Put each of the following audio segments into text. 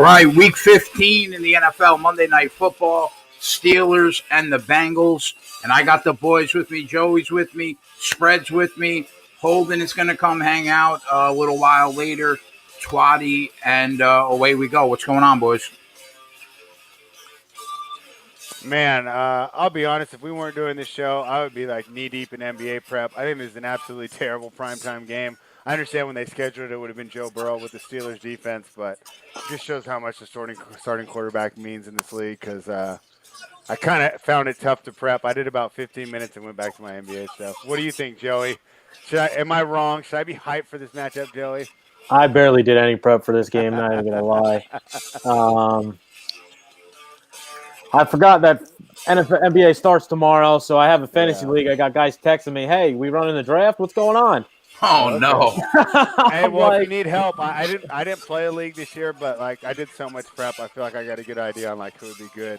right, week 15 in the NFL, Monday Night Football, Steelers and the Bengals. And I got the boys with me. Joey's with me. Spread's with me. Holden is going to come hang out a little while later. Twatty, and away we go. What's going on, boys? Man, I'll be honest. If we weren't doing this show, I would be like knee-deep in NBA prep. I think this is an absolutely terrible primetime game. I understand when they scheduled it, it would have been Joe Burrow with the Steelers defense, but it just shows how much the starting quarterback means in this league because I kind of found it tough to prep. I did about 15 minutes and went back to my NBA stuff. What do you think, Joey? Am I wrong? Should I be hyped for this matchup, Joey? I barely did any prep for this game, not even going to lie. I forgot that NBA starts tomorrow, so I have a fantasy league. I got guys texting me, hey, we running the draft? What's going on? Oh, no. Hey, well, if you need help, I didn't play a league this year, but like I did so much prep, I feel like I got a good idea on like who would be good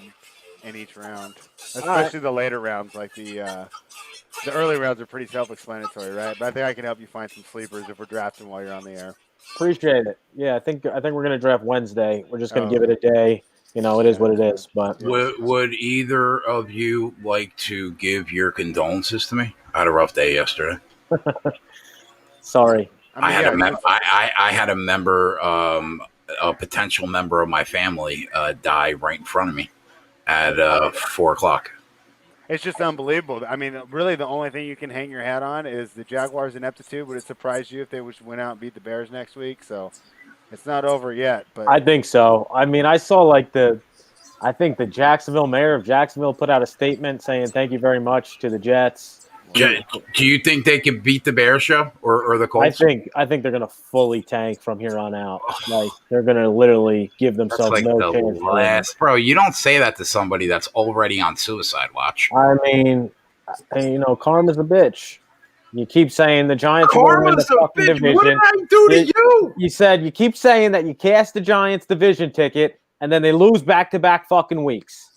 in each round, especially the later rounds. Like the early rounds are pretty self-explanatory, right? But I think I can help you find some sleepers if we're drafting while you're on the air. Appreciate it. Yeah, I think we're going to draft Wednesday. We're just going to give it a day. You know, it is what it is. But would either of you like to give your condolences to me? I had a rough day yesterday. Sorry. I had a member, a potential member of my family, die right in front of me at 4:00. It's just unbelievable. I mean, really, the only thing you can hang your hat on is the Jaguars' ineptitude. Would it surprise you if they went out and beat the Bears next week? So it's not over yet. But I think so. I mean, I saw I think the Jacksonville mayor of Jacksonville put out a statement saying thank you very much to the Jets. Do you think they could beat the Bears, Joe, or the Colts? I think they're going to fully tank from here on out. Like they're going to literally give themselves no chance. Bro, you don't say that to somebody that's already on suicide watch. I mean, karma's a bitch. You keep saying the Giants will win the fucking division. What did I do to you? You said you keep saying that you cashed the Giants division ticket, and then they lose back-to-back fucking weeks.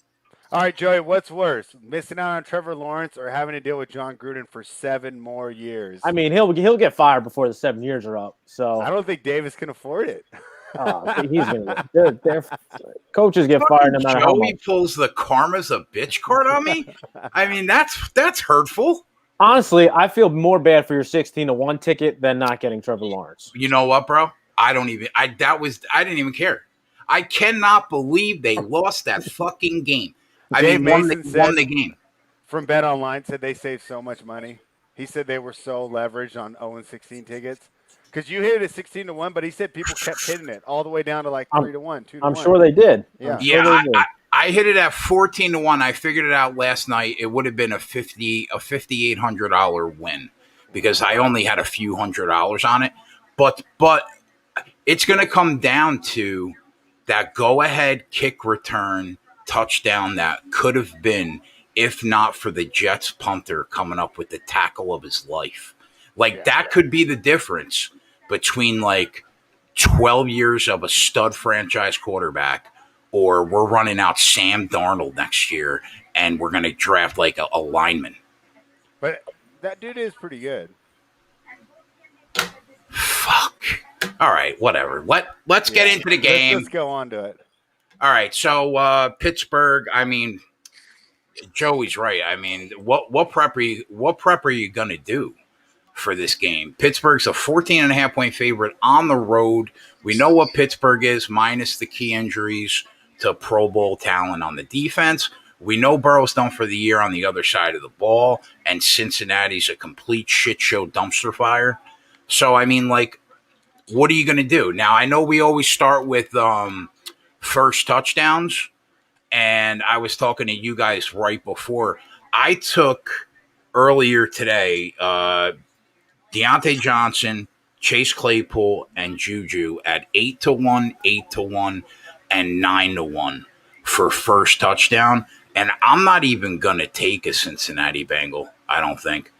All right, Joey, what's worse, missing out on Trevor Lawrence or having to deal with John Gruden for 7 more years? I mean, he'll get fired before the 7 years are up. So I don't think Davis can afford it. He's gonna. Their coaches get fired no matter how much. Joey pulls the karma's a bitch card on me. I mean, that's hurtful. Honestly, I feel more bad for your 16-1 ticket than not getting Trevor Lawrence. You know what, bro? I didn't even care. I cannot believe they lost that fucking game. Dave Mason won the game. From Bet Online said they saved so much money. He said they were so leveraged on 0-16 tickets. Because you hit it at 16-1, but he said people kept hitting it all the way down to like 3-1, 2-1. I'm sure they did. Yeah, I hit it at 14-1. I figured it out last night. It would have been a $5,800 win because I only had a few $100s on it. But it's going to come down to that go-ahead kick return touchdown that could have been, if not for the Jets punter coming up with the tackle of his life. That could be the difference between 12 years of a stud franchise quarterback, or we're running out Sam Darnold next year and we're going to draft a lineman. But that dude is pretty good. Fuck. All right, whatever. Let's get into the game. Let's go on to it. All right, so Pittsburgh. I mean, Joey's right. I mean, what prep are you gonna do for this game? Pittsburgh's a 14.5-point favorite on the road. We know what Pittsburgh is, minus the key injuries to Pro Bowl talent on the defense. We know Burrow's done for the year on the other side of the ball, and Cincinnati's a complete shit show dumpster fire. So I mean, what are you gonna do? Now I know we always start with first touchdowns, and I was talking to you guys right before. I took earlier today Deontay Johnson, Chase Claypool, and Juju at 8-1, 8-1, and 9-1 for first touchdown. And I'm not even going to take a Cincinnati Bengal, I don't think.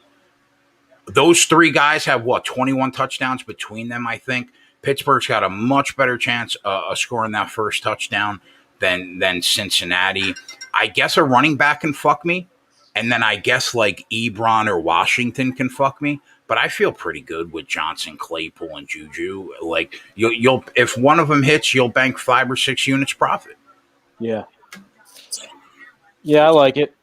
Those three guys have, 21 touchdowns between them, I think. Pittsburgh's got a much better chance of scoring that first touchdown than Cincinnati. I guess a running back can fuck me. And then I guess Ebron or Washington can fuck me. but I feel pretty good with Johnson, Claypool, and Juju. Like you'll if one of them hits, you'll bank 5 or 6 units profit. Yeah. Yeah, I like it.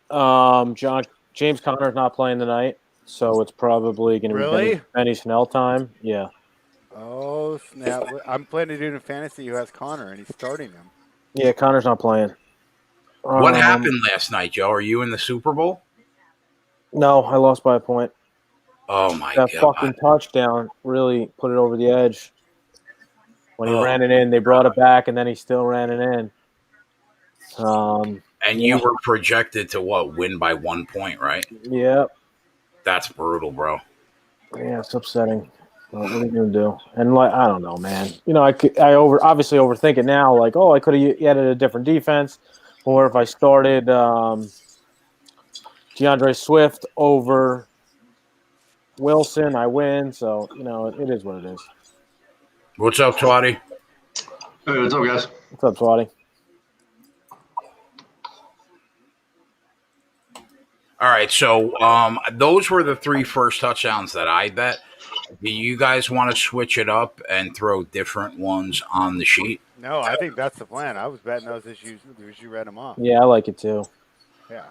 James Conner's not playing tonight, so it's probably going to be Really? Benny Snell time. Yeah. Oh snap! I'm playing a dude in fantasy who has Connor, and he's starting him. Yeah, Conner's not playing. What happened last night, Joe? Are you in the Super Bowl? No, I lost by a point. Oh my That god! fucking touchdown really put it over the edge. When he ran it in, they brought it back, and then he still ran it in. And you were projected to win by 1 point, right? Yeah. That's brutal, bro. Yeah, it's upsetting. What are you gonna do? And I don't know, man. Obviously overthink it now. Like, I could have added a different defense, or if I started DeAndre Swift over Wilson, I win. So it is what it is. What's up, Twatty? Hey, what's up, guys? What's up, Twatty? All right, so those were the 3 first touchdowns that I bet. Do you guys want to switch it up and throw different ones on the sheet? No, I think that's the plan. I was betting those as you read them off. Yeah, I like it too. Yeah.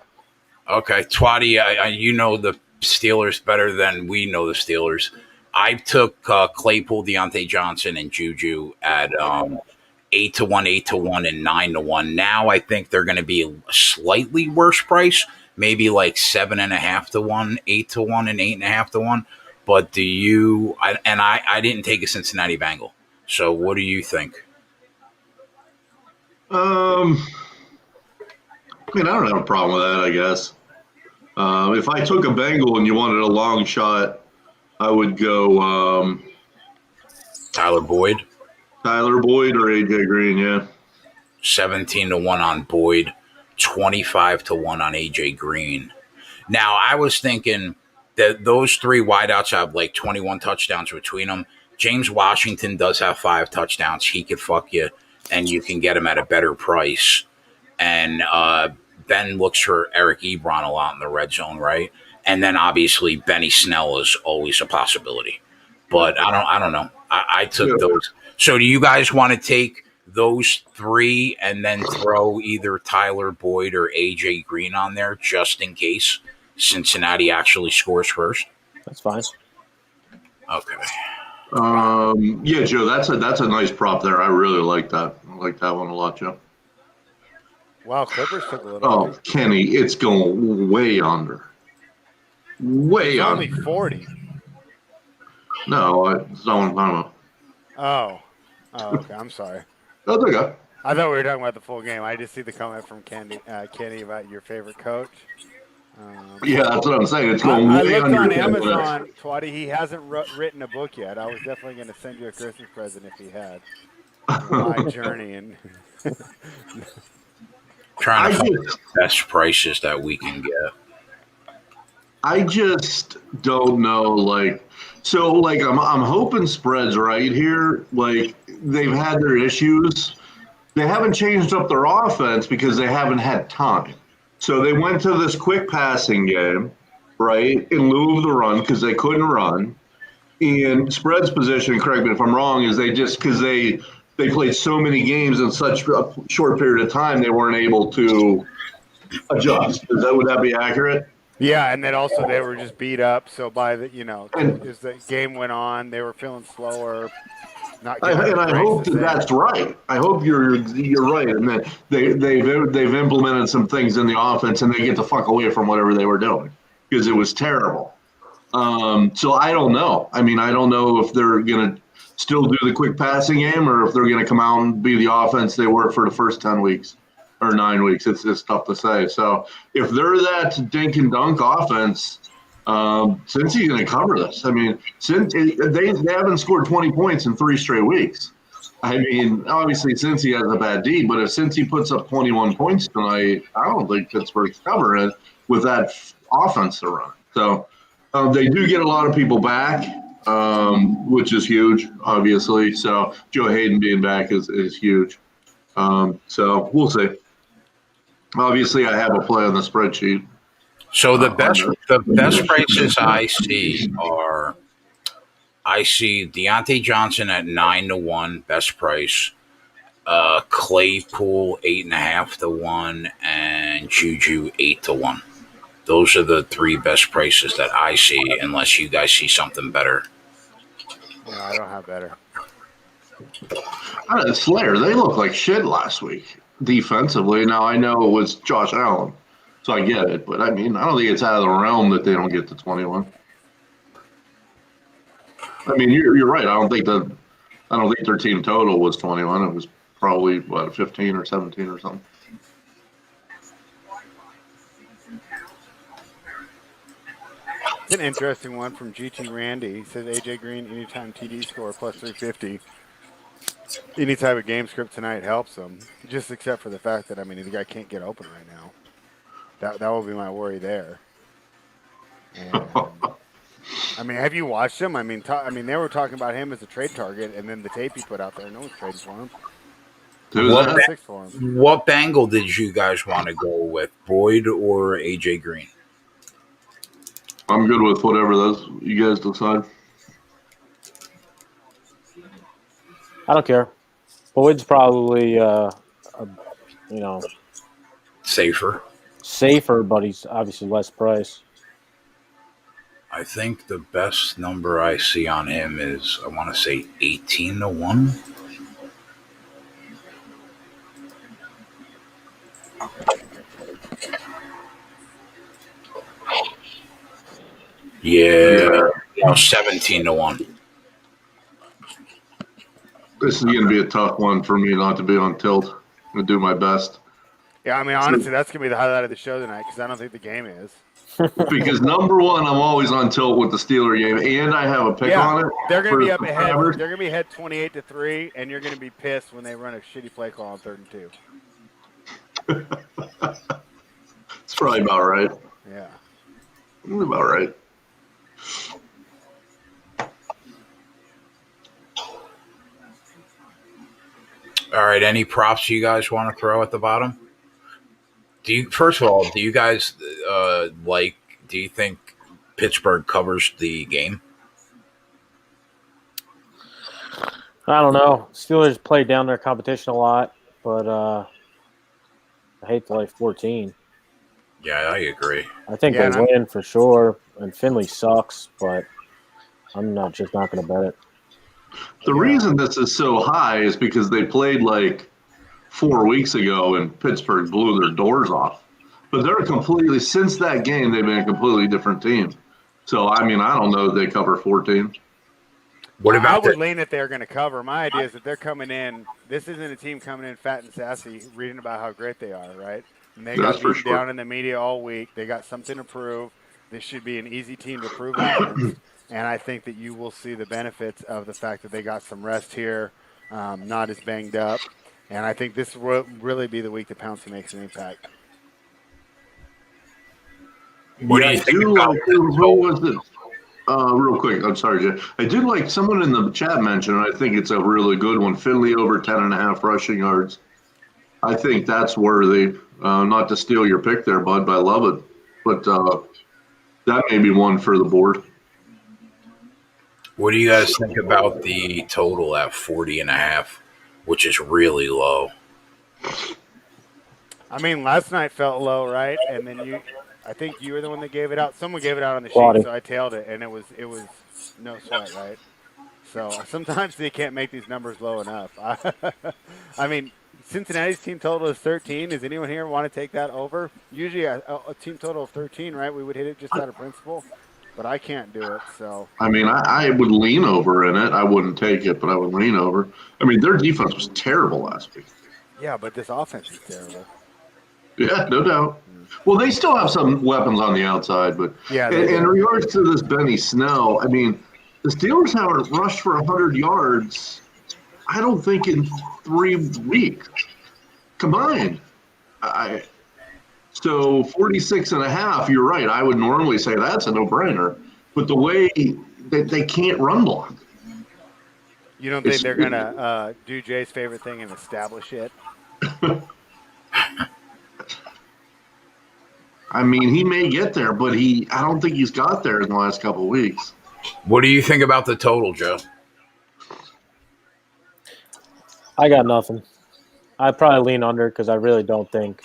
Okay, Twatty, you know the Steelers better than we know the Steelers. I took Claypool, Deontay Johnson, and Juju at 8-1, 8-1, and 9-1. Now I think they're going to be a slightly worse price, maybe like 7.5 to 1, 8 to 1, and 8.5 to 1. But do you? I didn't take a Cincinnati Bengal. So what do you think? I mean, I don't have a problem with that, I guess. If I took a Bengal and you wanted a long shot, I would go Tyler Boyd. Tyler Boyd or AJ Green, yeah. 17 to 1 on Boyd, 25 to 1 on AJ Green. Now, I was thinking that those 3 wideouts have like 21 touchdowns between them. James Washington does have 5 touchdowns. He could fuck you, and you can get him at a better price. And Ben looks for Eric Ebron a lot in the red zone, right? And then obviously Benny Snell is always a possibility. But I don't know. I took those. So do you guys want to take those 3 and then throw either Tyler Boyd or AJ Green on there just in case Cincinnati actually scores first? That's fine. Okay. Yeah, Joe, that's a nice prop there. I really like that. I like that one a lot, Joe. Wow, Clippers took a little. Oh, Kenny, it's going way under. Way it's under. Only 40. No, it's not what I'm talking about. Oh, okay. I'm sorry. That's okay. I thought we were talking about the full game. I just see the comment from Kenny about your favorite coach. Yeah, that's what I'm saying. It's going I way looked under. on Amazon, Twatty. He hasn't written a book yet. I was definitely going to send you a Christmas present if he had. My journey and Trying to find the best prices that we can get. I just don't know, I'm hoping spreads right here. Like, they've had their issues. They haven't changed up their offense because they haven't had time. So they went to this quick passing game, right, in lieu of the run because they couldn't run. And spreads position, correct me if I'm wrong, is because they played so many games in such a short period of time, they weren't able to adjust. Would that be accurate? yeah, and then also they were just beat up. So by the as the game went on, they were feeling slower. I hope that's right. I hope you're right, and that they've implemented some things in the offense, and they get the fuck away from whatever they were doing because it was terrible. So I don't know. I mean, I don't know if they're gonna still do the quick passing game or if they're gonna come out and be the offense they were for the first 10 weeks or 9 weeks. It's tough to say. So if they're that dink and dunk offense. Since he's going to cover this, I mean, since they haven't scored 20 points in 3 straight weeks. I mean, obviously, since he has a bad D, but since he puts up 21 points tonight, I don't think Pittsburgh's covering it with that offense to run. So they do get a lot of people back, which is huge, obviously. So Joe Hayden being back is huge. So we'll see. Obviously, I have a play on the spreadsheet. So the best prices I see are I see Deontay Johnson at 9-1, best price. Claypool 8.5-1, and Juju 8-1. Those are the three best prices that I see, unless you guys see something better. No, I don't have better. Slayer, they looked like shit last week defensively. Now, I know it was Josh Allen, so I get it. But, I mean, I don't think it's out of the realm that they don't get to 21. I mean, you're right. I don't think their team total was 21. It was probably, 15 or 17 or something. It's an interesting one from GT Randy. He says AJ Green anytime TD score plus 350. Any type of game script tonight helps him, just except for the fact that the guy can't get open right now. That will be my worry there. And, have you watched him? They were talking about him as a trade target, and then the tape he put out there, no one's trading for him. What Bengal did you guys want to go with, Boyd or AJ Green? I'm good with whatever you guys decide. I don't care. Boyd's probably, safer, but he's obviously less price. I think the best number I see on him is, I want to say 18-1. Yeah, 17-1. This is going to be a tough one for me not to be on tilt. I'm going to do my best. Yeah, honestly, that's going to be the highlight of the show tonight because I don't think the game is. Because number one, I'm always on tilt with the Steeler game, and I have a pick on it. They're going to be up ahead. They're going to be ahead 28-3, and you're going to be pissed when they run a shitty play call on 3rd and 2. It's probably about right. Yeah. About right. All right, any props you guys want to throw at the bottom? First of all, do you guys do you think Pittsburgh covers the game? I don't know. Steelers play down their competition a lot, but I hate to 14. Yeah, I agree. I think they win for sure, and Finley sucks, but I'm just not going to bet it. The reason this is so high is because they played 4 weeks ago and Pittsburgh blew their doors off. But since that game, they've been a completely different team. So, I don't know if they cover 14. I would lean that they're going to cover. My idea is that they're coming in. This isn't a team coming in fat and sassy, reading about how great they are, right? And they got beat down in the media all week. They got something to prove. This should be an easy team to prove against. And I think that you will see the benefits of the fact that they got some rest here, not as banged up. And I think this will really be the week that Pouncey makes an impact. What do you think about who was it? Real quick, I'm sorry, Jay. I did like someone in the chat mentioned, and I think it's a really good one, Finley over 10.5 rushing yards. I think that's worthy. Not to steal your pick there, bud, but I love it. But that may be one for the board. What do you guys think about the total at 40.5, which is really low? Last night felt low, right? And then I think you were the one that gave it out. Someone gave it out on the sheet, so I tailed it, and it was no sweat, right? So sometimes they can't make these numbers low enough. Cincinnati's team total is 13. Does anyone here want to take that over? Usually a team total of 13, right? We would hit it just out of principle. But I can't do it, so. I would lean over in it. I wouldn't take it, but I would lean over. Their defense was terrible last week. Yeah, but this offense is terrible. Yeah, no doubt. Well, they still have some weapons on the outside, but in regards to this Benny Snell, the Steelers haven't rushed for 100 yards, I don't think, in 3 weeks combined. So 46.5, you're right. I would normally say that's a no-brainer. But the way they can't run block. You don't think they're going to do Jay's favorite thing and establish it? He may get there, but I don't think he's got there in the last couple of weeks. What do you think about the total, Joe? I got nothing. I'd probably lean under because I really don't think.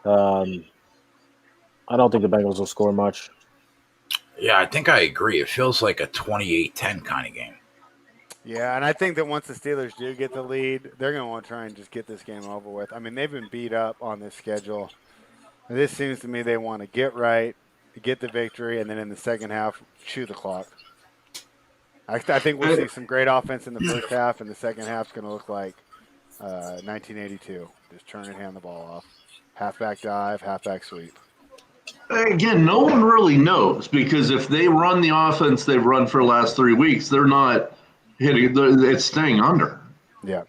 I don't think the Bengals will score much. Yeah, I think I agree. It feels like a 28-10 kind of game. Yeah, and I think that once the Steelers do get the lead, they're going to want to try and just get this game over with. I mean, they've been beat up on this schedule. This seems to me they want to get right, get the victory, and then in the second half, chew the clock. I think we'll see some great offense in the first half, and the second half's going to look like 1982. Just turn and hand the ball off. Halfback dive, halfback sweep. Again, no one really knows because if they run the offense they've run for the last 3 weeks, they're not hitting. It's staying under. Yeah.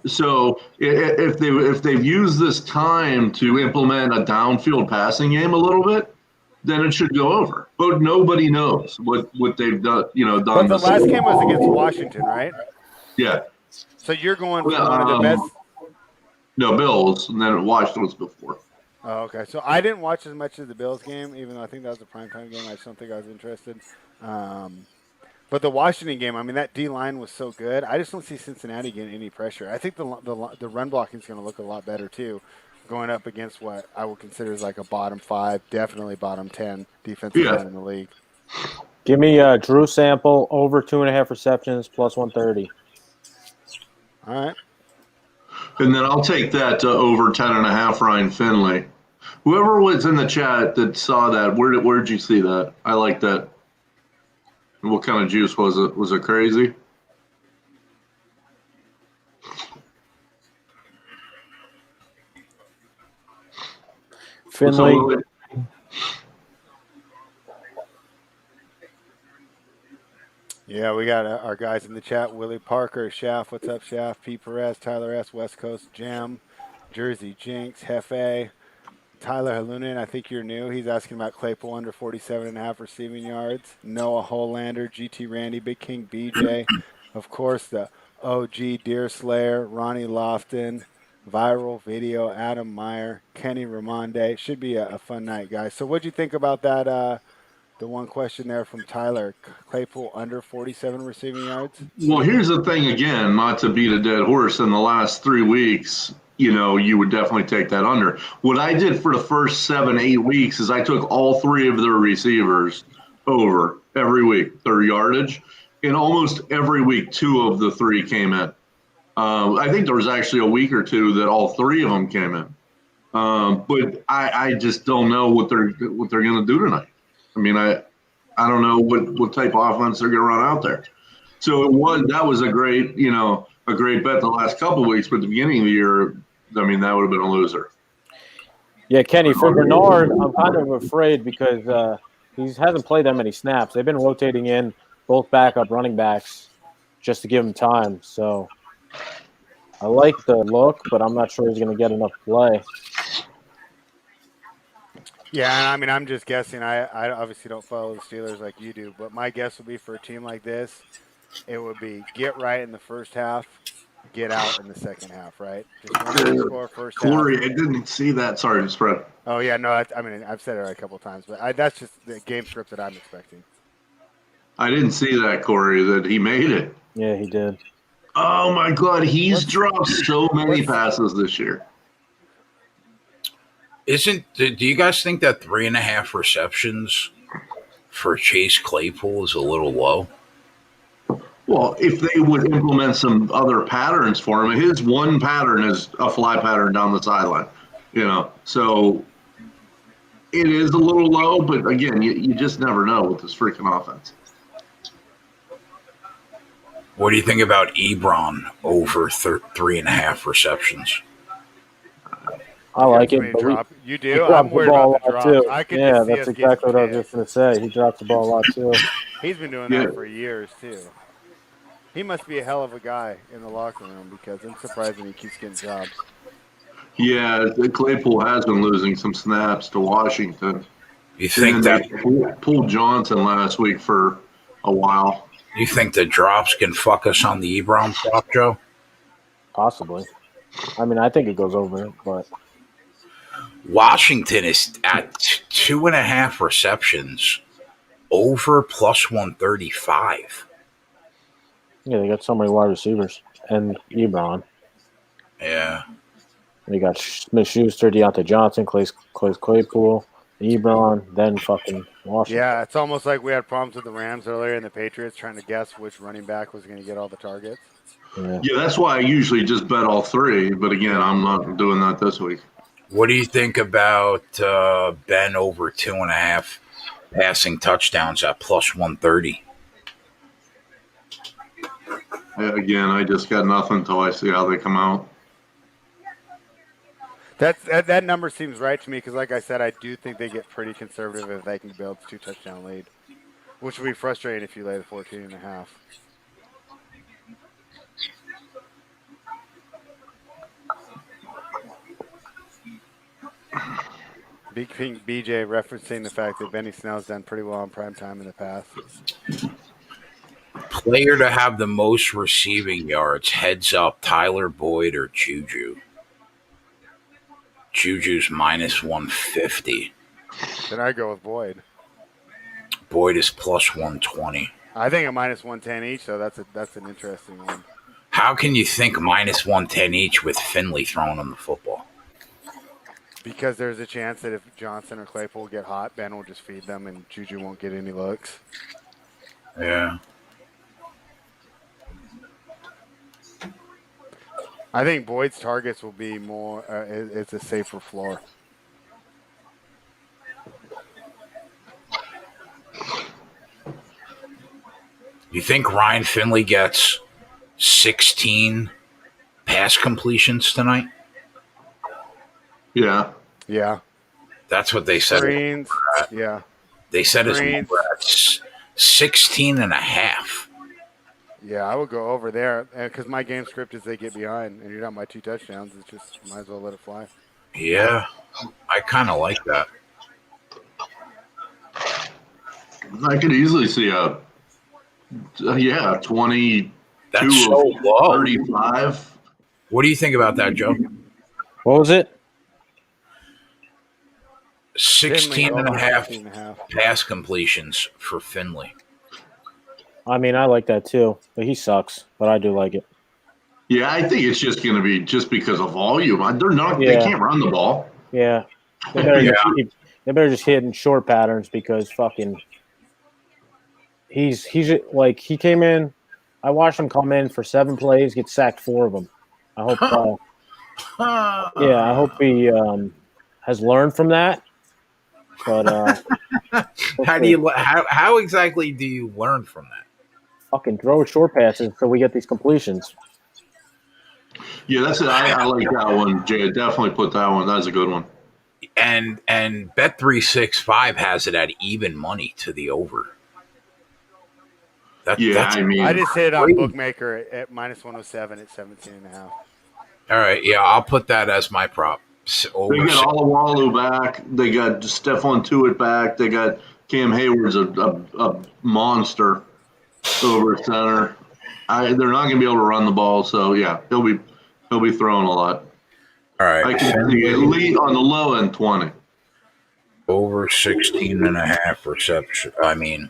So if they've used this time to implement a downfield passing game a little bit, then it should go over. But nobody knows what they've done. Done. But the last game was against Washington, right? Yeah. So you're going for one of the best. No, Bills, and then Washington was before. Oh, okay. So I didn't watch as much of the Bills game, even though I think that was a primetime game. I just don't think I was interested. But the Washington game, I mean, that D line was so good. I just don't see Cincinnati getting any pressure. I think the run blocking is going to look a lot better too, going up against what I would consider as like a bottom 5, definitely bottom 10 defensive line in the league. Give me Drew Sample over 2.5 receptions plus 130. All right. And then I'll take that over 10.5 Ryan Finley. Whoever was in the chat that saw that, where did you see that? I like that. What kind of juice was it? Was it crazy? Finley. Yeah, we got our guys in the chat. Willie Parker, Shaft, what's up, Shaft? Pete Perez, Tyler S, West Coast Jam, Jersey Jinx, Hefe, Tyler Halunin, I think you're new. He's asking about Claypool under 47.5 receiving yards. Noah Holander, GT Randy, Big King BJ, of course, the OG Deer Slayer, Ronnie Lofton, Viral Video, Adam Meyer, Kenny Ramonde. Should be a fun night, guys. So what'd you think about that? The one question there from Tyler, Claypool under 47 receiving yards? Well, here's the thing again, not to beat a dead horse. In the last 3 weeks, you would definitely take that under. What I did for the first 7-8 weeks is I took all 3 of their receivers over every week, their yardage. And almost every week, 2 of the 3 came in. I think there was actually a week or 2 that all 3 of them came in. But I just don't know what they're going to do tonight. I mean, I don't know what type of offense they're going to run out there. So that was a great bet the last couple of weeks, but at the beginning of the year, I mean, that would have been a loser. Yeah, Kenny, for Bernard, I'm kind of afraid because he hasn't played that many snaps. They've been rotating in both backup running backs just to give him time. So I like the look, but I'm not sure he's going to get enough play. Yeah, I mean, I'm just guessing. I obviously don't follow the Steelers like you do, but my guess would be for a team like this, it would be get right in the first half, get out in the second half, right? Just score first Corey, half. I didn't see that. Sorry, spread. Oh, yeah, no, I mean, I've said it a couple of times, but that's just the game script that I'm expecting. I didn't see that, Corey, that he made it. Yeah, he did. Oh, my God. He's dropped so many passes this year. Do you guys think that 3.5 receptions for Chase Claypool is a little low? Well, if they would implement some other patterns for him, his one pattern is a fly pattern down the sideline, So it is a little low, but again, you just never know with this freaking offense. What do you think about Ebron over 3.5 receptions? I like it. But you do? I'm worried about the drops. Too. Yeah, that's exactly what I was just going to say. He drops the ball a lot, too. He's been doing that for years, too. He must be a hell of a guy in the locker room because I'm surprised he keeps getting jobs. Yeah, Claypool has been losing some snaps to Washington. You think that pulled Johnson last week for a while? You think the drops can fuck us on the Ebron prop, Joe? Possibly. I mean, I think it goes over, but Washington is at 2.5 receptions Over plus 135. Yeah, they got so many wide receivers and Ebron. Yeah. They got Smith Schuster, Deontay Johnson, Clay Claypool, Ebron, then fucking Washington. Yeah, it's almost like we had problems with the Rams earlier and the Patriots trying to guess which running back was going to get all the targets. Yeah. Yeah, that's why I usually just bet all three. But again, I'm not doing that this week. What do you think about Ben over 2.5 passing touchdowns at plus 130? Again, I just got nothing until I see how they come out. That number seems right to me because, like I said, I do think they get pretty conservative if they can build 2-touchdown lead, which would be frustrating if you lay the 14.5. Big Pink BJ referencing the fact that Benny Snell's done pretty well on primetime in the past. Player to have the most receiving yards, heads up, Tyler Boyd or Juju? Juju's minus 150. Then I go with Boyd. Boyd is plus 120. I think a minus 110 each, so that's an interesting one. How can you think minus 110 each with Finley throwing on the football? Because there's a chance that if Johnson or Claypool get hot, Ben will just feed them and Juju won't get any looks. Yeah. I think Boyd's targets will be more, it's a safer floor. You think Ryan Finley gets 16 pass completions tonight? Yeah. Yeah. That's what they said. Screens. Yeah. They said it's Screens. 16 and a half. Yeah, I would go over there because my game script is they get behind and you're down by 2 touchdowns. It's just might as well let it fly. Yeah, I kind of like that. I could easily see a 22 That's so low. 35. What do you think about that, Joe? What was it? 16 and a half 16.5. pass completions for Finley. I mean, I like that too, but he sucks. But I do like it. Yeah, I think it's just going to be just because of volume. They're not. Yeah. They can't run the ball. Yeah, they better just hit in short patterns because fucking he's like he came in. I watched him come in for 7 plays, get sacked 4 of them. I hope. I hope he has learned from that. But how exactly do you learn from that? Fucking throw short passes so we get these completions. Yeah, that's it. I like that one, Jay. Definitely put that one. That's a good one. And Bet365 has it at even money to the over. I mean, I just hit it on Bookmaker at minus 107 at 17.5. All right, yeah, I'll put that as my prop. They got Alawalu back. They got Stephon Tuitt back. They got Cam Hayward's a monster over center. They're not going to be able to run the ball, so yeah, he'll be throwing a lot. All right, I can see at least on the low end 20. Over 16 and a half reception. I mean,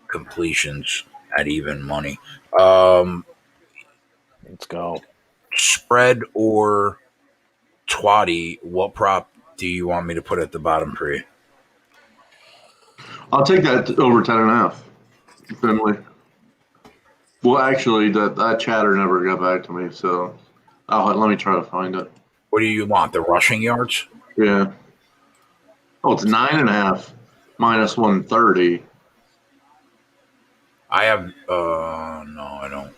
completions at even money. Let's go. Spread or Twatty, what prop do you want me to put at the bottom for you? I'll take that over 10.5. Finley. Well, actually, that chatter never got back to me, so let me try to find it. What do you want? The rushing yards? Yeah. Oh, it's 9.5 minus 130. I have no, I don't.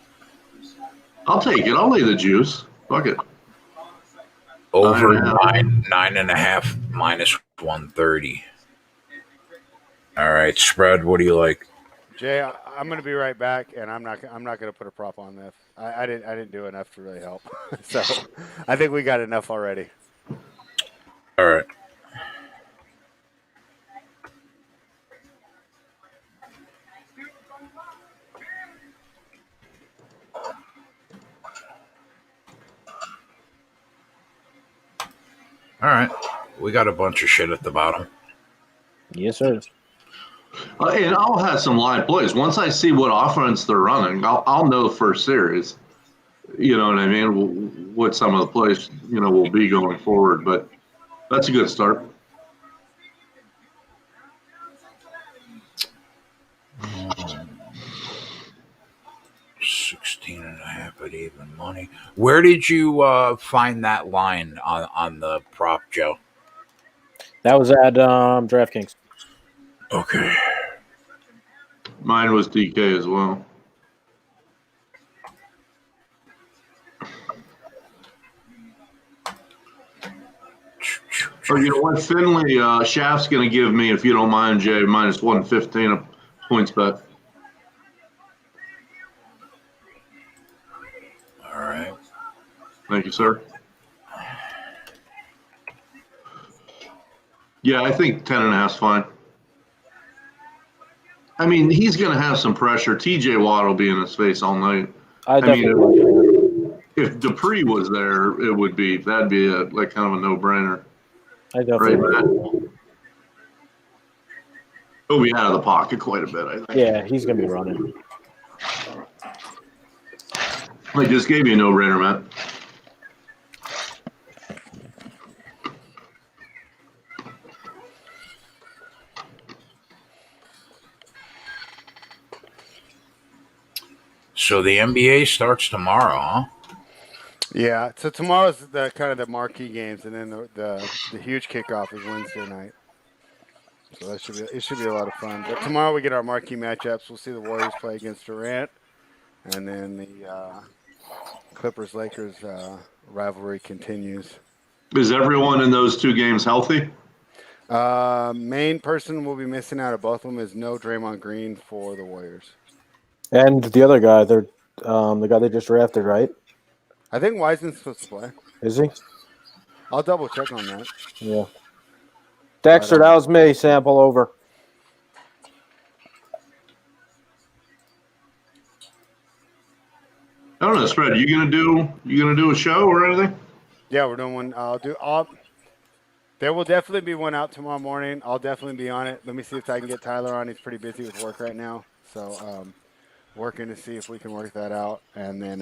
I'll take it. I'll lay the juice. Fuck it. Over 9.5 minus 130. All right, spread. What do you like? Jay, I'm going to be right back, and I'm not going to put a prop on this. I didn't do enough to really help, so I think we got enough already. All right. All right. We got a bunch of shit at the bottom. Yes, sir. And I'll have some live plays. Once I see what offense they're running, I'll know the first series. You know what I mean? What some of the plays, will be going forward. But that's a good start. 16.5 at even money. Where did you find that line on the prop, Joe? That was at DraftKings. Okay. Mine was DK as well. Oh, you know what? Finley, Shaft's going to give me, if you don't mind, Jay, minus 115 a points bet. All right. Thank you, sir. Yeah, I think 10.5 is fine. I mean, he's going to have some pressure. TJ Watt will be in his face all night. I definitely mean, if Dupree was there, that'd be like kind of a no-brainer. I definitely right, Matt? He'll be out of the pocket quite a bit, I think. Yeah, he's going to be running. I just gave you a no-brainer, Matt. So the NBA starts tomorrow, huh? Yeah. So tomorrow's the kind of the marquee games, and then the huge kickoff is Wednesday night. So it should be a lot of fun. But tomorrow we get our marquee matchups. We'll see the Warriors play against Durant, and then the Clippers-Lakers rivalry continues. Is everyone in those two games healthy? Main person we'll be missing out of both of them is no Draymond Green for the Warriors. And the other guy, the guy they just drafted, right? I think Wiseman's supposed to play. Is he? I'll double check on that. Yeah. Dexter, that was me. Sample over. I don't know, Spread. You gonna do a show or anything? Yeah, we're doing one. There will definitely be one out tomorrow morning. I'll definitely be on it. Let me see if I can get Tyler on. He's pretty busy with work right now, so working to see if we can work that out. And then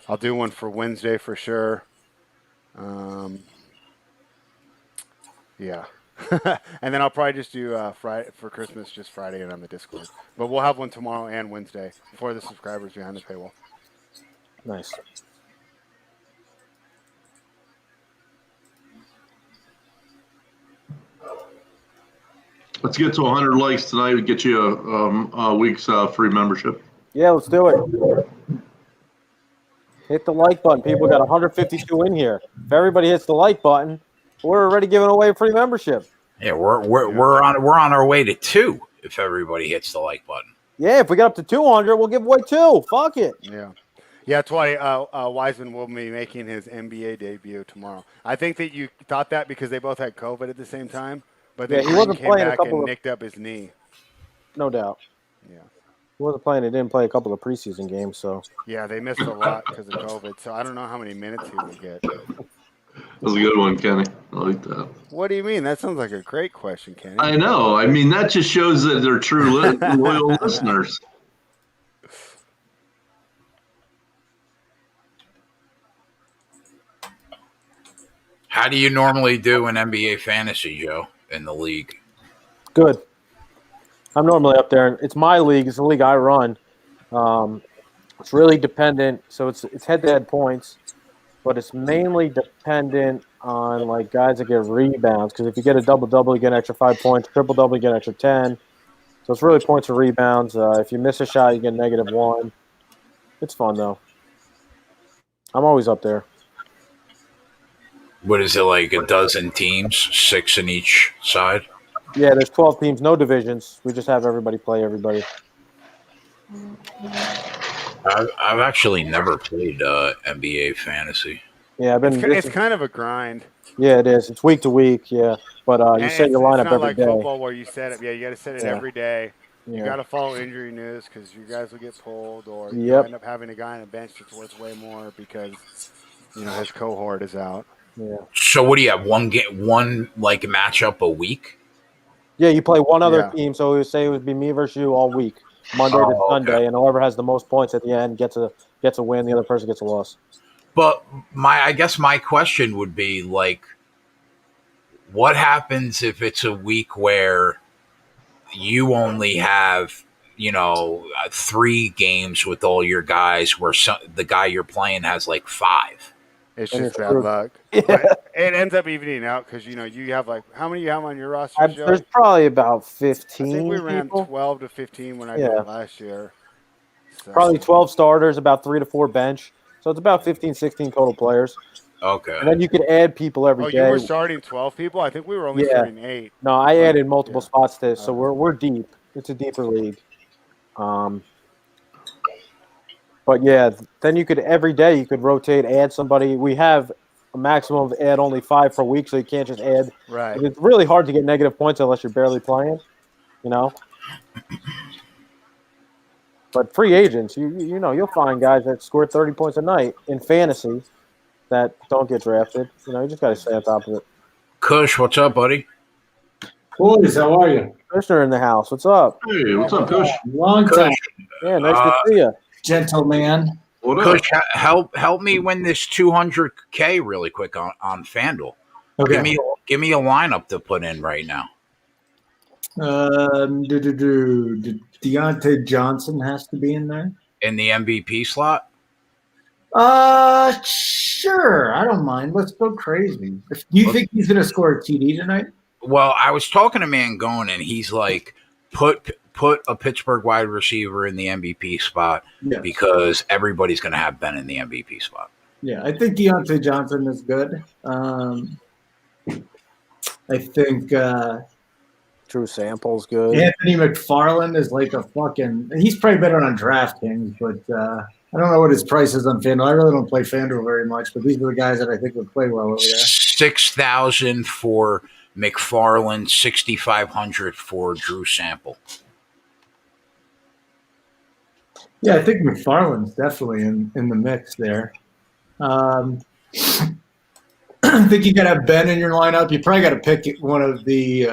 I'll do one for Wednesday for sure. Yeah. And then I'll probably just do Friday for Christmas, just Friday and on the Discord. But we'll have one tomorrow and Wednesday for the subscribers behind the paywall. Nice. Let's get to 100 likes tonight and get you a week's free membership. Yeah, let's do it. Hit the like button. People got 152 in here. If everybody hits the like button, we're already giving away a free membership. Yeah, we're on our way to 2 if everybody hits the like button. Yeah, if we get up to 200, we'll give away 2. Fuck it. Yeah. Yeah, that's why Wiseman will be making his NBA debut tomorrow. I think that you thought that because they both had COVID at the same time, but then he wasn't came playing back and nicked up his knee. No doubt. Yeah. He wasn't playing. He didn't play a couple of preseason games, so. Yeah, they missed a lot because of COVID, so I don't know how many minutes he will get. That was a good one, Kenny. I like that. What do you mean? That sounds like a great question, Kenny. I know. I mean, that just shows that they're true loyal listeners. How do you normally do in NBA fantasy, Joe, in the league? Good. I'm normally up there. It's my league. It's the league I run. It's really dependent. So it's head-to-head points, but it's mainly dependent on like guys that get rebounds. Because if you get a double-double, you get an extra 5 points. Triple-double, you get an extra 10. So it's really points for rebounds. If you miss a shot, you get -1. It's fun, though. I'm always up there. What is it, like a dozen teams, 6 in each side? Yeah, there's 12 teams, no divisions. We just have everybody play everybody. I've actually never played NBA fantasy. Yeah, It's kind of a grind. Yeah, it is. It's week to week, yeah. But you set your lineup it's not every like day. football where you set it. Yeah, you got to set it every day. Yeah. You got to follow injury news because you guys will get pulled, or you Yep. end up having a guy on a bench that's worth way more because his cohort is out. Yeah. So what do you have? One like matchup a week? Yeah, you play one other Yeah. team, so we would say it would be me versus you all week, Monday to Sunday, okay. and whoever has the most points at the end gets a win. The other person gets a loss. But I guess my question would be like, what happens if it's a week where you only have, 3 games with all your guys, where the guy you're playing has like 5? It's And just you're bad screwed. luck. Yeah. But it ends up evening out because you have like how many you have on your roster, Joe? There's probably about I 15 think we ran people. 12 to 15 when I Yeah. did it last year. So. Probably 12 starters, about 3 to 4 bench. So it's about 15, 16 total players. Okay. And then you could add people every Oh, day. you were starting 12 people? I think we were only Yeah. starting 8. No, I added multiple yeah. spots to this, so Okay. we're deep. It's a deeper league. But yeah, then you could every day you could rotate, add somebody. We have a maximum of add only 5 per week, so you can't just add. Right. It's really hard to get negative points unless you're barely playing, But free agents, you'll find guys that score 30 points a night in fantasy that don't get drafted. You just got to stay on top of it. Kush, what's up, buddy? Boys, how are you? Commissioner in the house. What's up? Hey, what's up, Kush? Long time, Yeah, nice to see you. gentleman. What up? Kush, help me win this 200K really quick on FanDuel. Okay. Give me a lineup to put in right now. Deontay Johnson has to be in there. In the MVP slot? Sure. I don't mind. Let's go crazy. Do you think he's going to score a TD tonight? Well, I was talking to Mangone, and he's like, put a Pittsburgh wide receiver in the MVP spot Yes. because everybody's going to have Ben in the MVP spot. Yeah, I think Deontay Johnson is good. I think Drew Sample's good. Anthony McFarland is like a fucking. He's probably better on DraftKings, but I don't know what his price is on FanDuel. I really don't play FanDuel very much, but these are the guys that I think would play well over there. 6,000 for McFarland, 6,500 for Drew Sample. Yeah, I think McFarland's definitely in the mix there. I think you got to have Ben in your lineup. You probably got to pick one of the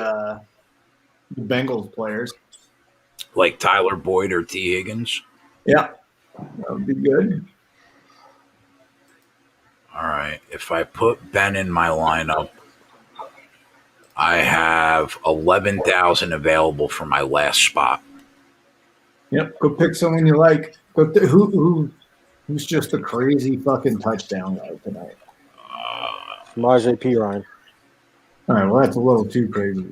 Bengals players. Like Tyler Boyd or T. Higgins? Yeah, that would be good. All right. If I put Ben in my lineup, I have 11,000 available for my last spot. Yep, go pick someone you like. Who's just a crazy fucking touchdown guy tonight? Samaje Perine. All right, well that's a little too crazy.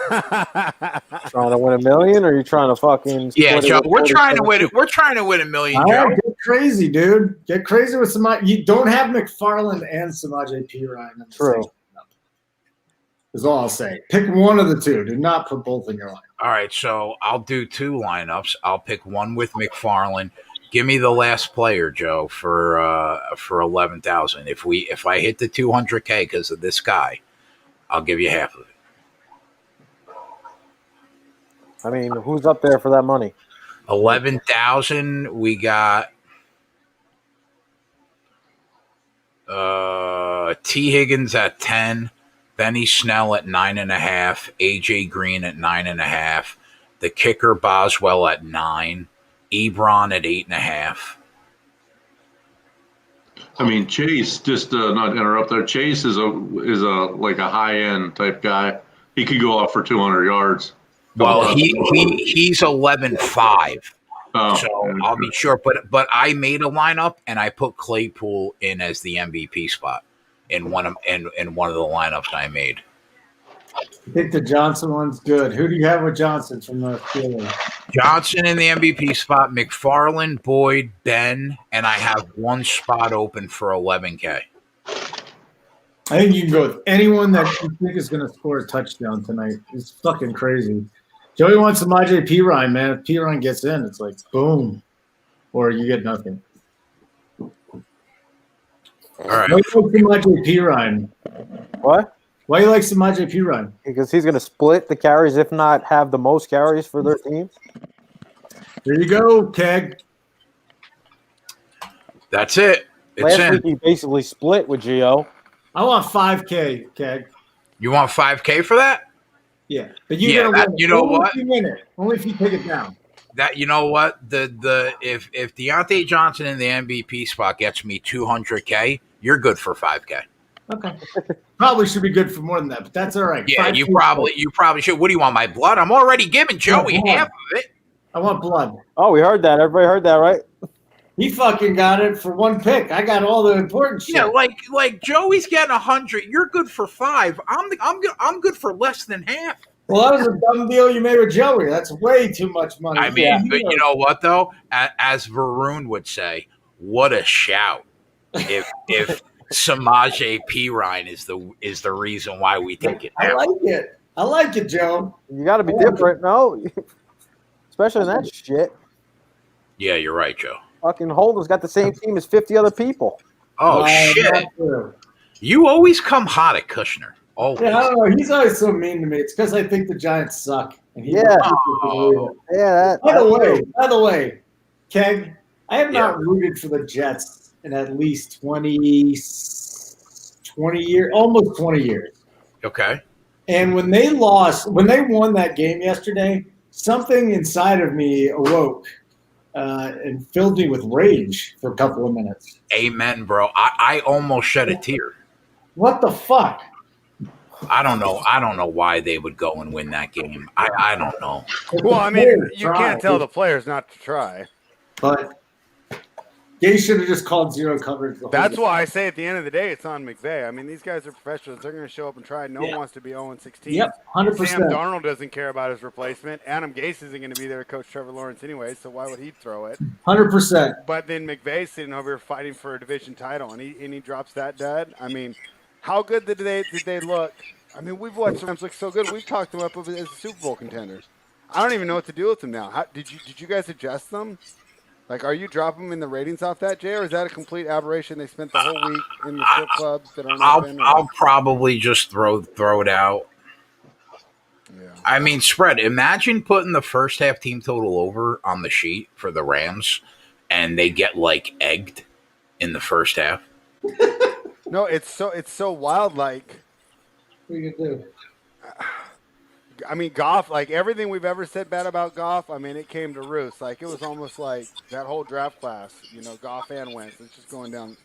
Trying to win $1 million, or are you trying to fucking? Yeah, split it Joe, with we're trying to 47 win it. We're trying to win $1 million, All Joe. right, get crazy, dude. Get crazy with some. You don't have McFarland and Samaje Perine. True. Is all I'll say. Pick one of the two. Do not put both in your line. All right, so I'll do 2 lineups. I'll pick one with McFarland. Give me the last player, Joe, for 11,000. If I hit the 200K because of this guy, I'll give you half of it. I mean, who's up there for that money? 11,000. We got T. Higgins at 10, Benny Snell at 9.5, AJ Green at 9.5, the kicker Boswell at 9, Ebron at 8.5. I mean, Chase, just not to interrupt there. Chase is a like a high end type guy. He could go off for 200 yards. Well, he's 11.5. Oh, So I'll be sure, but I made a lineup and I put Claypool in as the MVP spot in one of the lineups I made. I think the Johnson one's good. Who do you have with Johnson from the Steelers? Johnson in the MVP spot, McFarland, Boyd, Ben, and I have one spot open for 11K. I think you can go with anyone that you think is going to score a touchdown tonight. It's fucking crazy. Joey wants Samaje Perine, man. If Perine gets in, it's like boom, or you get nothing. All right. Why do you like Samaje Perine? What? Why do you like Samaje Perine? Because he's going to split the carries, if not have the most carries for their team. There you go, Keg. That's it. It's Last in. week he basically split with Gio. I want 5K, Keg. You want 5K for that? Yeah, but you're Yeah, gonna that, win. you know Only what? if you win it. Only if you take it down. That you know what? If Deontay Johnson in the MVP spot gets me 200K, you're good for 5K. Okay. Probably should be good for more than that, but that's all right. Yeah, 5K you probably should. What do you want? My blood? I'm already giving Joey blood. half of it. I want blood. Oh, we heard that. Everybody heard that, right? He fucking got it for one pick. I got all the important shit. Yeah, like Joey's getting 100. You're good for 5. I'm good for less than half. Well, that was a dumb deal you made with Joey. That's way too much money. I mean, but you know what though? As Varun would say, what a shout! If Samaje Perine is the reason why we take it I now. like it. I like it, Joe. You got to be different, no? Especially in that shit. Yeah, you're right, Joe. Fucking Holden's got the same team as 50 other people. Oh shit! Not true. You always come hot at Kushner. Always. Yeah, I don't know. He's always so mean to me. It's because I think the Giants suck. And he Yeah. Oh. Yeah. By the way, Keg, I have not rooted for the Jets in at least 20 years, almost 20 years. Okay. And when they won that game yesterday, something inside of me awoke and filled me with rage for a couple of minutes. Amen, bro. I almost shed a tear. What the fuck? I don't know why they would go and win that game. I don't know. Well, I mean, you can't tell the players not to try. But they should have just called zero coverage. That's why I say at the end of the day, it's on McVay. I mean, these guys are professionals. They're going to show up and try. No one wants to be 0-16. Yep, 100%. Sam Darnold doesn't care about his replacement. Adam Gase isn't going to be there to coach Trevor Lawrence anyway, so why would he throw it? 100%. But then McVay's sitting over here fighting for a division title, and he drops that dud. I mean, how good did they look? I mean, we've watched them look so good. We've talked them up as a Super Bowl contender. I don't even know what to do with them now. Did you guys adjust them? Like, are you dropping them in the ratings off that, Jay, or is that a complete aberration? They spent the whole week in the strip clubs that aren't open. I'll probably just throw it out. Yeah. I mean, spread. Imagine putting the first half team total over on the sheet for the Rams, and they get like egged in the first half. No, it's so wild. Like, What are you going to do? I mean, Goff, like everything we've ever said bad about Goff, I mean, it came to roost. Like, it was almost like that whole draft class, Goff and Wentz. It's just going down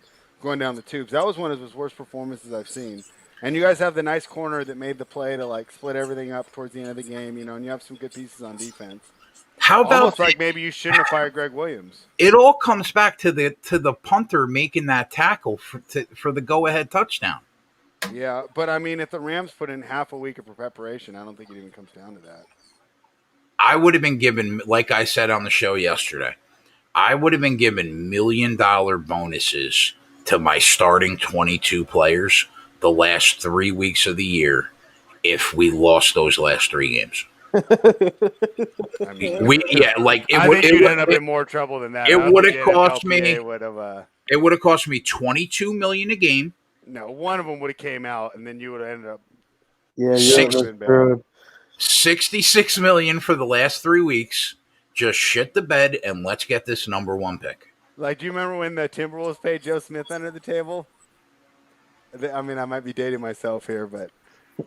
the tubes. That was one of his worst performances I've seen. And you guys have the nice corner that made the play to, like, split everything up towards the end of the game, and you have some good pieces on defense. How about almost like maybe you shouldn't have fired Greg Williams? It all comes back to the punter making that tackle for the go-ahead touchdown. Yeah, but I mean, if the Rams put in half a week of preparation, I don't think it even comes down to that. I would have been given, like I said on the show yesterday, I would have been given $1 million bonuses to my starting 22 players the last 3 weeks of the year if we lost those last 3 games. I mean, I think you'd end up in more trouble than that. It would have cost me. It would have cost me $22 million a game. No, one of them would have came out, and then you would have ended up. Yeah, $66 million for the last 3 weeks. Just shit the bed and let's get this number 1 pick. Like, do you remember when the Timberwolves paid Joe Smith under the table? I mean, I might be dating myself here, but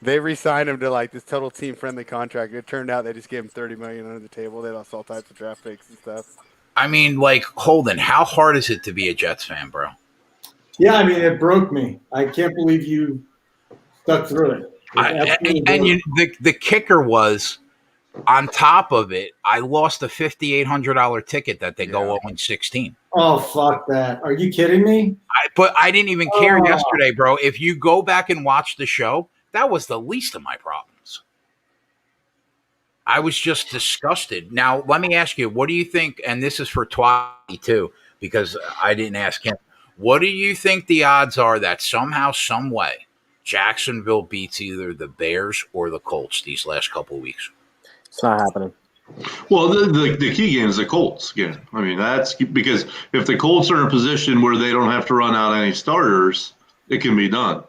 they re-signed him to like this total team-friendly contract. It turned out they just gave him $30 million under the table. They lost all types of draft picks and stuff. I mean, like, Holden, how hard is it to be a Jets fan, bro? Yeah, I mean, it broke me. I can't believe you stuck through it. The kicker was, on top of it, I lost a $5,800 ticket that they go 0-16. Oh, fuck that. Are you kidding me? But I didn't even care yesterday, bro. If you go back and watch the show, that was the least of my problems. I was just disgusted. Now, let me ask you, what do you think, and this is for Twatty too, because I didn't ask him, what do you think the odds are that somehow, some way, Jacksonville beats either the Bears or the Colts these last couple of weeks? It's not happening. Well, the key game is the Colts game. I mean, that's because if the Colts are in a position where they don't have to run out any starters, it can be done.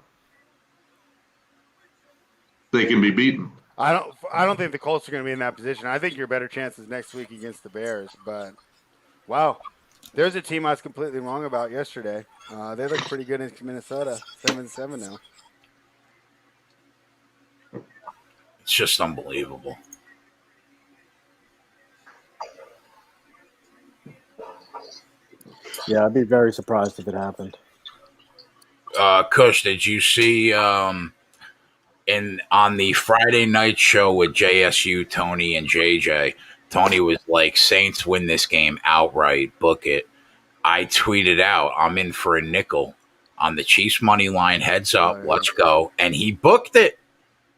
They can be beaten. I don't think the Colts are going to be in that position. I think your better chances next week against the Bears. But wow, there's a team I was completely wrong about yesterday. They look pretty good in Minnesota, 7-7 now. It's just unbelievable. Yeah, I'd be very surprised if it happened. Kush, did you see on the Friday night show with JSU, Tony, and JJ? Tony was like, Saints win this game outright, book it. I tweeted out, I'm in for a nickel on the Chiefs money line, heads up, let's go. And he booked it.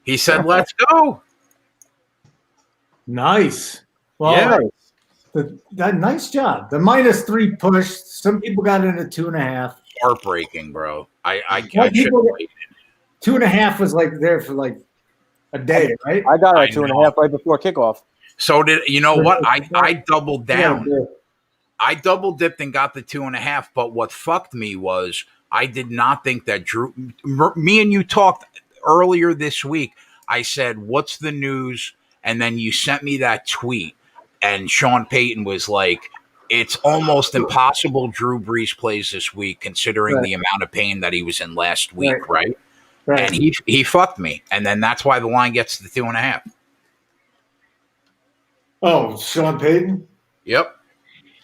He said, let's go. Nice. Well, Yeah. that nice job. The -3 push. Some people got into 2.5. Heartbreaking, bro. I Well, should people- wait. 2.5 was like there for like a day, right? I got I a 2.5 know. right before kickoff. So did you know what? I doubled down. Yeah. I double dipped and got the 2.5. But what fucked me was I did not think that Drew. Me and you talked earlier this week. I said, "What's the news?" And then you sent me that tweet, and Sean Payton was like, "It's almost impossible Drew Brees plays this week, considering Right. the amount of pain that he was in last week, right?" Right. And he fucked me, and then that's why the line gets to the 2.5. Oh, Sean Payton? Yep.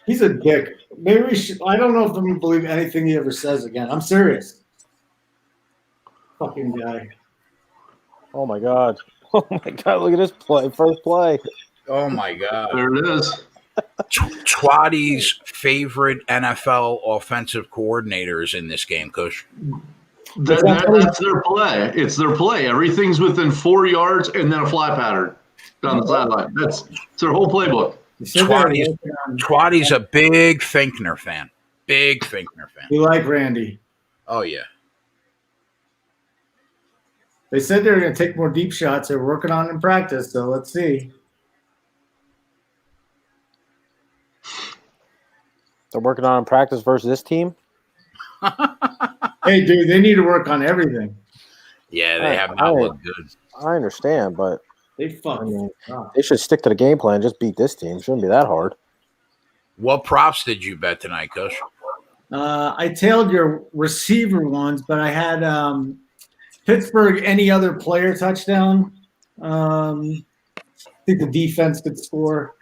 He's a dick. Maybe we should. I don't know if I'm going to believe anything he ever says again. I'm serious. Fucking guy. Oh my god. Oh my god, look at this play. First play. Oh my god. There it is. Twatty's favorite NFL offensive coordinators in this game, Kush. That's their play. It's their play. Everything's within 4 yards and then a fly pattern down the sideline. It's their whole playbook. Twatty's a big Finkner fan. Big Finkner fan. You like Randy? Oh yeah. They said they were going to take more deep shots. They're working on it in practice, so let's see. They're working on practice versus this team. Hey, dude, they need to work on everything. Yeah, they have not looked good. I understand, but They fucking. they should stick to the game plan. Just beat this team. Shouldn't be that hard. What props did you bet tonight, Kush? I tailed your receiver ones, but I had Pittsburgh any other player touchdown. I think the defense could score.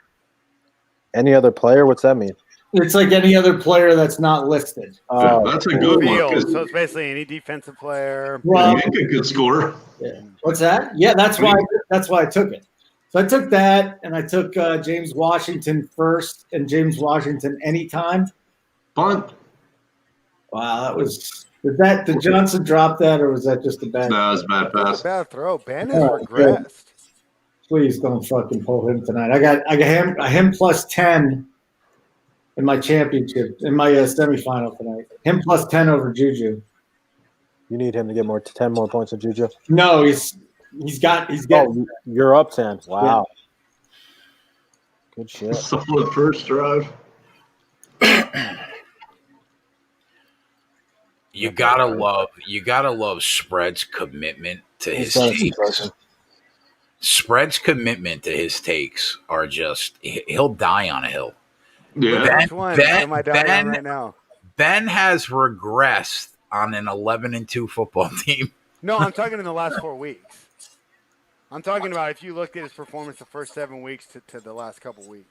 Any other player? What's that mean? It's like any other player that's not listed. That's a good one. So it's basically any defensive player. Well, Yank could score. yeah. What's that? Yeah, that's why I took it. So I took that, and I took James Washington first, and James Washington anytime. Punt. Wow, did Johnson drop that, or was that just a bad? No, it's a bad pass. Bad throw. Ben has Oh, regressed. Please don't fucking pull him tonight. I got him plus 10 in my championship, in my semifinal tonight. Him plus 10 over Juju. You need him to get 10 more points than Juju. No, he's getting. You're up 10. Wow. Good shit. Solid first drive. You gotta love Spread's commitment to his takes. Spread's commitment to his takes are just he'll die on a hill. Yeah. Which one am I dying on right now? Ben has regressed on an 11-2 football team. No, I'm talking in the last 4 weeks. I'm talking about if you looked at his performance the first 7 weeks to the last couple weeks.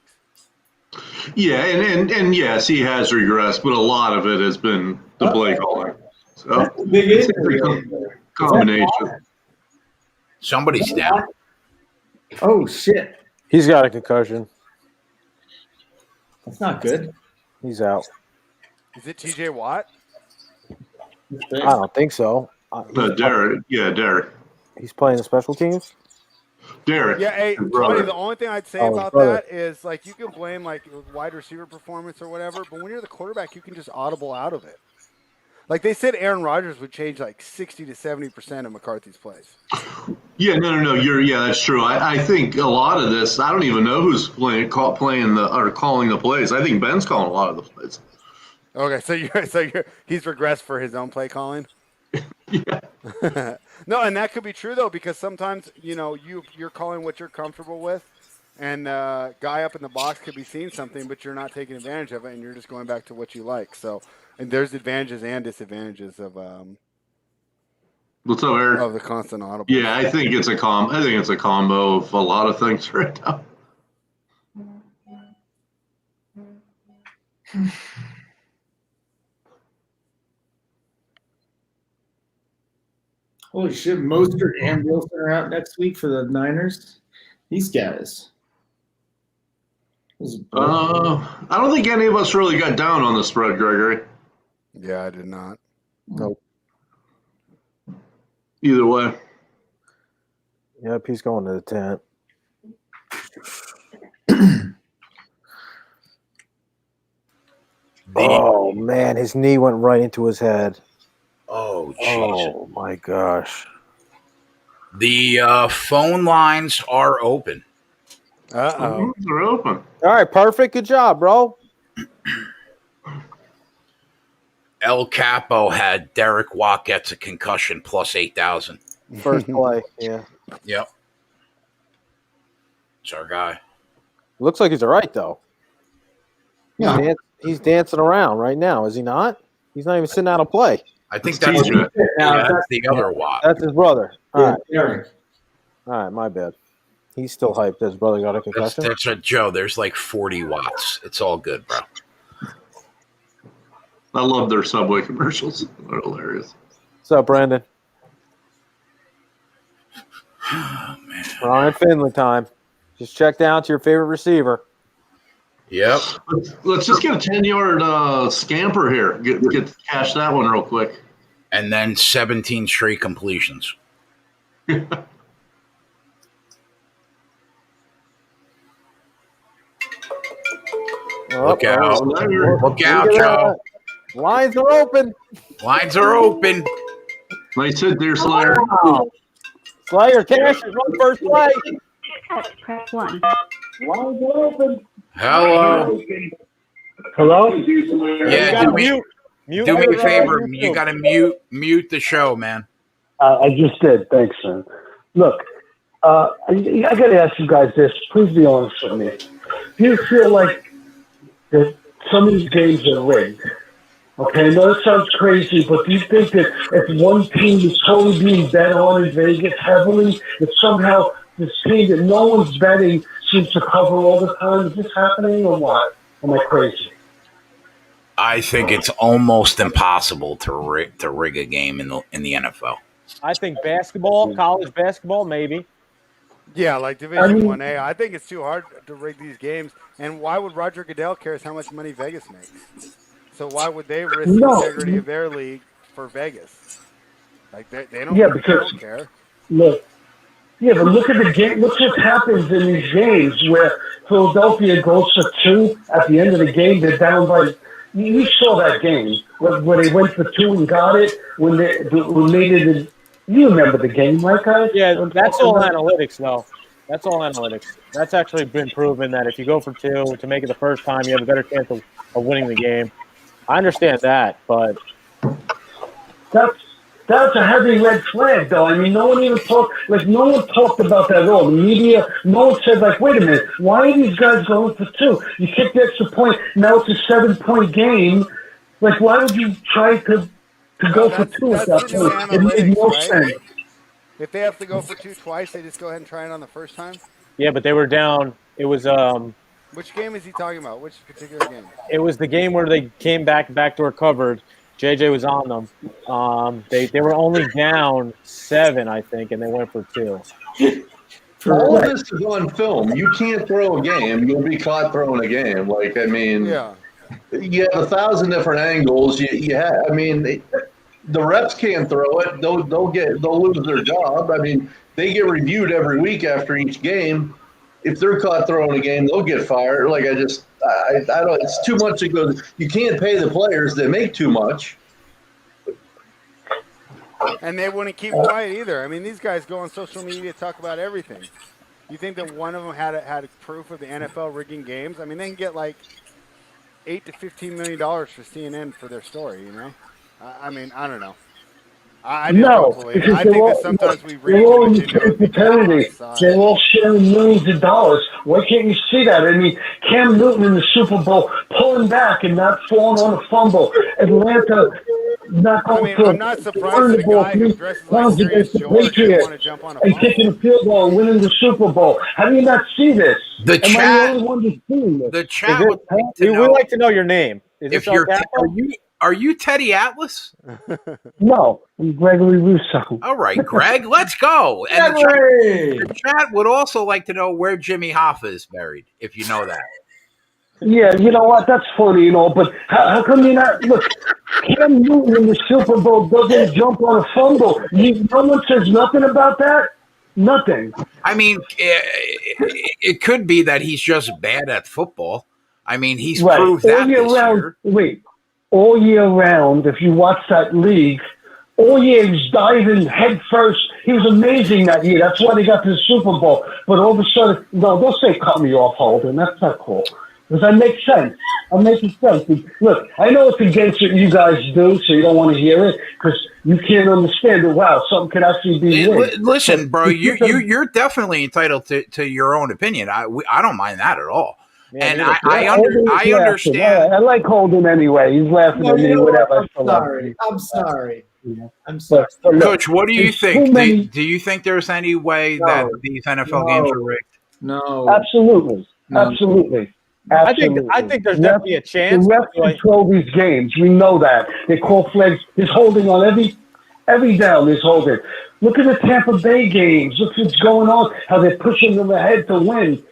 Yeah, and yes, he has regressed, but a lot of it has been the play calling. So Big it's injury. a combination. Somebody's down. Oh shit, He's got a concussion. that's not good. He's out. Is it TJ Watt? I don't think so. Derek. Yeah, Derek. He's playing the special teams. Derek. Yeah, hey, his brother. Tony, the only thing I'd say Oh, his about brother. that is, like, you can blame, like, wide receiver performance or whatever, but when you're the quarterback, you can just audible out of it. Like, they said Aaron Rodgers would change, like, 60 to 70% of McCarthy's plays. Yeah, no. That's true. I think a lot of this. I don't even know who's calling the plays. I think Ben's calling a lot of the plays. Okay, he's regressed for his own play calling. Yeah. No, and that could be true though, because sometimes you're calling what you're comfortable with, and guy up in the box could be seeing something, but you're not taking advantage of it, and you're just going back to what you like. So, and there's advantages and disadvantages of What's up, Eric? Of the constant audible. Yeah, I think it's a combo of a lot of things right now. Holy shit, Mostert and Wilson are out next week for the Niners. These guys. I don't think any of us really got down on the spread, Gregory. Yeah, I did not. Nope. Either way. Yep, he's going to the tent. Oh man, his knee went right into his head. Oh, jeez. Oh my gosh. The phone lines are open. Uh-oh. They're open. All right, perfect. Good job, bro. El Capo had Derek Watt gets a concussion plus 8,000. First play, yeah. Yep. It's our guy. Looks like he's all right though. Yeah. He's dancing around right now, is he not? He's not even sitting out a play. I think that's the other Watt. That's his brother. All right. Eric. All right, my bad. He's still hyped that his brother got a concussion. That's a Joe. There's like 40 Watts. It's all good, bro. I love their Subway commercials. They're hilarious. What's up, Brandon? Oh, man. Ryan Finley time. Just check down to your favorite receiver. Yep. Let's just get a 10-yard scamper here. Get cash that one real quick. And then 17 straight completions. Look out. Look out, Joe. Lines are open. Lines are open. Nice hit there, Slayer. Wow. Slayer cashes on first play. Press 1. Lines are open. Hello. Hello? Yeah, do me a favor. You got to mute the show, man. I just did. Thanks, man. Look, I got to ask you guys this. Please be honest with me. Do you feel like that some of these games are rigged? Okay, I know it sounds crazy, but do you think that if one team is totally being bet on in Vegas heavily, that somehow this team that no one's betting seems to cover all the time? Is this happening or what? Am I crazy? I think it's almost impossible to rig a game in the NFL. I think basketball, college basketball, maybe. Yeah, like Division 1A. I think it's too hard to rig these games. And why would Roger Goodell care how much money Vegas makes? So why would they risk the integrity of their league for Vegas? Like they don't, Yeah, they because don't care. look, yeah, but look at the game. Look what happens in these games where Philadelphia goes for 2 at the end of the game. They're down by. You saw that game where they went for 2 and got it when they made it. You remember the game, right, guys? Yeah, that's all analytics, though. That's all analytics. That's actually been proven that if you go for 2 to make it the first time, you have a better chance of winning the game. I understand that, but that's a heavy red flag, though. I mean, no one talked about that at all. The media, no one said, like, wait a minute, why are these guys going for 2? You kick the extra point, now it's a 7-point game. Like, why would you try to go for 2 at that point? It made no sense. If they have to go for 2 twice, they just go ahead and try it on the first time? yeah, but they were down. It was Which game is he talking about? Which particular game? it was the game where they came backdoor covered. JJ was on them. They were only down 7, I think, and they went for 2. All of this is on film. You can't throw a game. You'll be caught throwing a game. Like, I mean, Yeah. you have 1,000 different angles. I mean, the reps can't throw it. They'll lose their job. I mean, they get reviewed every week after each game. If they're caught throwing a game, they'll get fired. Like, I don't. It's too much to go. You can't pay the players. They make too much. And they wouldn't keep quiet either. I mean, these guys go on social media to talk about everything. You think that one of them had proof of the NFL rigging games? I mean, they can get like $8 to $15 million for CNN for their story. You know, I mean, I don't know. I think that sometimes we read they're all too in much into it. fraternity. They're all sharing millions of dollars. Why can't you see that? I mean, Cam Newton in the Super Bowl pulling back and not falling on a fumble. Atlanta not I going mean, for I'm not surprised running that the a ball guy who 3 dresses like times Curious against the George didn't Patriots want to jump on a and kicking a fumble. field goal and winning the Super Bowl. How do you not see this? The Am I the chat, only one that's seeing this? the Is chat it? would like to We know like to know your name. Is if this El you're. Capo? Are you Teddy Atlas? No, I'm Gregory Russo. All right, Greg, let's go. And the chat would also like to know where Jimmy Hoffa is buried, if you know that. Yeah, you know what? That's funny, but how come you're not? Look, Cam Newton in the Super Bowl doesn't jump on a fumble. No one says nothing about that. Nothing. I mean, it could be that he's just bad at football. I mean, he's Right. proved All that year this round. year. Wait. All year round, if you watch that league, all year he's diving head first. He was amazing that year. That's why they got to the Super Bowl. But all of a sudden, no, don't say cut me off, Holden. That's not cool. Does that make sense? I'm making sense. Look, I know it's against what you guys do, so you don't want to hear it because you can't understand it. Wow, something could actually be rigged. Listen, bro, you're definitely entitled to your own opinion. I don't mind that at all. Yeah, and neither I Holden's understand. I like Holden anyway. He's laughing No, at me, you know whatever. what? I'm sorry. I'm sorry. But look, Coach, what do you there's think? too many- Do you think there's any way No. that these NFL games are rigged? No. Absolutely. No. Absolutely. I think there's definitely a chance. The refs control these games. We know that. They call flags. There's holding on every down. There's holding. Look at the Tampa Bay games. Look what's going on. How they're pushing them ahead to win.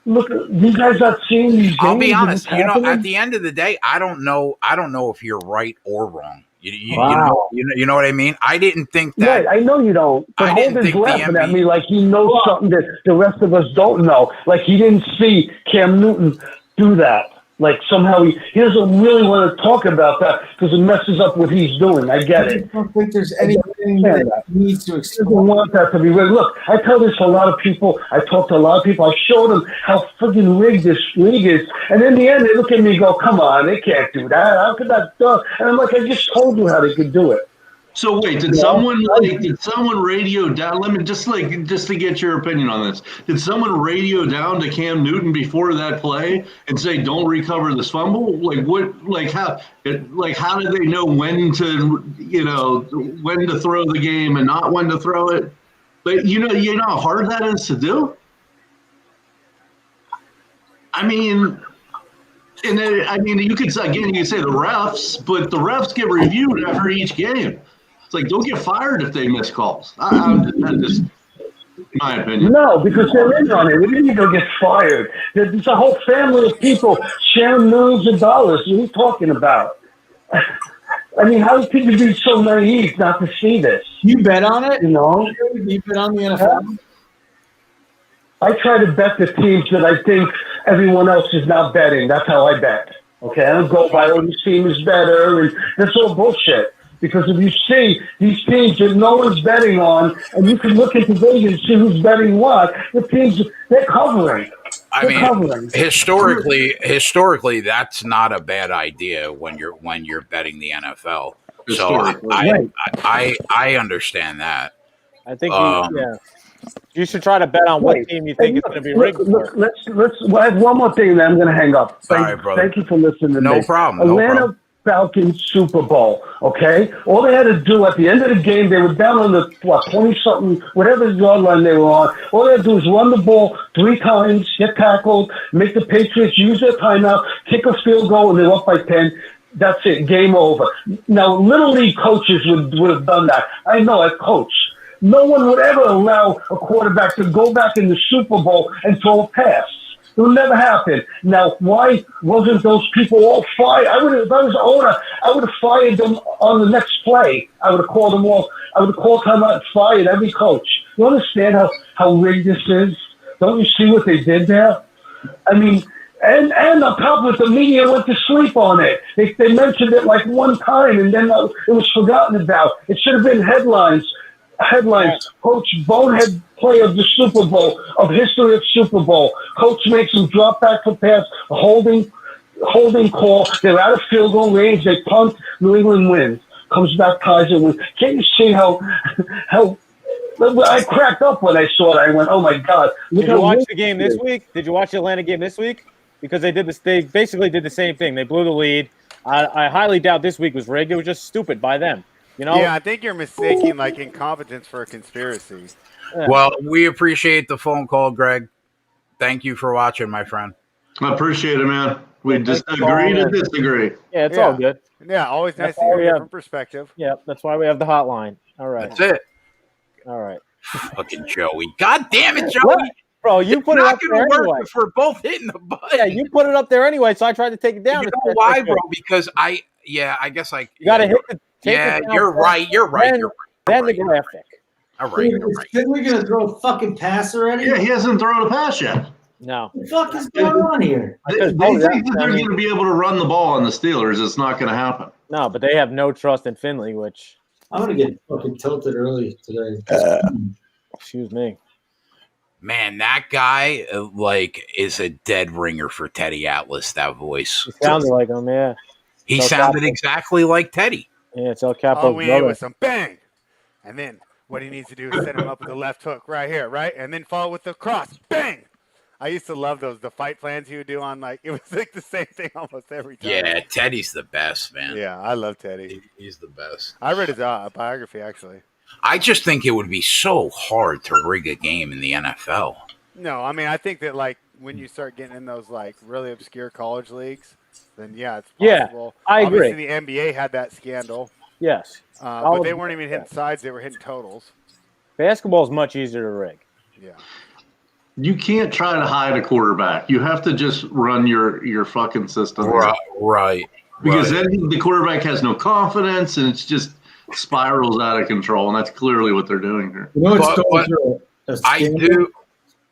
Look, you guys not seeing these games. I'll be honest. What's happening? At the end of the day, I don't know if you're right or wrong. Wow. You know what I mean? I didn't think that. Right, I know you don't. But I didn't Holden's think the laughing at NBA me like he knows something that the rest of us don't know. Like he didn't see Cam Newton do that. Like somehow he doesn't really want to talk about that because it messes up what he's doing. I get I it. don't think there's anything that needs to I don't explain. want that to be rigged. Look, I tell this to a lot of people. I talk to a lot of people. I show them how freaking rigged this league is. And in the end, they look at me and go, come on, they can't do that. How could that do? And I'm like, I just told you how they could do it. So wait, did someone radio down? Let me just to get your opinion on this. Did someone radio down to Cam Newton before that play and say, "Don't recover this fumble"? Like what? Like how did they know when to when to throw the game and not when to throw it? But you know how hard that is to do. I mean. And then, you could say the refs, but the refs get reviewed after each game. It's like, don't get fired if they miss calls. I'm just in my opinion. No, because they're in on it. We didn't go get fired. There's a whole family of people sharing millions of dollars. What are you talking about? I mean, how could you be so naive not to see this? You bet on it? You know? You bet on the NFL? I try to bet the teams that I think everyone else is not betting. That's how I bet. Okay, I don't go by, this team is better, and that's all bullshit. Because if you see these teams that no one's betting on, and you can look at the Vegas and see who's betting what, the teams, they're covering. Historically, that's not a bad idea when you're betting the NFL. So I understand that. I think you should try to bet on what team you think is going to be rigged for. I have one more thing, and then I'm going to hang up. Sorry, brother. Thank you for listening to me. No problem. Atlanta Falcons Super Bowl, okay? All they had to do at the end of the game, they were down on the, 20-something, whatever yard line they were on. All they had to do was run the ball 3 times, get tackled, make the Patriots use their timeout, kick a field goal, and they're up by 10. That's it. Game over. Now, Little League coaches would have done that. I know, I coach. No one would ever allow a quarterback to go back in the Super Bowl and throw a pass. It would never happen. Now, why wasn't those people all fired? If I was the owner, I would have fired them on the next play. I would have called them off. I would have called time out and fired every coach. You understand how rigged this is? Don't you see what they did there? I mean, and on top of it, the media went to sleep on it. They mentioned it like one time, and then it was forgotten about. It should have been headlines. Coach bonehead play of the Super Bowl, of history of Super Bowl. Coach makes him drop back for pass, a holding call. They're out of field goal range. They punt. New England wins. Comes back, ties and wins. Can't you see how I cracked up when I saw it? I went, oh my God. Did you watch the game this week? Did you watch the Atlanta game this week? Because they did this. They basically did the same thing. They blew the lead. I highly doubt this week was rigged. It was just stupid by them. You know? Yeah, I think you're mistaking like incompetence for a conspiracy. Yeah. Well, we appreciate the phone call, Greg. Thank you for watching, my friend. I appreciate it, man. We Yeah, just thanks for agree to calling in. disagree. Yeah, it's Yeah. all good. Yeah, always nice That's to hear all a we have. different perspective. Yeah, that's why we have the hotline. All right. That's it. All right. Fucking Joey. God damn it, What? Joey. Bro, you It's put it not up going there to work anyway. if we're both hitting the button. Yeah, you put it up there anyway, so I tried to take it down. You know why, bro? Because I guess I. You got to hit the. Yeah, it down you're first, right. You're right. Then, You're then right. the graphic. All right. Dude, You're is right. Finley going to throw a fucking pass already? Yeah, he hasn't thrown a pass yet. No. What the fuck is going on here? They could've think told you that that. they're I mean- going to be able to run the ball on the Steelers. It's not going to happen. No, but they have no trust in Finley, which, I'm going to get fucking tilted early today. excuse me. Man, that guy is a dead ringer for Teddy Atlas. That voice. He sounded like him, yeah. He So sounded Capo. exactly like Teddy. Yeah, it's El All Capo's we need brother. was some bang. And then what he needs to do is set him up with the left hook right here, right? And then follow with the cross. Bang! I used to love those. The fight plans he would do on, like, it was like the same thing almost every time. Yeah, Teddy's the best, man. Yeah, I love Teddy. He's the best. I read his biography, actually. I just think it would be so hard to rig a game in the NFL. No, I mean, I think that, like, when you start getting in those, like, really obscure college leagues, then, yeah, it's Yeah, possible. I agree. Obviously, the NBA had that scandal, Yes. but they weren't even hitting sides. They were hitting totals. Basketball is much easier to rig. Yeah. You can't try to hide a quarterback. You have to just run your fucking system. Right. Because then the quarterback has no confidence, and it's just spirals out of control, and that's clearly what they're doing here. You know what's But- going but through a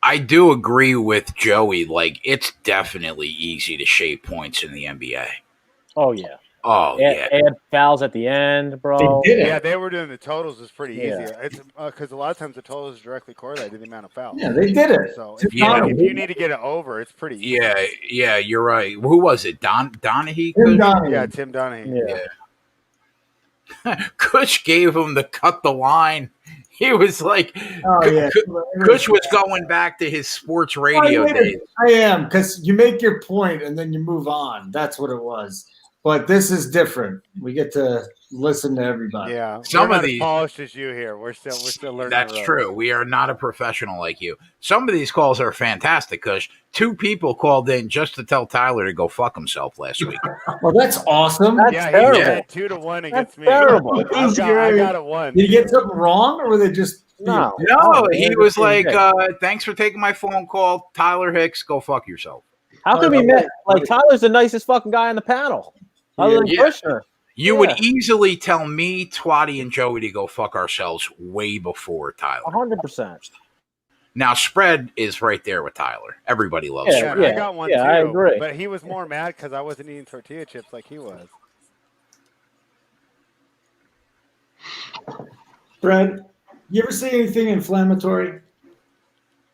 I do agree with Joey. Like, it's definitely easy to shape points in the NBA. Oh, yeah. Oh, yeah. Add fouls at the end, bro. They did it. Yeah, they were doing the totals is pretty Yeah. easy. It's because a lot of times the totals is directly correlated to the amount of fouls. Yeah, they did it. So Tim if you, Donaghy. if you need to get it over, it's pretty easy. Yeah, you're right. Who was it? Donahue? Tim Donaghy. Yeah, Tim Donaghy. Yeah. Kush gave him the cut the line. He was like, Oh, yeah. Kush was going back to his sports radio days. I am, because you make your point and then you move on. That's what it was. But this is different. We get to listen to everybody. Yeah, Some we're of not these- as polished as you here. We're still learning. That's the ropes. true. We are not a professional like you. Some of these calls are fantastic because 2 people called in just to tell Tyler to go fuck himself last week. Well, that's awesome. That's Yeah, terrible. he said 2-1 against That's me. terrible. I got it one. Did you get something wrong, or were they just No. No, Oh, he man, was that's like, okay. thanks for taking my phone call. Tyler Hicks, go fuck yourself. How could we met? Like, Tyler's the nicest fucking guy on the panel. Other than Yeah. Kushner. You Yeah. would easily tell me, Twatty, and Joey to go fuck ourselves way before Tyler. 100%. Now, spread is right there with Tyler. Everybody loves Yeah, spread. Yeah, I got one too. I agree. But he was more mad because I wasn't eating tortilla chips like he was. Fred? You ever see anything inflammatory?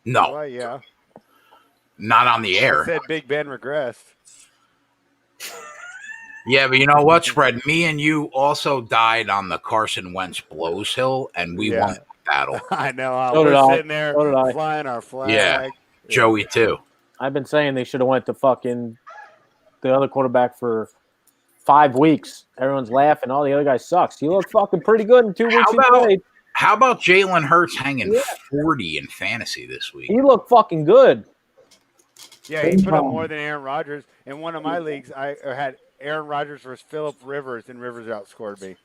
No, Well, yeah. not on the air. Said Big Ben regressed. Yeah, but you know what, Spread? Me and you also died on the Carson Wentz blows hill, and we Yeah. won the battle. I know. So did We're I. sitting there So did I. flying our flag. Yeah. Joey, too. I've been saying they should have went to fucking the other quarterback for 5 weeks. Everyone's laughing. All the other guy sucks. He looked fucking pretty good in 2 weeks. How He about- played. How about Jalen Hurts hanging Yeah. 40 in fantasy this week? He looked fucking good. Yeah, he put up more than Aaron Rodgers. In one of my leagues, I had Aaron Rodgers versus Phillip Rivers, and Rivers outscored me.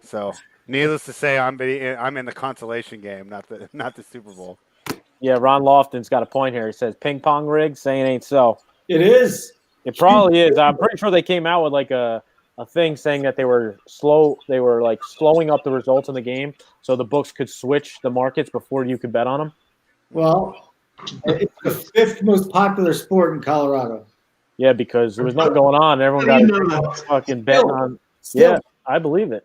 So, needless to say, I'm in the consolation game, not the Super Bowl. Yeah, Ron Lofton's got a point here. He says ping pong rig, saying ain't so. It is. It probably is. I'm pretty sure they came out with like a thing saying that they were slow. They were like slowing up the results in the game so the books could switch the markets before you could bet on them. Well, it's the 5th most popular sport in Colorado. Yeah, because there was nothing going on. Everyone got How do you know that? fucking bet on. Still, Yeah, I believe it.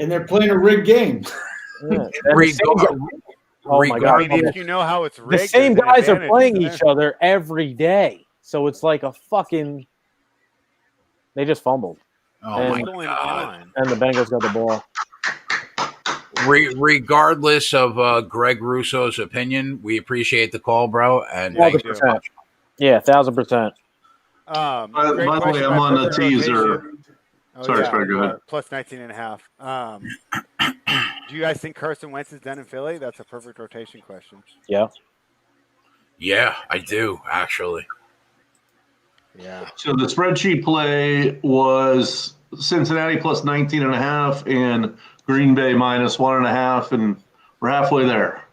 and they're playing a rigged game. Yeah. And the same guy- oh my I god! mean, if you know how it's rigged, The same there's an guys are advantage, playing isn't each there? other every day, so it's like a fucking. They just fumbled, Oh, my What's going God. on? and the Bengals got the ball. Regardless of Greg Russo's opinion, we appreciate the call, bro. And thank you. 100%. Yeah, 1,000%. By Great the way, question I'm by on the Perfect teaser. Rotation. Oh, Sorry, yeah, go ahead. plus 19.5. Do you guys think Carson Wentz is done in Philly? That's a perfect rotation question. Yeah. Yeah, I do actually. Yeah. So the spreadsheet play was Cincinnati plus 19.5 and Green Bay minus 1.5, and we're halfway there.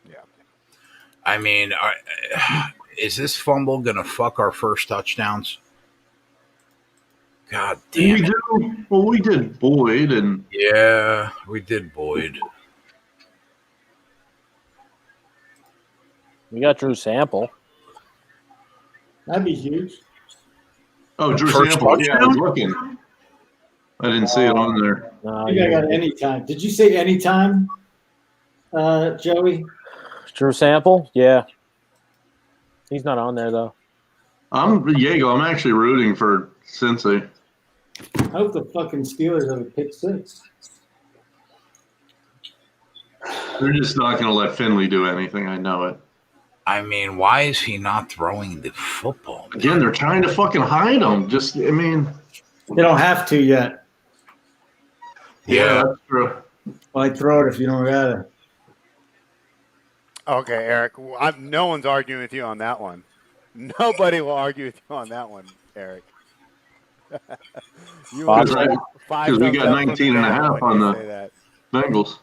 Yeah. I mean, is this fumble gonna fuck our first touchdowns? God damn it! We did Boyd, and Yeah, we did Boyd. We got Drew Sample. That'd be huge. Drew First Sample. Yeah, I was touchdown? looking. I didn't see it on there. No, I think I got anytime. Did you say anytime, Joey? Drew Sample? Yeah. He's not on there, though. I'm actually rooting for Cincy. I hope the fucking Steelers have a pick six. They're just not going to let Finley do anything. I know it. I mean, why is he not throwing the football? Again, they're trying to fucking hide him. They don't have to yet. Yeah, that's true. Why throw it if you don't got it? Okay, Eric. No one's arguing with you on that one. Nobody will argue with you on that one, Eric. Five. Because we got 19.5 on the Bengals.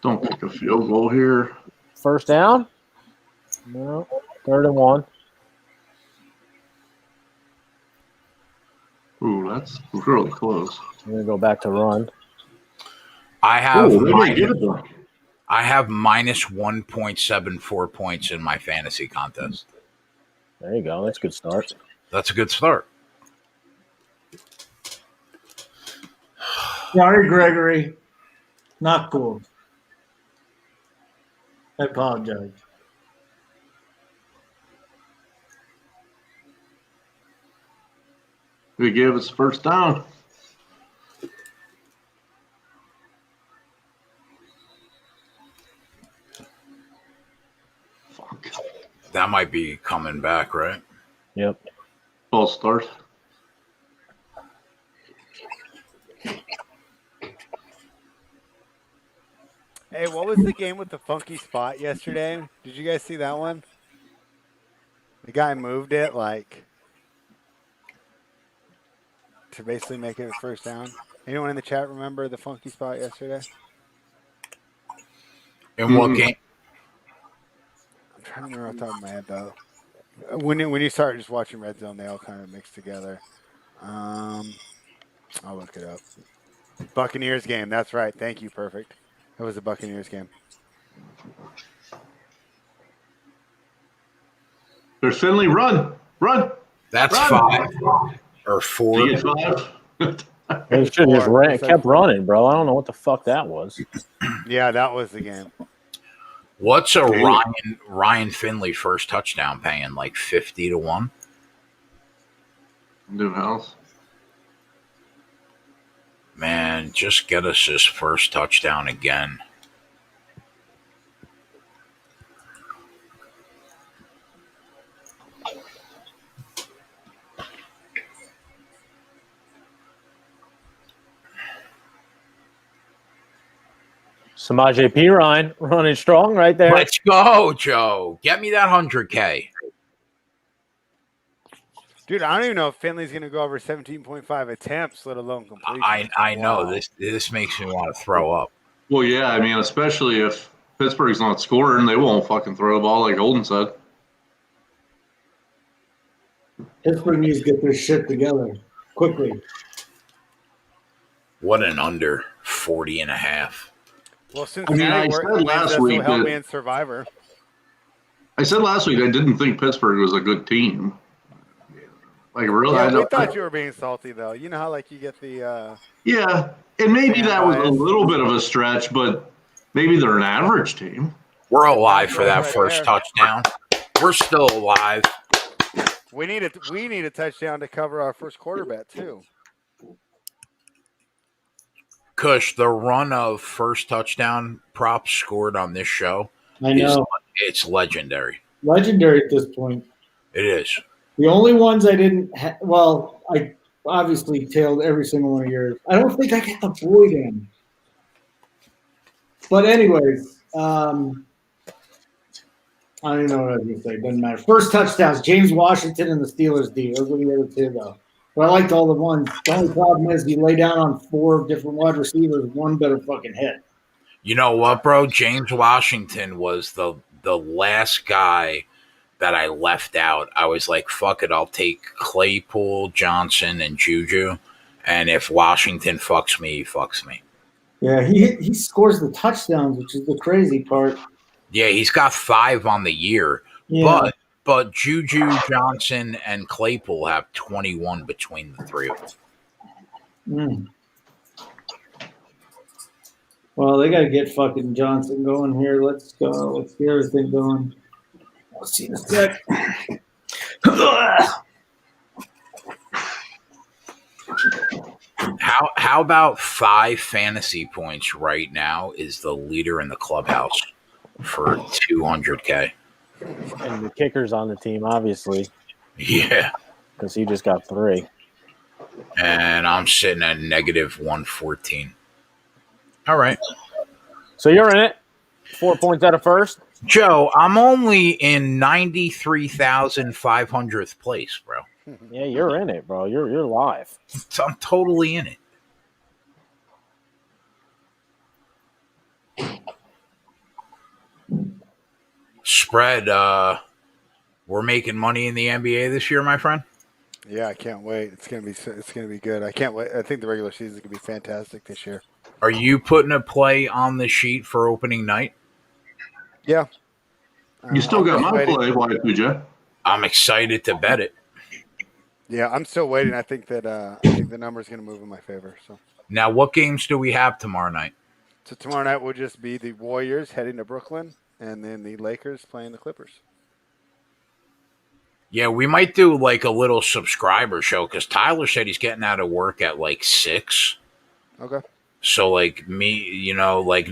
Don't kick a field goal here. First down? No. 3rd and 1. Ooh, that's really close. I'm going to go back to run. I have Ooh, they might get it though. I have minus 1.74 points in my fantasy contest. There you go. That's a good start. That's a good start. Sorry, Gregory. Not cool. I apologize. They gave us first down. Fuck. That might be coming back, right? Yep. False start. Hey, what was the game with the funky spot yesterday? Did you guys see that one? The guy moved it to basically make it a first down. Anyone in the chat remember the funky spot yesterday? In what game? I'm trying to remember off the top of my head though. When you start just watching Red Zone, they all kind of mix together. I'll look it up. Buccaneers game. That's right. Thank you. Perfect. It was a Buccaneers game. There's Finley. Run. That's Run. 5 or 4. You get 5. They should have just kept running, bro. I don't know what the fuck that was. Yeah, that was the game. What's a Ryan Finley first touchdown paying? Like 50 to 1? New house. Man, just get us his first touchdown again. Samaje Perine running strong right there. Let's go, Joe. Get me that 100K. Dude, I don't even know if Finley's going to go over 17.5 attempts, let alone completion. I know. This makes me want to throw up. Well, yeah, I mean, especially if Pittsburgh's not scoring, they won't fucking throw the ball like Golden said. Pittsburgh needs to get their shit together quickly. What an under 40.5. Well, since I said last week help me in Survivor. I said last week I didn't think Pittsburgh was a good team. Like, really? Yeah, we thought you were being salty, though. You know how, you get the... Yeah, and maybe that was a little bit of a stretch, but maybe they're an average team. We're alive for that first touchdown. We're still alive. We need a touchdown to cover our first quarter bet, too. Kush, the run of first touchdown props scored on this show, I know. it's legendary. legendary at this point. It is. The only ones I didn't I obviously tailed every single one of yours. I don't think I got the Boyd in. But anyways, I don't even know what I was going to say. It doesn't matter. First touchdowns, James Washington and the Steelers D. Those were the other two, though. But I liked all the ones. The only problem is you lay down on 4 different wide receivers, one better fucking hit. You know what, bro? James Washington was the last guy that I left out. I was like, fuck it, I'll take Claypool, Johnson, and Juju. And if Washington fucks me, he fucks me. Yeah, he scores the touchdowns, which is the crazy part. Yeah, he's got 5 on the year. Yeah. But Juju, Johnson, and Claypool have 21 between the three of them. Mm. Well, they got to get fucking Johnson going here. Let's go. Let's get everything going. I'll see you in a sec. How about 5 fantasy points right now is the leader in the clubhouse for 200K. And the kicker's on the team, obviously, Yeah. because he just got 3. And I'm sitting at negative 114. All right. So you're in it. 4 points out of first. Joe, I'm only in 93,500th place, bro. Yeah, you're in it, bro. You're live. So I'm totally in it. Spread, we're making money in the NBA this year, my friend. Yeah, I can't wait. It's gonna be good. I can't wait. I think the regular season is gonna be fantastic this year. Are you putting a play on the sheet for opening night? Yeah. You still got my waiting. play, why did you? I'm excited to bet it. Yeah, I'm still waiting. I think that I think the number is gonna move in my favor. So Now, what games do we have tomorrow night? tomorrow night will just be the Warriors heading to Brooklyn, and then the Lakers playing the Clippers. Yeah, we might do like a little subscriber show because Tyler said he's getting out of work at like 6. Okay. So, like me, you know, like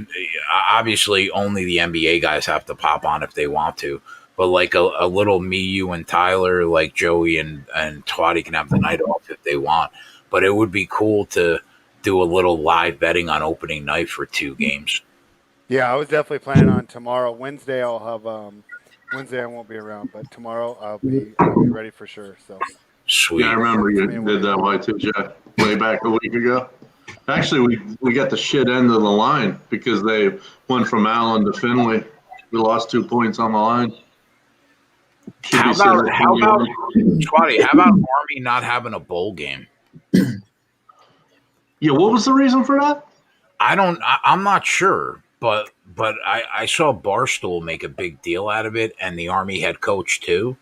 obviously only the NBA guys have to pop on if they want to. But like a little me, you, and Tyler, like Joey and Twatty can have the night off if they want. But it would be cool to do a little live betting on opening night for 2 games. Yeah, I was definitely planning on tomorrow. Wednesday I'll have Wednesday I won't be around, but tomorrow I'll be ready for sure. So Sweet. Yeah, I remember you did that way too, Jeff, way back a week ago. Actually, we got the shit end of the line because they went from Allen to Finley. We lost 2 points on the line. How about Twatty? How about Army not having a bowl game? Yeah, what was the reason for that? I'm not sure, but I saw Barstool make a big deal out of it, and the Army head coach too.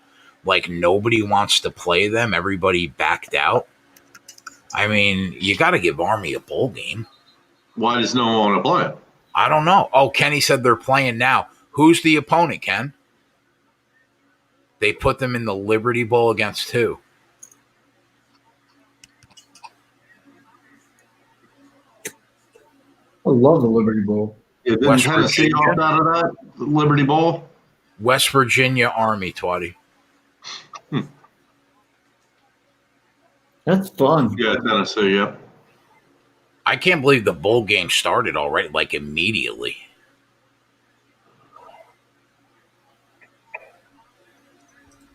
Like nobody wants to play them. Everybody backed out. I mean, you got to give Army a bowl game. Why does no one want to play? I don't know. Oh, Kenny said they're playing now. Who's the opponent, Ken? They put them in the Liberty Bowl against who? I love the Liberty Bowl. Yeah, didn't West Tennessee Virginia. opt out of that the Liberty Bowl? West Virginia Army, Twatty. That's fun. Yeah, Tennessee. Yeah. I can't believe the bowl game started already, like immediately.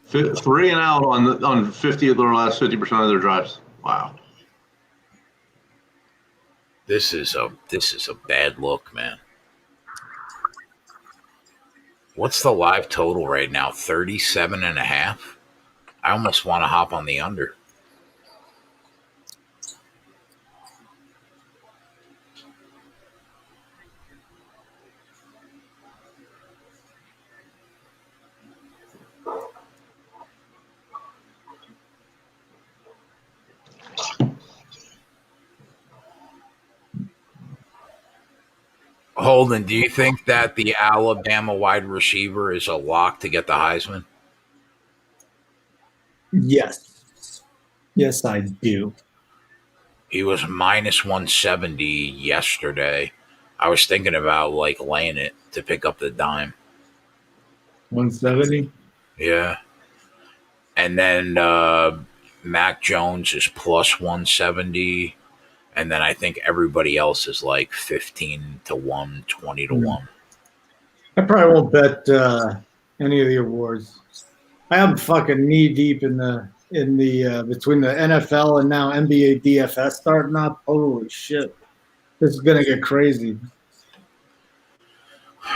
Three and out on 50 of their last 50% of their drives. Wow. This is a bad look, man. What's the live total right now? 37.5? I almost want to hop on the under. Holden, do you think that the Alabama wide receiver is a lock to get the Heisman? Yes. Yes, I do. He was minus 170 yesterday. I was thinking about like laying it to pick up the dime. 170? Yeah. And then Mac Jones is plus 170. And then I think everybody else is like 15 to 1, 20 to 1. I probably won't bet any of the awards. I am fucking knee deep in the between the NFL and now NBA DFS starting up. Holy shit, this is gonna get crazy.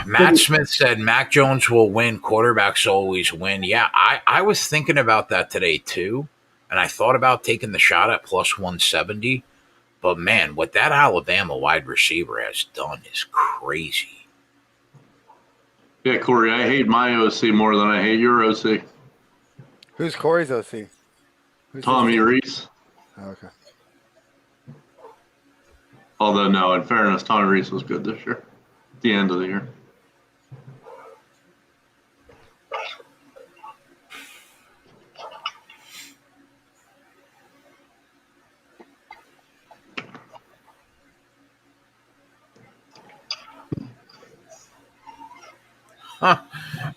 Matt Smith said Mac Jones will win. Quarterbacks always win. Yeah, I was thinking about that today too. And I thought about taking the shot at plus 170. But man, what that Alabama wide receiver has done is crazy. Yeah, Corey, I hate my OC more than I hate your OC. Who's Corey's OC? Who's Tommy Reese. Oh, okay. Although, no, in fairness, Tommy Reese was good this year. At the end of the year.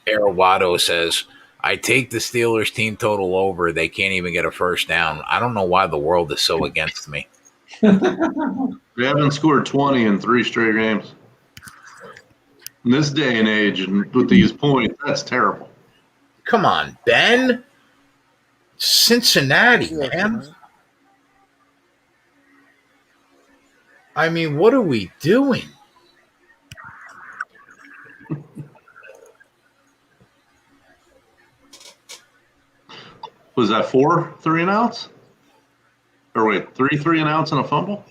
Arawado says, I take the Steelers team total over. They can't even get a first down. I don't know why the world is so against me. They haven't scored 20 in 3 straight games. In this day and age, and with these points, that's terrible. Come on, Ben. Cincinnati, man. I mean, what are we doing? Was that 4 3-and-outs? Or wait, 3 3-and-outs and a fumble?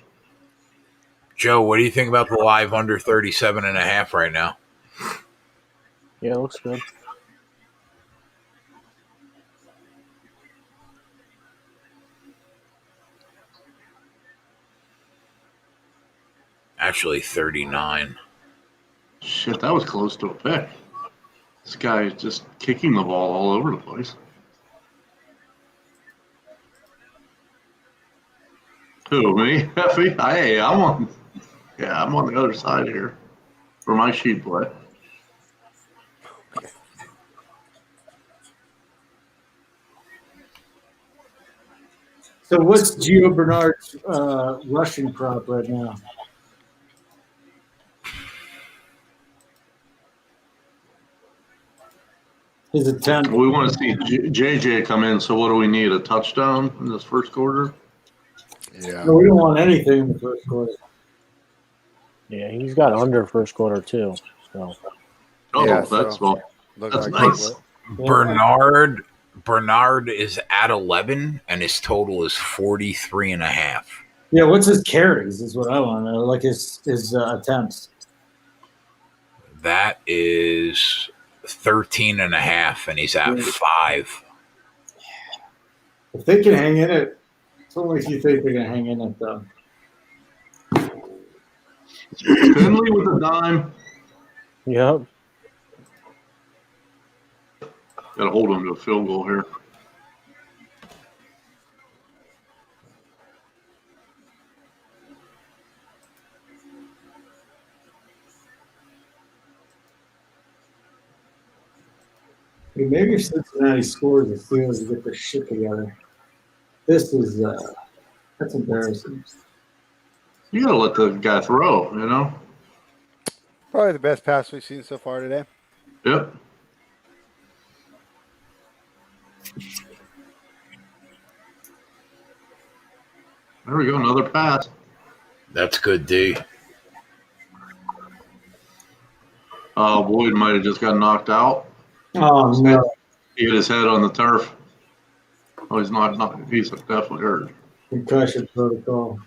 Joe, what do you think about the live under 37.5 right now? Yeah, it looks good. Actually, 39. Shit, that was close to a pick. This guy is just kicking the ball all over the place. Who, me? Effie? Hey, I'm on the other side here for my sheet play. So what's Gio Bernard's rushing prop right now? His attempt. We want to see JJ come in, so what do we need? A touchdown in this first quarter? Yeah. No, we don't want anything in the first quarter. Yeah, he's got under first quarter too. So Oh, Yeah, that's so- well. Looks That's like nice. Bernard is at 11, and his total is 43.5. Yeah, what's his carries is what I want to know. Like his attempts. That is 13.5, and he's at 5. If they can hang in it, it's only if you think they're gonna hang in it though. Finley with a dime. yep. Got to hold him to a field goal here. I mean, maybe if Cincinnati scores, the Steelers will get their shit together. This is that's embarrassing. You got to let the guy throw, you know? probably the best pass we've seen so far today. Yep. There we go, another pass. That's good, D. Boyd might have just got knocked out. Oh no! He hit his head on the turf. Oh, he's not. He's definitely hurt. Concussion protocol.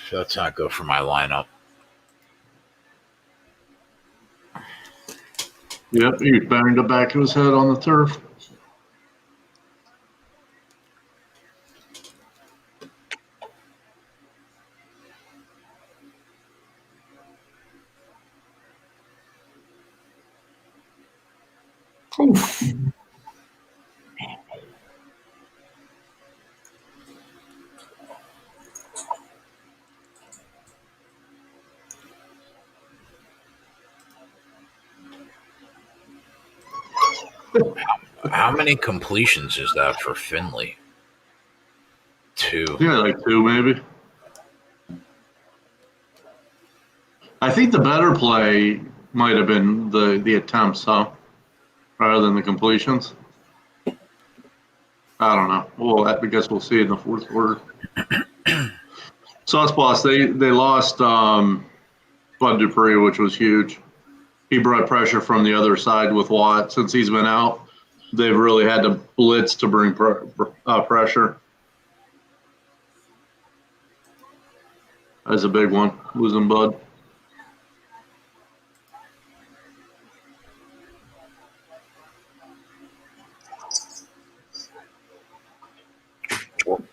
That's not good for my lineup. Yep, he banged the back of his head on the turf. Oof. How many completions is that for Finley? 2. Yeah, like 2 maybe. I think the better play might have been the attempts, huh? Rather than the completions. I don't know. Well, I guess we'll see in the fourth quarter. Sauce Boss, they lost Bud Dupree, which was huge. He brought pressure from the other side with Watt. Since he's been out, they've really had to blitz to bring pressure. That's a big one, losing Bud.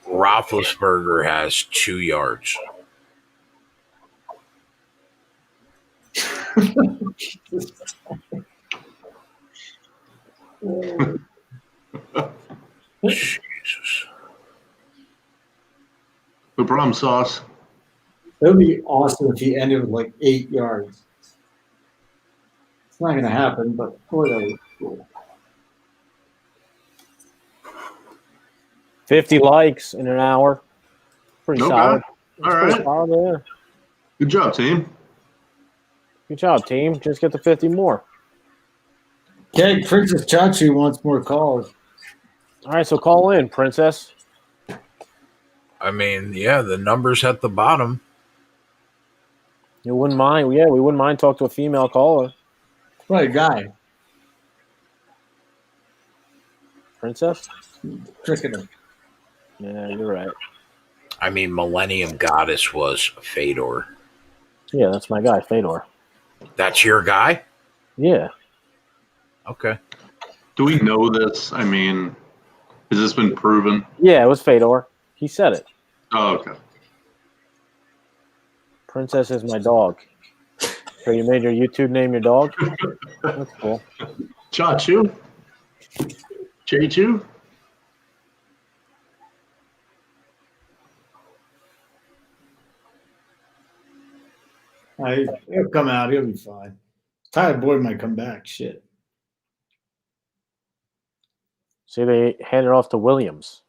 Roethlisberger has 2 yards. Jesus. The problem, Sauce. It would be awesome if he ended with like 8 yards. It's not going to happen, but boy, that was cool. 50 likes in an hour. Pretty Okay. solid. All Pretty right. solid, yeah. Good job, team. Good job, team. Just get the 50 more. Okay, Princess Chachi wants more calls. All right, so call in, Princess. I mean, yeah, the numbers at the bottom. You wouldn't mind? Yeah, we wouldn't mind talking to a female caller. What a guy. Princess? Tricking her. Yeah, you're right. I mean, Millennium Goddess was Fedor. Yeah, that's my guy, Fedor. That's your guy? Yeah. Okay. Do we know this? I mean, has this been proven? Yeah, it was Fedor. He said it. Oh, okay. Princess is my dog. So you made your YouTube name your dog? That's cool. Chachu? Chachu? He'll come out. He'll be fine. Tyler Boyd might come back. Shit. See, they hand it off to Williams.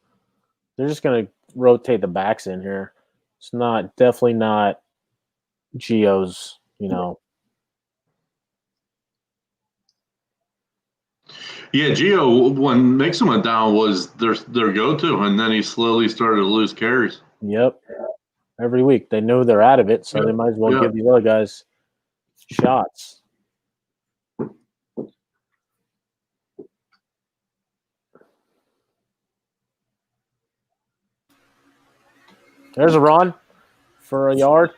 They're just going to rotate the backs in here. It's definitely not Gio's, Yeah, Gio, when Mixon went down, was their go-to, and then he slowly started to lose carries. Yep. Every week. They know they're out of it, so they might as well give these other guys shots. There's a run for a yard.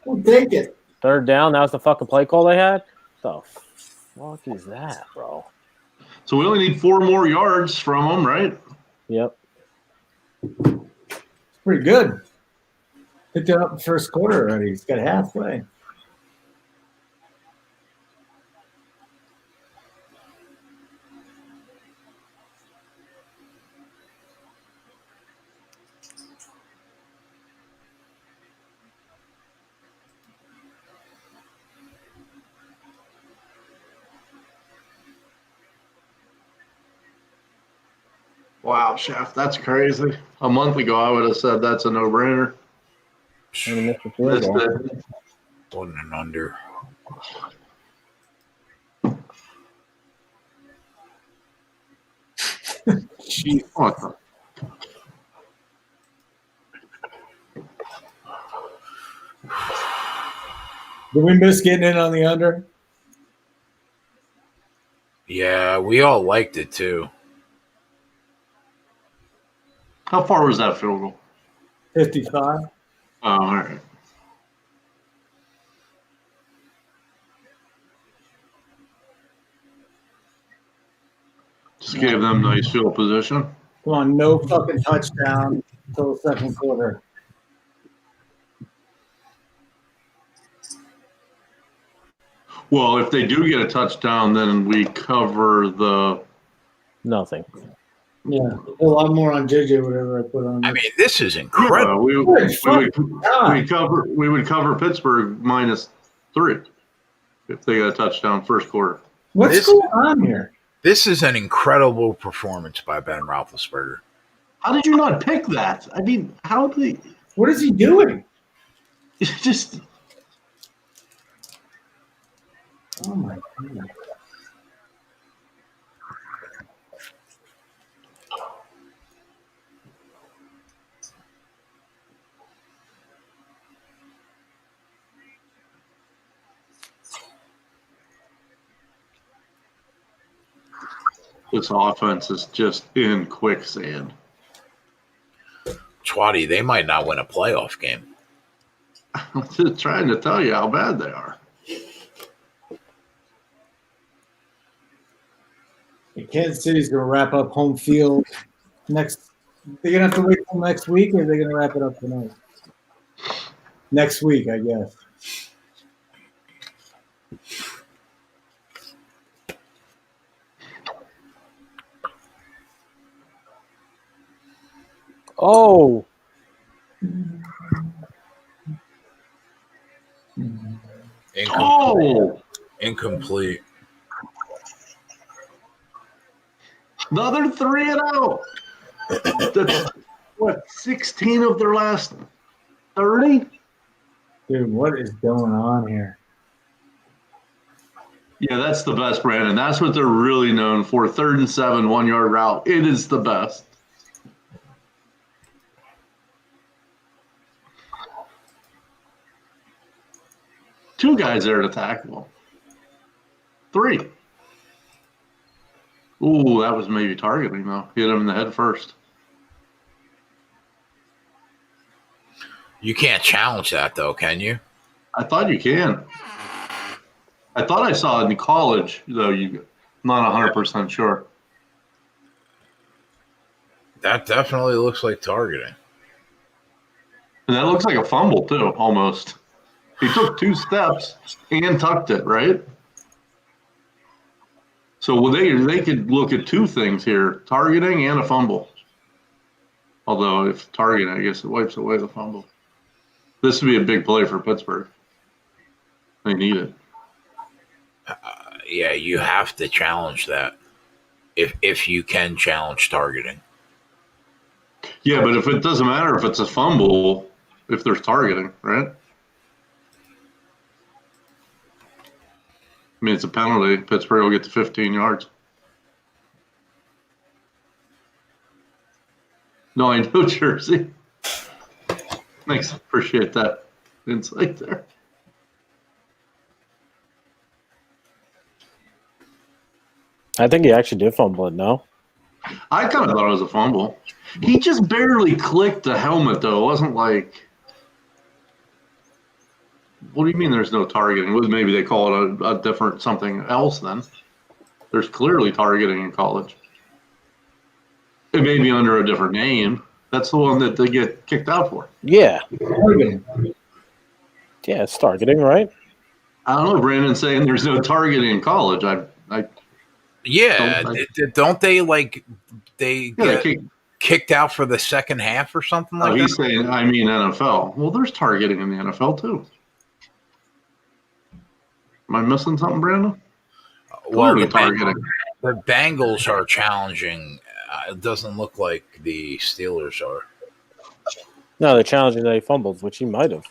We'll take it. Third down. That was the fucking play call they had? The fuck is that, bro? So we only need 4 more yards from him, right? Yep. It's pretty good. Picked it up in the first quarter already. He's got halfway. Wow, Chef, that's crazy. A month ago, I would have said that's a no-brainer. Missed it. One and under. Jeez, what the? Did we miss getting in on the under? Yeah, we all liked it too. How far was that field goal? 55. Oh, all right. Just gave them nice field position. Come on, no fucking touchdown until the second quarter. Well, if they do get a touchdown, then we cover the. Nothing. Yeah, a lot more on JJ, whatever I put on. I mean, this is incredible. We would cover Pittsburgh -3 if they got a touchdown first quarter. What's going on here? This is an incredible performance by Ben Roethlisberger. How did you not pick that? I mean, how did he? What is he doing? It's just. Oh my god. This offense is just in quicksand. Chwadi, they might not win a playoff game. I'm just trying to tell you how bad they are. Kansas City's going to wrap up home field next. They're going to have to wait till next week, or are they going to wrap it up tonight? Next week, I guess. Oh, Incomplete. Another 3-0. That's what, 16 of their last 30? Dude, what is going on here? Yeah, that's the best, Brandon. That's what they're really known for. 3rd and 7, 1-yard route. It is the best. Two guys there to tackle. 3. Ooh, that was maybe targeting, though. Hit him in the head first. You can't challenge that, though, can you? I thought you can. I thought I saw it in college, though. I'm not 100% sure. That definitely looks like targeting. And that looks like a fumble, too, almost. He took 2 steps and tucked it, right? So they could look at 2 things here, targeting and a fumble. Although if targeting, I guess it wipes away the fumble. This would be a big play for Pittsburgh. They need it. Yeah, you have to challenge that if you can challenge targeting. Yeah, but if it doesn't matter if it's a fumble, if there's targeting, right? I mean, it's a penalty. Pittsburgh will get to 15 yards. No, I know, Jersey. Thanks. Appreciate that insight there. I think he actually did fumble it, no? I kind of thought it was a fumble. He just barely clicked the helmet, though. It wasn't like. What do you mean there's no targeting? Well, maybe they call it a different something else then. There's clearly targeting in college. It may be under a different name. That's the one that they get kicked out for. Yeah. Targeting. Yeah, it's targeting, right? I don't know. Brandon's saying there's no targeting in college. Yeah, don't they they get kicked out for the second half or something like that? He's saying, I mean NFL. Well, there's targeting in the NFL too. Am I missing something, Brandon? Well, Clearly targeting. The Bengals are challenging. It doesn't look like the Steelers are. No, they're challenging that he fumbled, which he might have.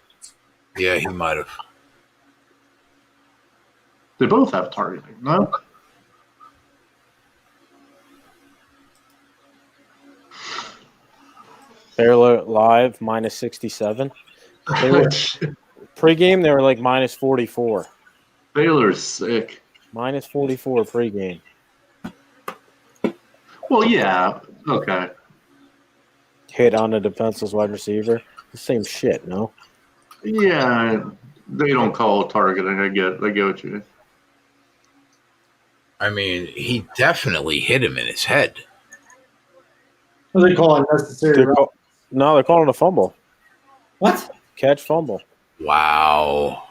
Yeah, he might have. They both have targeting, no? Baylor live minus 67. Pregame, they were like minus 44. Baylor's sick. Minus 44 pregame. Well, yeah. Okay. Hit on a defenseless wide receiver. The same shit, no? Yeah, they don't call it targeting. I get what you mean. I mean, he definitely hit him in his head. What do they call it? Necessary. No, they're calling it a fumble. What? Catch fumble. Wow.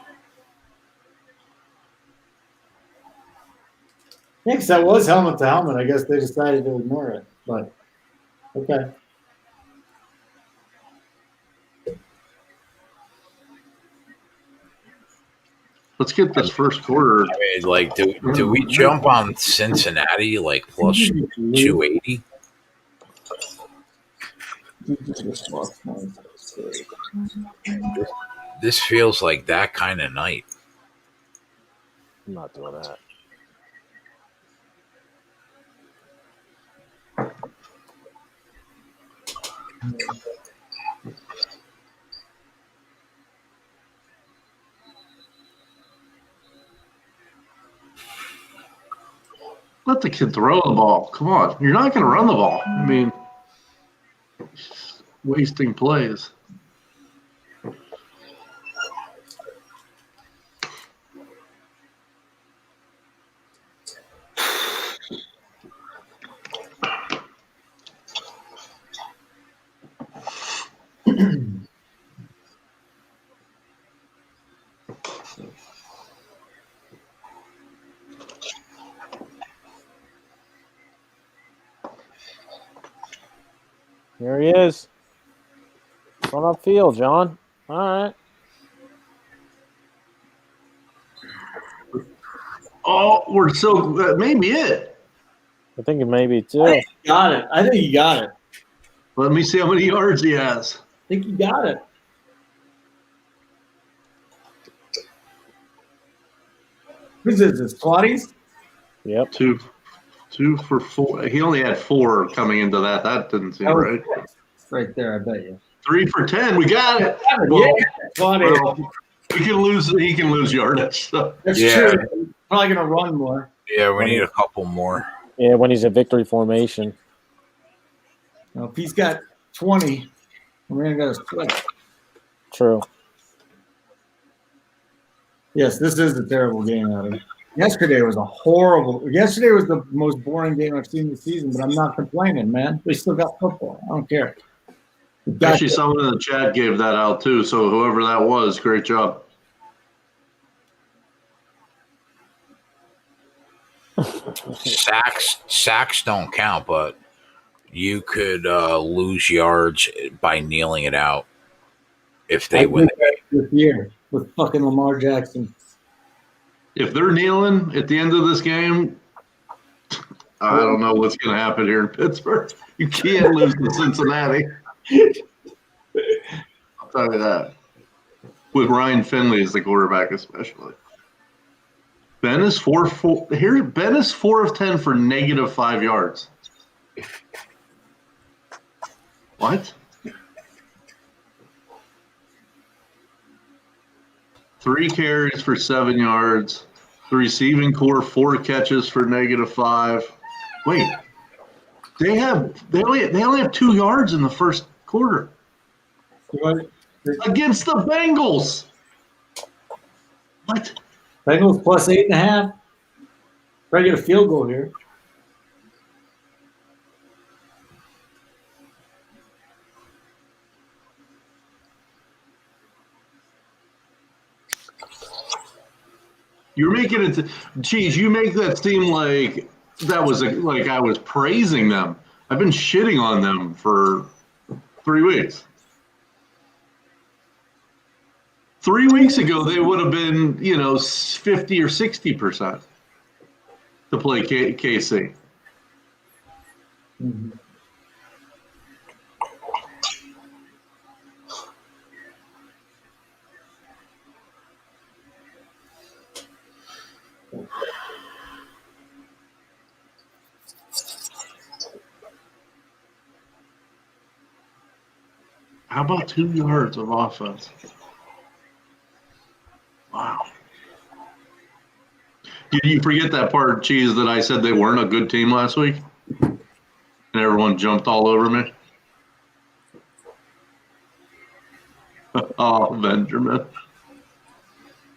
Yeah, because that was helmet to helmet. I guess they decided to ignore it. But, okay. Let's get this first quarter. I mean, like, do we jump on Cincinnati like plus 280? This feels like that kind of night. I'm not doing that. Let the kid throw the ball. Come on. You're not going to run the ball. I mean, wasting plays. Here he is. On upfield, John. All right. Oh, we're so that may be it. I think it may be too. I think he got it. I think he got it. Let me see how many yards he has. I think he got it. Who's this? Claudius? Yep. Two for 4. He only had 4 coming into that. That didn't seem right. Right there, I bet you. 3 for 10. We got it. Yeah, Claudius. Well, he can lose yardage. So. That's Yeah. true. Probably gonna run more. Yeah, we need a couple more. Yeah, when he's in victory formation. Now, if he's got 20, we're gonna go split. True. Yes, this is a terrible game out of it. Yesterday was Yesterday was the most boring game I've seen this season, but I'm not complaining, man. We still got football. I don't care. Actually, someone in the chat gave that out too. So whoever that was, great job. Sacks don't count, but you could lose yards by kneeling it out if they win the game. This year with fucking Lamar Jackson. If they're kneeling at the end of this game, I don't know what's going to happen here in Pittsburgh. You can't lose to Cincinnati. I'll tell you that. With Ryan Finley as the quarterback, especially. Ben is 4 of 10 for negative 5 yards. What? 3 carries for 7 yards. The receiving core 4 catches for negative 5. Wait, they only have 2 yards in the first quarter against the Bengals. What? Bengals plus 8.5. Try to get a field goal here. You're making it. Geez, you make that seem like that was like I was praising them. I've been shitting on them for 3 weeks. 3 weeks ago, they would have been, 50 or 60% to play KC. Mm-hmm. How about 2 yards of offense? Wow. Did you forget that part, Cheese, that I said they weren't a good team last week? And everyone jumped all over me? Oh, Benjamin.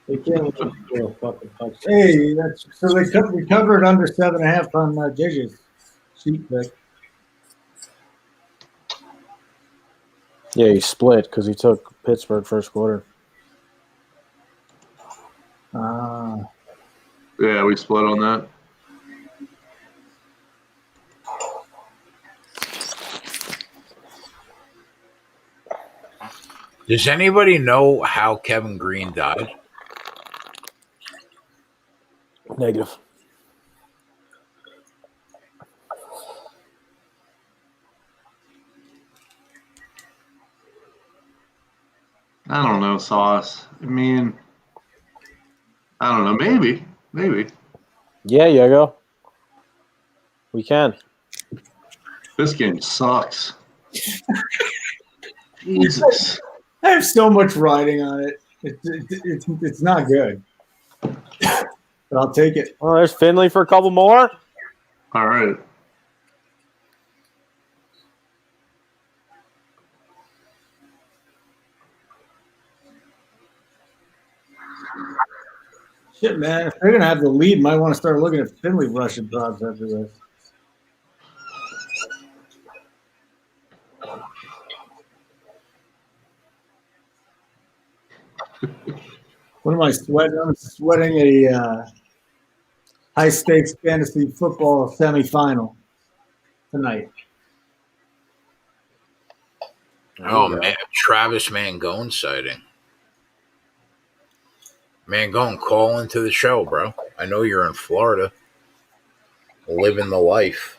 They can't score a fucking touch. Hey, so we covered under 7.5 on Digits. Sheet pick. Yeah, he split because he took Pittsburgh first quarter. Yeah, we split on that. Does anybody know how Kevin Green died? Negative. I don't know, Sauce. I mean, I don't know. Maybe. Yeah, Diego. We can. This game sucks. Jesus. I have so much riding on it. It's not good. But I'll take it. Oh, there's Finley for a couple more. All right. Shit, man. If they're going to have the lead, might want to start looking at Finley rushing props after this. What am I sweating? I'm sweating a high stakes fantasy football semifinal tonight. Oh man, Travis Mangone sighting. Mangone, call into the show, bro. I know you're in Florida, living the life.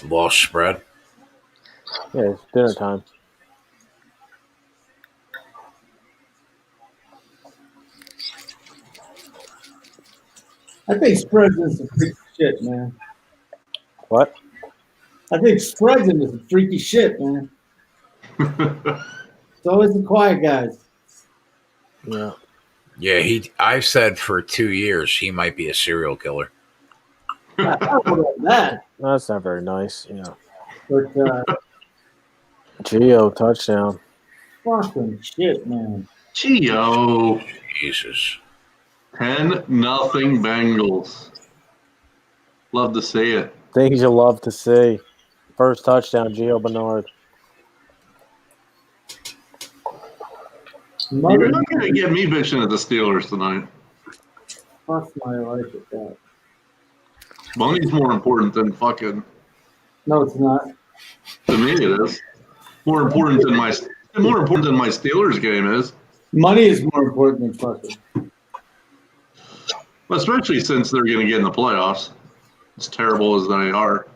Lost spread. Yeah, it's dinner time. I think spreads into some freaky shit, man. What? I think spreads into some freaky shit, man. It's always the quiet guys. Yeah. Yeah, I've said for 2 years he might be a serial killer. I don't know about that. That's not very nice. Yeah. But Gio touchdown. fucking shit, man. Gio. Jesus. 10-0 Bengals. Love to see it. Things you love to see. First touchdown, Gio Bernard. You're not going to get me bitching at the Steelers tonight. Fuck my life with that. Money's more important than fucking. No, it's not. To me, it is. More important than my Steelers game is. Money is more important than fucking. Especially since they're going to get in the playoffs. As terrible as they are.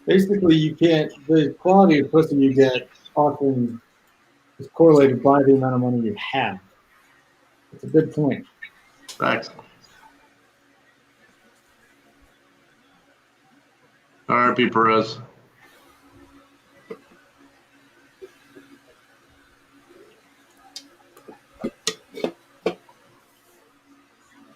Basically, you can't. The quality of pussy you get often is correlated by the amount of money you have. It's a good point. Facts. R.I.P. Perez.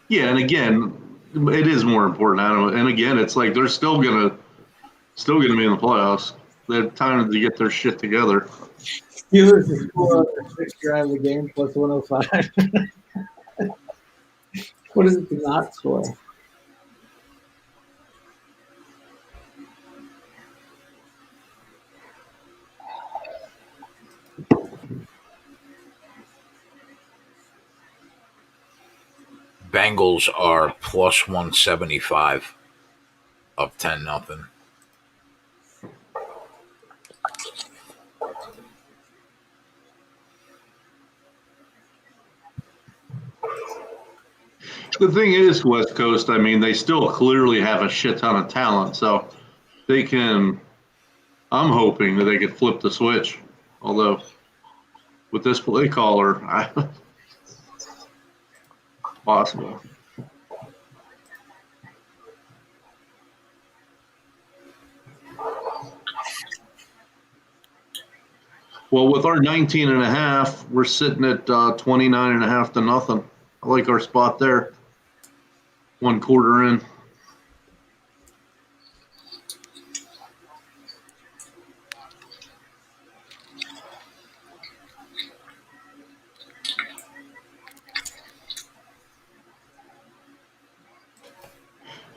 Yeah, and again, it is more important. I don't know. And again, it's like they're still gonna be in the playoffs. They have time to get their shit together. Steelers to score on their sixth drive of the game plus 105. What is it to not score? Bengals are plus 175, up 10-0. The thing is, West Coast, I mean, they still clearly have a shit ton of talent, so they can. I'm hoping that they could flip the switch. Although, with this play caller, possible. Well, with our 19.5, we're sitting at 29.5 to nothing. I like our spot there. 1 quarter in.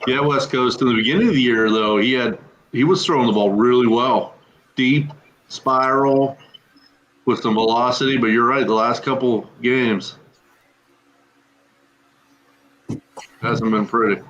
Yeah, West Coast. In the beginning of the year, though, he was throwing the ball really well, deep spiral with some velocity. But you're right, the last couple games hasn't been pretty.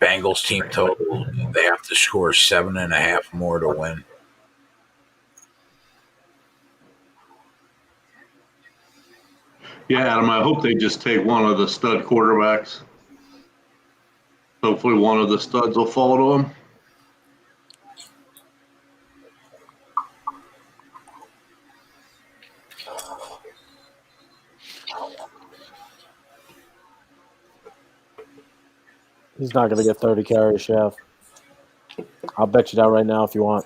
Bengals team total, they have to score 7.5 more to win. Yeah, Adam, I hope they just take one of the stud quarterbacks. Hopefully one of the studs will fall to them. He's not going to get 30 carries, Chef. I'll bet you that right now if you want.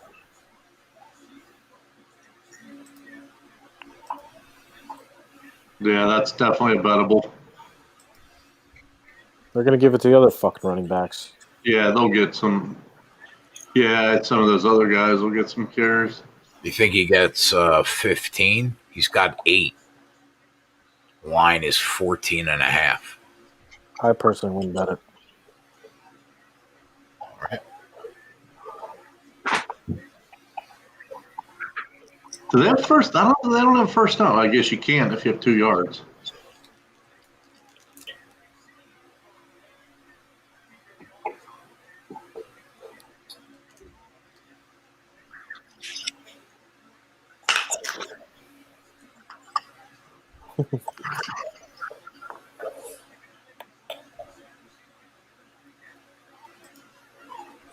Yeah, that's definitely a bettable. They're going to give it to the other fucking running backs. Yeah, they'll get some. Yeah, some of those other guys will get some carries. You think he gets 15? He's got 8. Line is 14.5. I personally wouldn't bet it. All right. Do they have first? They don't have first down. I guess you can if you have 2 yards.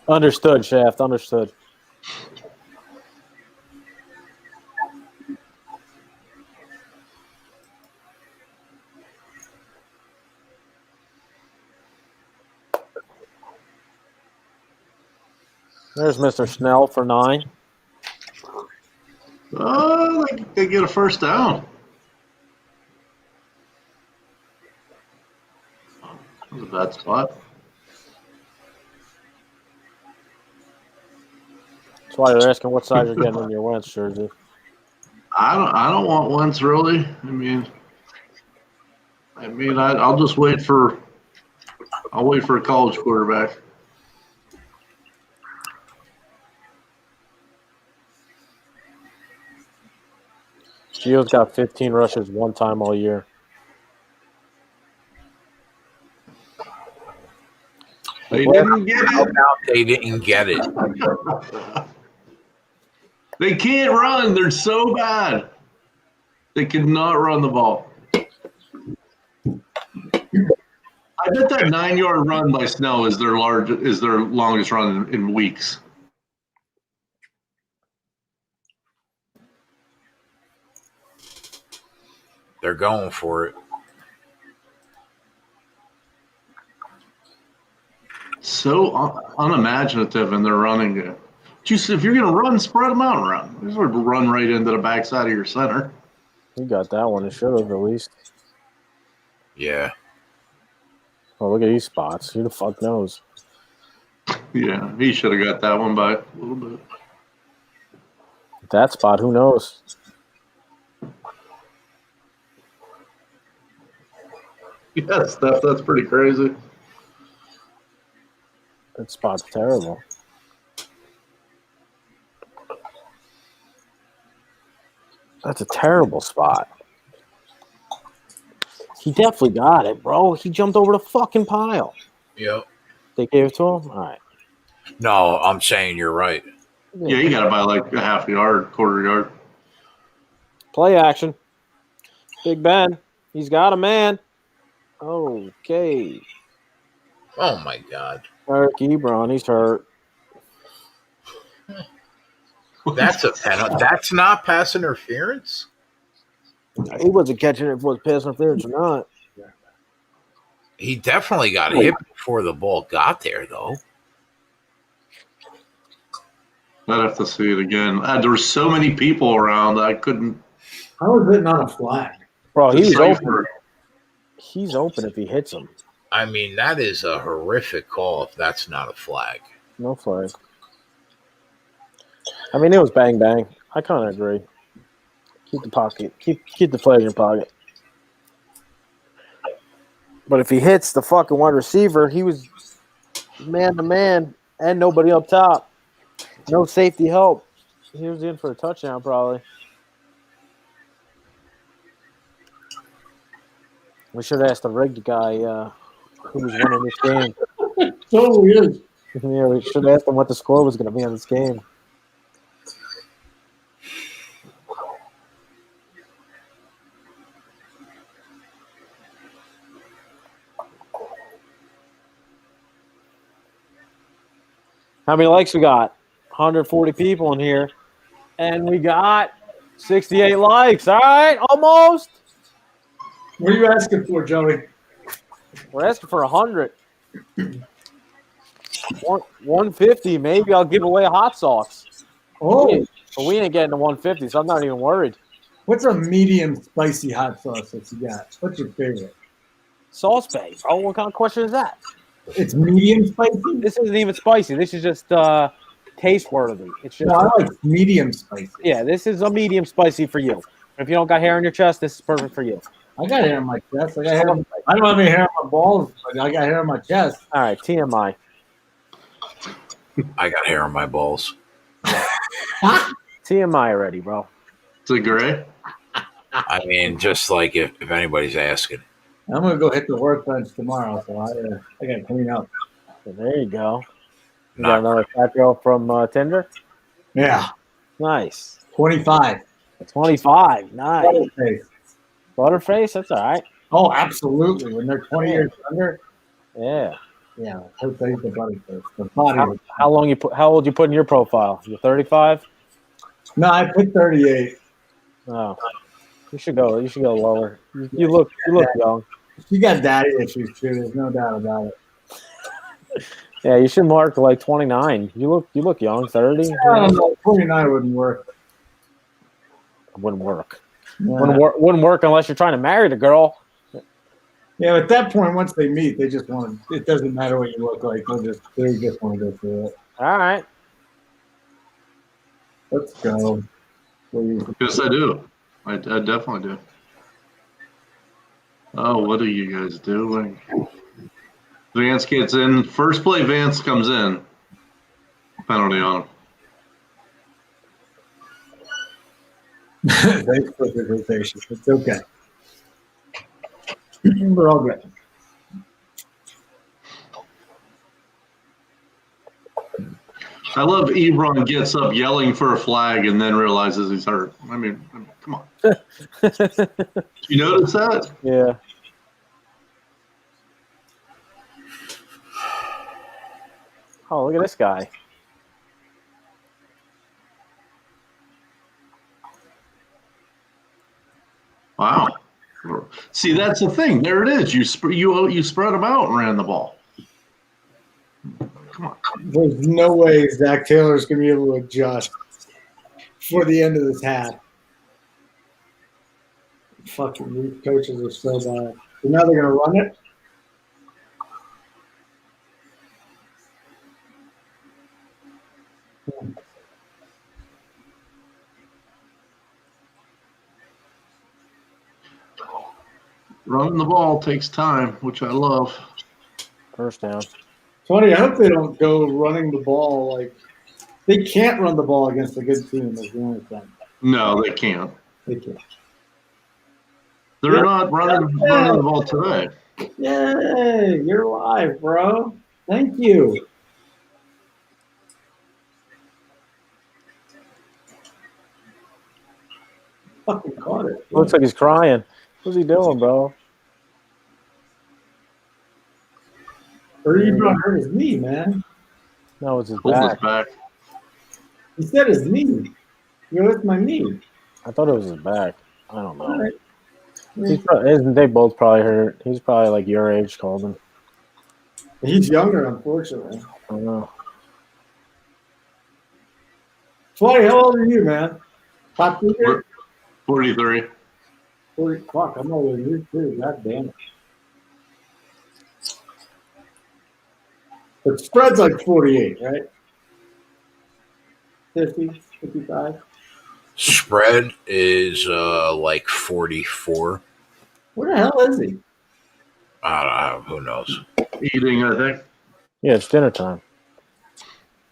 Understood, Shaft. Understood. There's Mr. Snell for 9. Oh, they get a first down. That was a bad spot. That's why they're asking what size you're getting in your Wentz jersey. I don't want Wentz really. I mean, I'll just wait for. I'll wait for a college quarterback. Gio's got 15 rushes one time all year. They didn't get How it. about they didn't get it? They can't run. They're so bad. They cannot run the ball. I bet that 9-yard run by Snell is their longest run in weeks. They're going for it. So unimaginative, and they're running it. Just if you're going to run, spread them out and run. Just sort of run right into the backside of your center. He got that one. It should have at least. Yeah. Oh, look at these spots. Who the fuck knows? Yeah, he should have got that one by a little bit. That spot, who knows? Yeah, Steph, that's pretty crazy. That spot's terrible. That's a terrible spot. He definitely got it, bro. He jumped over the fucking pile. Yep. They gave it to him? All right. No, I'm saying you're right. Yeah, he got it by like a half yard, quarter yard. Play action. Big Ben. He's got a man. Okay. Oh my God. Eric Ebron, he's hurt. That's a penalty. That's not pass interference? He wasn't catching it if it was pass interference or not. He definitely got hit before the ball got there, though. I'd have to see it again. There were so many people around that I couldn't. How is it not a flag? Bro, he's decipher. open. He's open if he hits him. I mean, that is a horrific call if that's not a flag. No flag. I mean, it was bang bang. I kind of agree. Keep the pocket. Keep the flag in your pocket. But if he hits the fucking wide receiver, he was man to man and nobody up top. No safety help. He was in for a touchdown probably. We should have asked the rigged guy who was winning this game. Totally is. Yeah, we should have asked him what the score was going to be on this game. How many likes we got? 140 people in here. And we got 68 likes. All right, almost. What are you asking for, Joey? We're asking for 100. 150, maybe I'll give away a hot sauce. Oh, But we ain't getting to 150, so I'm not even worried. what's a medium spicy hot sauce that you got? What's your favorite? Sauce Bay, bro. What kind of question is that? It's medium spicy? This isn't even spicy. This is just taste worthy. It's just No, I like medium spicy. yeah. This is a medium spicy for you. If you don't got hair on your chest, this is perfect for you. I got hair on my chest. I don't have any hair on my balls, but I got hair on my chest. All right, TMI. I got hair on my balls. TMI already, bro. Is it gray? I mean, just like if anybody's asking. I'm gonna go hit the workbench tomorrow, so I gotta clean up. So there you go. You got Not another fat girl from Tinder. Yeah, Nice. 25. 25. Nice. Butterface. Butterface. That's all right. Oh, absolutely. When they're 20 years younger, Yeah. yeah, he'll take the butterface. The body. How old you put in your profile? You're 35. No, I put 38. Oh, you should go. You should go lower. You look young. She got daddy issues too. There's no doubt about it. Yeah, you should mark like 29. You look young. 30. I don't know. 29 wouldn't work. Wouldn't work. Yeah. Wouldn't work unless you're trying to marry the girl. Yeah, at that point, once they meet, they just want to. It doesn't matter what you look like. They just want to go through it. All right. Let's go. Please. Yes, I do. I definitely do. Oh, what are you guys doing? Vance gets in. First play, Vance comes in. Penalty on him. Thanks for the rotation. It's okay. We're all good. I love Ebron gets up yelling for a flag and then realizes he's hurt. I mean come on. You notice that? Yeah. Oh, look at this guy. Wow. See, that's the thing. There it is. You spread them out and ran the ball. Come on. There's no way Zach Taylor's going to be able to adjust for the end of this half. Fucking these coaches are so bad. So now they're going to run it. Running the ball takes time, which I love. First down. Funny, I hope they don't go running the ball like they can't run the ball against a good team. That's the only thing. No, they can't. They can't. They're not running the ball today. Yay! You're live, bro. Thank you. Fucking caught it. Looks like he's crying. What's he doing, bro? Or you brought hurt his knee, man. No, it's his Pulled his back. back. He said his knee. You know, it's my knee. I thought it was his back. I don't know. All right. They both probably hurt. He's probably like your age, Colvin. He's younger, unfortunately. I don't know. Flighty, how old are you, man? Top 2 43. 40. Fuck, I'm older than you, too. God damn it. The spread's like 48, right? 50, 55. Spread is like 44. Where the hell is he? I don't know. Who knows? Eating, I think. Yeah, it's dinner time.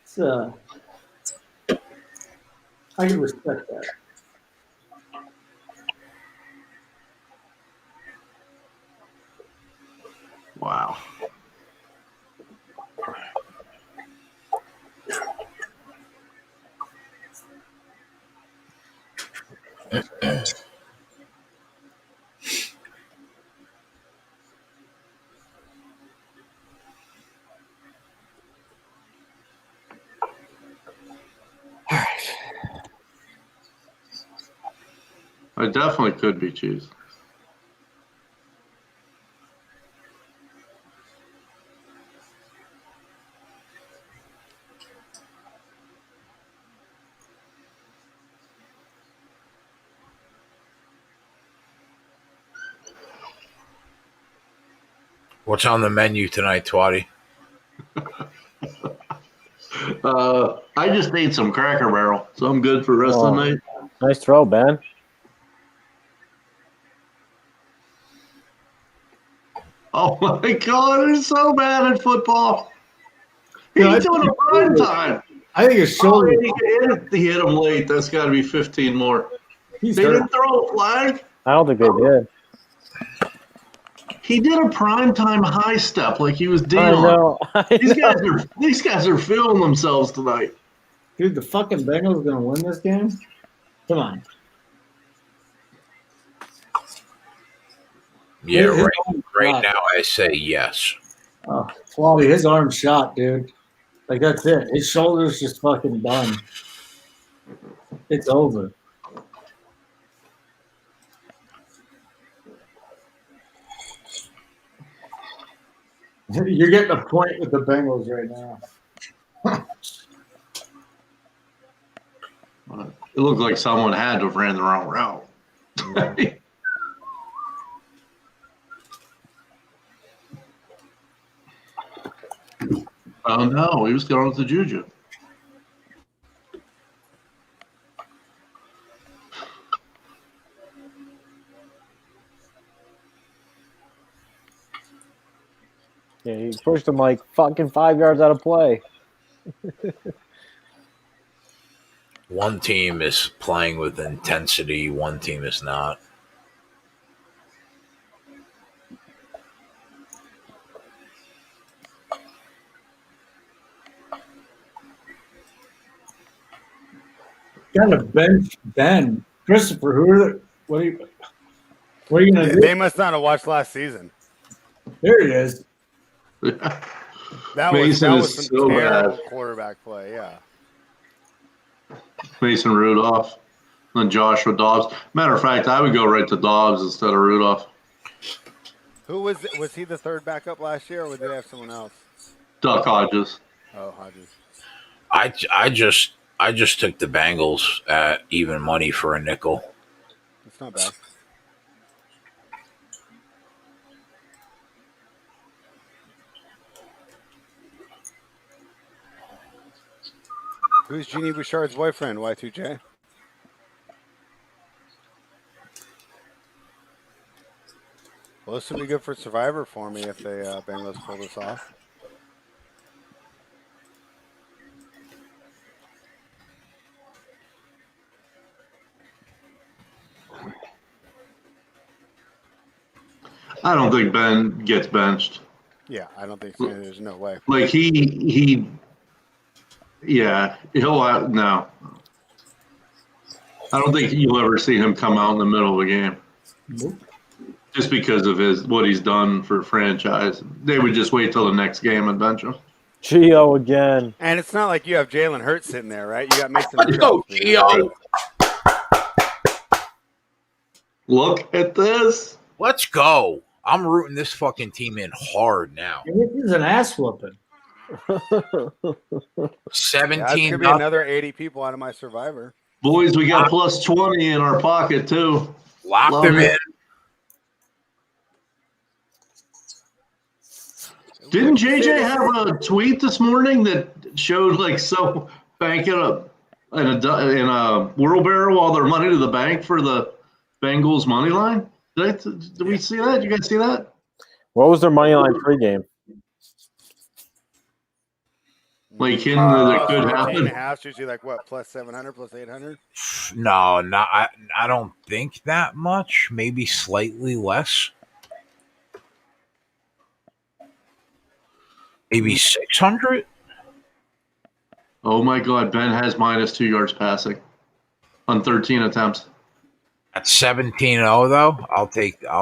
It's, I can respect that. Wow. I definitely could be cheese. What's on the menu tonight, Twatty? I just ate some Cracker Barrel, so I'm good for the rest of the night. Nice throw, Ben. Oh my God, they're so bad at football. He's doing a prime time. I think his shoulder. He hit him late. That's got to be 15 more. He's They hurt. didn't throw a flag. I don't think they did. He did a primetime high step like he was I Dion. know. These guys are feeling themselves tonight. Dude, the fucking Bengals gonna win this game? Come on. Yeah, His right. arm Right shot. now, I say yes. Oh, Swabby, his arm shot, dude. Like that's it. His shoulder's just fucking done. It's over. You're getting a point with the Bengals right now. It looked like someone had to have ran the wrong route. Oh no, he was going with the juju. Yeah, he pushed him like fucking 5 yards out of play. One team is playing with intensity, one team is not. Got to bench Ben. Christopher, what are you gonna do? They must not have watched last season. There he is. That Mason was is some so terrible bad. quarterback play. Yeah. Mason Rudolph, then Joshua Dobbs. Matter of fact, I would go right to Dobbs instead of Rudolph. Who was he the third backup last year, or did they have someone else? Duck Hodges. Oh, Hodges. I just took the Bengals at even money for a nickel. It's not bad. Who's Jeannie Bouchard's boyfriend, Y2J? Well, this would be good for Survivor for me if they Bengals pull this off. I don't think Ben gets benched. Yeah, I don't think so. There's no way. Like he'll no. I don't think you'll ever see him come out in the middle of a game. Nope. Just because of what he's done for franchise. They would just wait till the next game and bench him. Gio again. And it's not like you have Jalen Hurts sitting there, right? You got Mason Let's go, Rudolph. Gio. Look at this. Let's go. I'm rooting this fucking team in hard now. This is an ass whooping. 17. That's gonna be another 80 people out of my Survivor. Boys, we got plus 20 in our pocket too. Lock Love them it. in. Didn't JJ have a tweet this morning that showed like so banking in a wheelbarrow all their money to the bank for the Bengals money line? Did we see that? You guys see that? What was their money line pregame? Like in that could 14 happen. and a half, usually like what, plus 700, plus 800? No, not I don't think that much. Maybe slightly less. Maybe 600. Oh my God, Ben has minus 2 yards passing on 13 attempts. At 17-0 though, I'll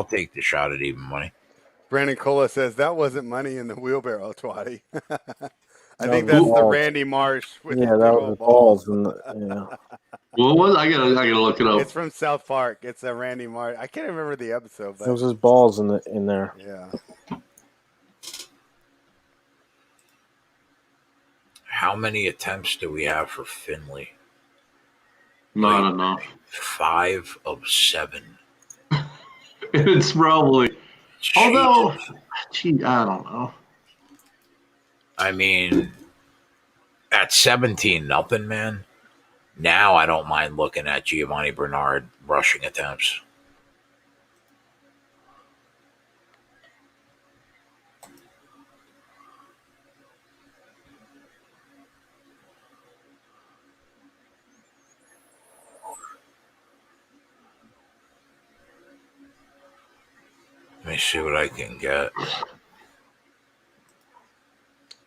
take the shot at even money. Brandon Cola says that wasn't money in the wheelbarrow, Twatty. I That think was that's the balls. Randy Marsh. With Yeah, his that big was old the balls. And What was I gotta look it up. It's from South Park. It's a Randy Martin. I can't remember the episode, It was but his balls in there. yeah. How many attempts do we have for Finley? Not enough. 5 of 7. It's probably. Jeez. Although, gee, I don't know. I mean, at 17-0, man. Now I don't mind looking at Giovanni Bernard rushing attempts. Let me see what I can get.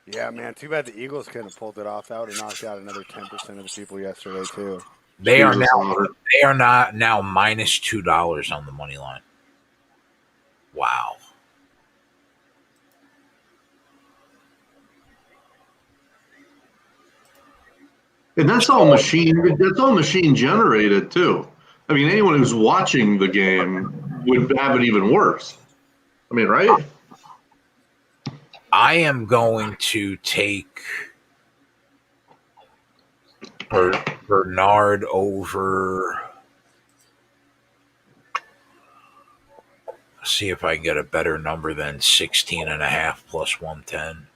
Yeah, man. Too bad the Eagles couldn't have pulled it off. That would have knocked out another 10% of the people yesterday too. They are Jesus, now Robert. they are not now minus $2 on the money line. Wow. And that's all machine. That's all machine generated too. I mean, anyone who's watching the game would have it even worse. I mean, right? I am going to take Bernard over. See if I can get a better number than 16.5 plus 110.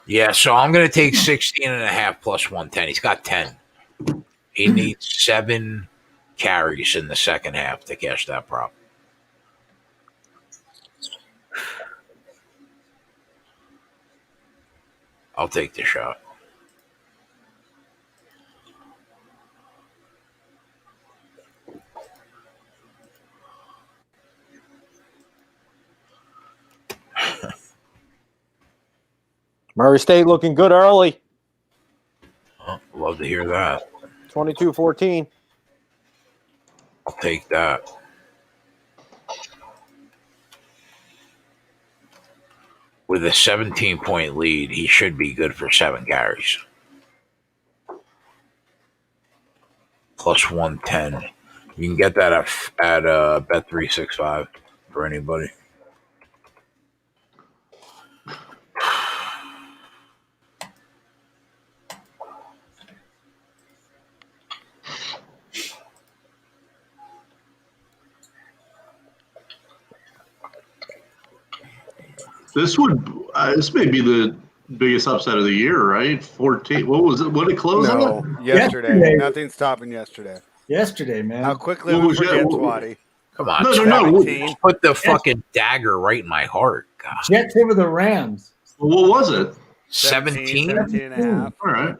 Yeah, so I'm going to take 16.5 plus 110. He's got 10. He needs 7 carries in the second half to cash that prop. I'll take the shot. Murray State looking good early. Oh, love to hear that. 22-14. I'll take that. With a 17-point lead, he should be good for 7 carries. Plus 110. You can get that at Bet365 for anybody. This may be the biggest upset of the year, right? 14. What was it? What did it close No, on? yesterday. Nothing's stopping yesterday. Yesterday, man. How quickly What we was that? forget, Swatty. Come on. No. 17. Put the fucking dagger right in my heart. God. Jets over the Rams. What was it? 17? 17 and a half. All right.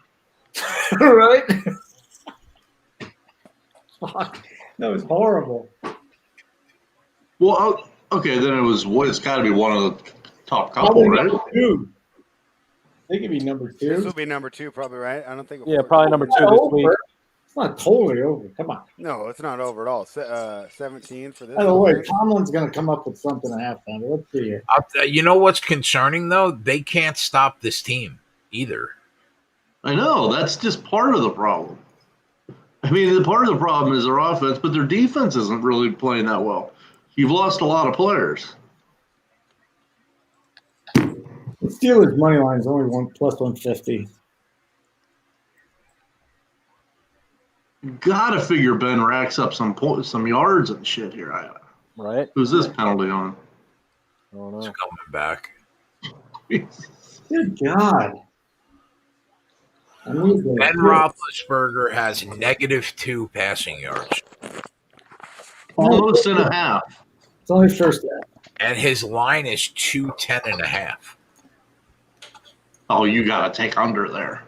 Right? Fuck. That was horrible. Well, okay, then it's got to be one of the top couple, Probably right? number 2. They could be number 2. This will be number 2, probably, right? I don't think. Yeah, probably number 2 It's not this over. week. It's not totally over. Come on. No, it's not over at all. 17 for this. By the way, one. Tomlin's going to come up with something at halftime. Let's see it. You know what's concerning, though? They can't stop this team either. I know. That's just part of the problem. I mean, the part of the problem is their offense, but their defense isn't really playing that well. You've lost a lot of players. The Steelers' money line is only plus 150. Gotta figure Ben racks up some yards and shit here. Right? Who's this penalty on? I don't know. It's coming back. Good God. Ben Roethlisberger has -2 passing yards. Almost and a half. It's only first half. And his line is 210.5. Oh, you gotta take under there.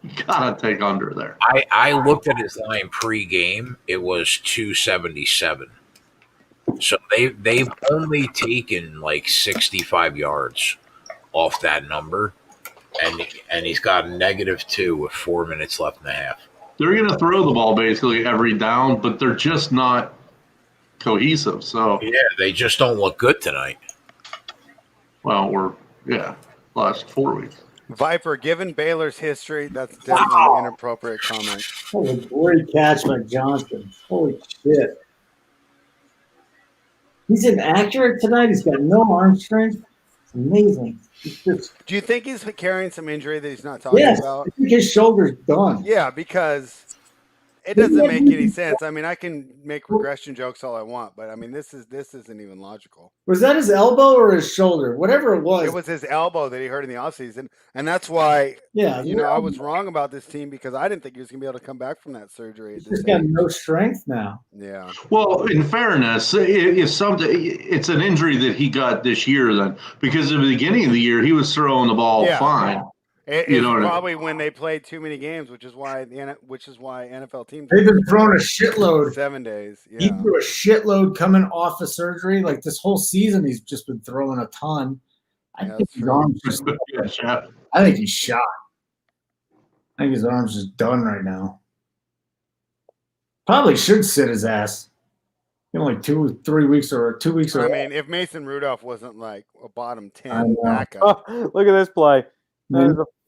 You gotta take under there. I looked at his line pre-game. It was 277. So they've only taken like 65 yards off that number, and he's got -2 with 4 minutes left in the half. They're gonna throw the ball basically every down, but they're just not cohesive. So Yeah, they just don't look good tonight. Well, last 4 weeks. Viper, given Baylor's history, that's definitely an inappropriate comment. What a great catch by Johnson. Holy shit. He's inaccurate tonight. He's got no arm strength. It's amazing. Do you think he's carrying some injury that he's not talking Yes, about? I think his shoulder's done. Yeah, because it doesn't make any sense. I mean, I can make regression jokes all I want, but I mean, this isn't even logical. Was that his elbow or his shoulder? Whatever it was. It was his elbow that he hurt in the offseason, and that's why I was wrong about this team because I didn't think he was going to be able to come back from that surgery. He's got no strength now. Yeah. Well, in fairness, it's an injury that he got this year then, because at the beginning of the year he was throwing the ball fine. It's probably when they played too many games, which is why NFL teams they've been throwing a shitload. 7 days. Yeah. He threw a shitload coming off of surgery. Like this whole season, he's just been throwing a ton. I think his arm's just. I think he's shot. I think his arm's just done right now. Probably should sit his ass. In like 2 weeks or 2 weeks. I mean, if Mason Rudolph wasn't like a bottom 10 backup. Oh, look at this play.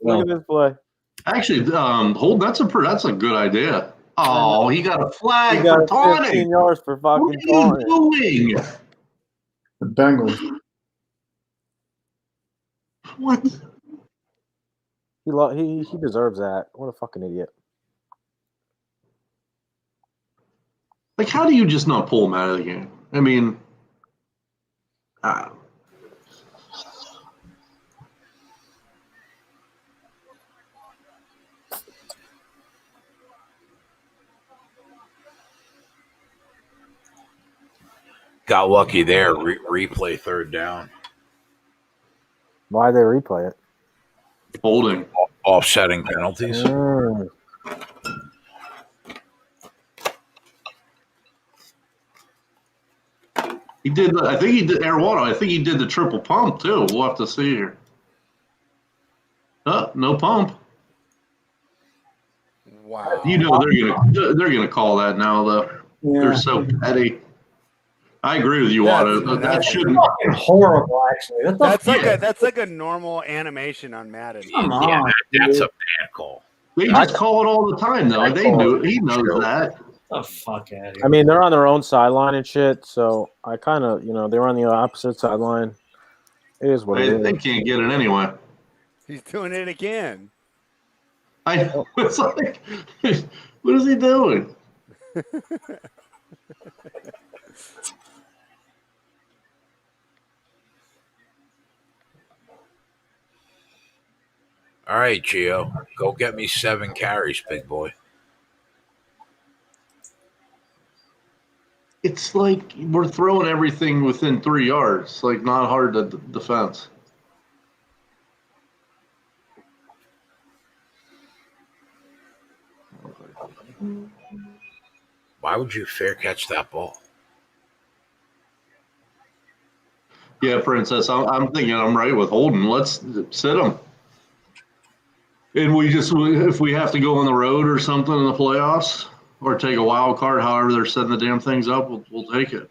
Look at this play. Actually, Holden, that's a good idea. Oh, he got a flag for taunting. 15 yards for fucking what are you doing? The Bengals. What? He deserves that. What a fucking idiot. Like, how do you just not pull him out of the game? I mean, Got lucky there. Replay third down. Why they replay it? holding. Offsetting penalties. He did. I think he did. Airwater. I think he did the triple pump too. We'll have to see here. No pump. Wow. You know they're gonna call that now though. Yeah. They're so petty. I agree with you, Wada. That shouldn't. Fucking horrible, actually. That's like a normal animation on Madden. Come on, Yeah, that's a bad call. They just call it all the time though. They knew. He knows that. the fuck out of here. I mean, they're on their own sideline and shit, so I kind of, they were on the opposite sideline. It is what it is. They can't get it anyway. He's doing it again. I know. It's like, what is he doing? All right, Gio, go get me 7 carries, big boy. It's like we're throwing everything within 3 yards. Like, not hard to defense. Why would you fair catch that ball? Yeah, Princess, I'm thinking I'm right with Holden. Let's sit him. And if we have to go on the road or something in the playoffs or take a wild card, however they're setting the damn things up, we'll take it.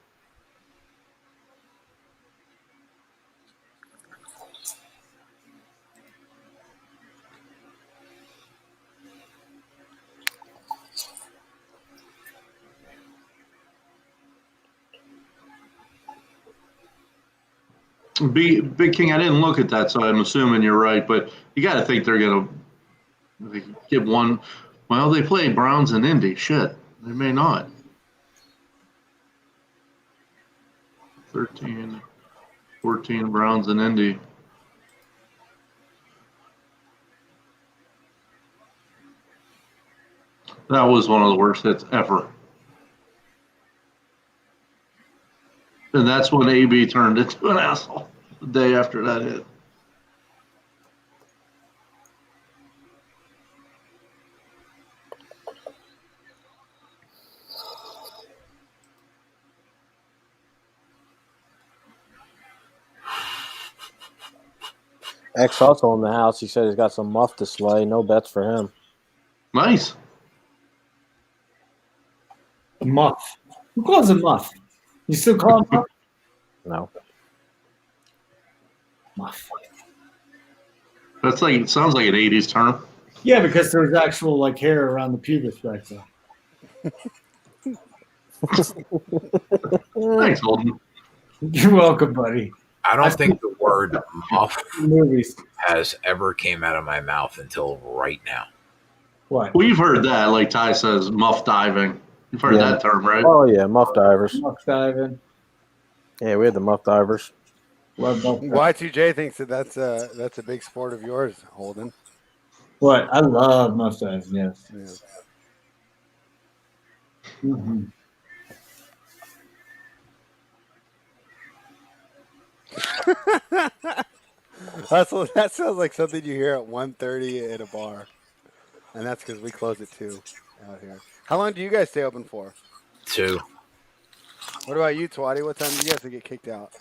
Big King, I didn't look at that, so I'm assuming you're right. But you got to think they're going to get one. Well, they play Browns and Indy. Shit, they may not. 13, 14 Browns and Indy. That was one of the worst hits ever. And that's when AB turned into an asshole the day after that hit. X also in the house. He said he's got some muff to slay. No bets for him. Nice. Muff. Who calls him Muff? You still call him Muff? No. Muff. That's like it sounds like an '80s term. Yeah, because there's actual like hair around the pubis back there. Thanks, Holden. You're welcome, buddy. I don't think the word muff Movies. has ever came out of my mouth until right now. What? Well, you've heard that, like Ty says, muff diving. You've heard Yeah. that term, right? Oh yeah, muff divers. Muff diving. Yeah, we had the muff divers. Love muff diving. Y2J thinks that that's a big sport of yours, Holden. What? I love muff diving. Yes. Yeah. Mm-hmm. That sounds like something you hear at 1:30 at a bar, and that's because we close at 2 out here. How long do you guys stay open for? 2. What about you, Twatty? What time do you guys get kicked out?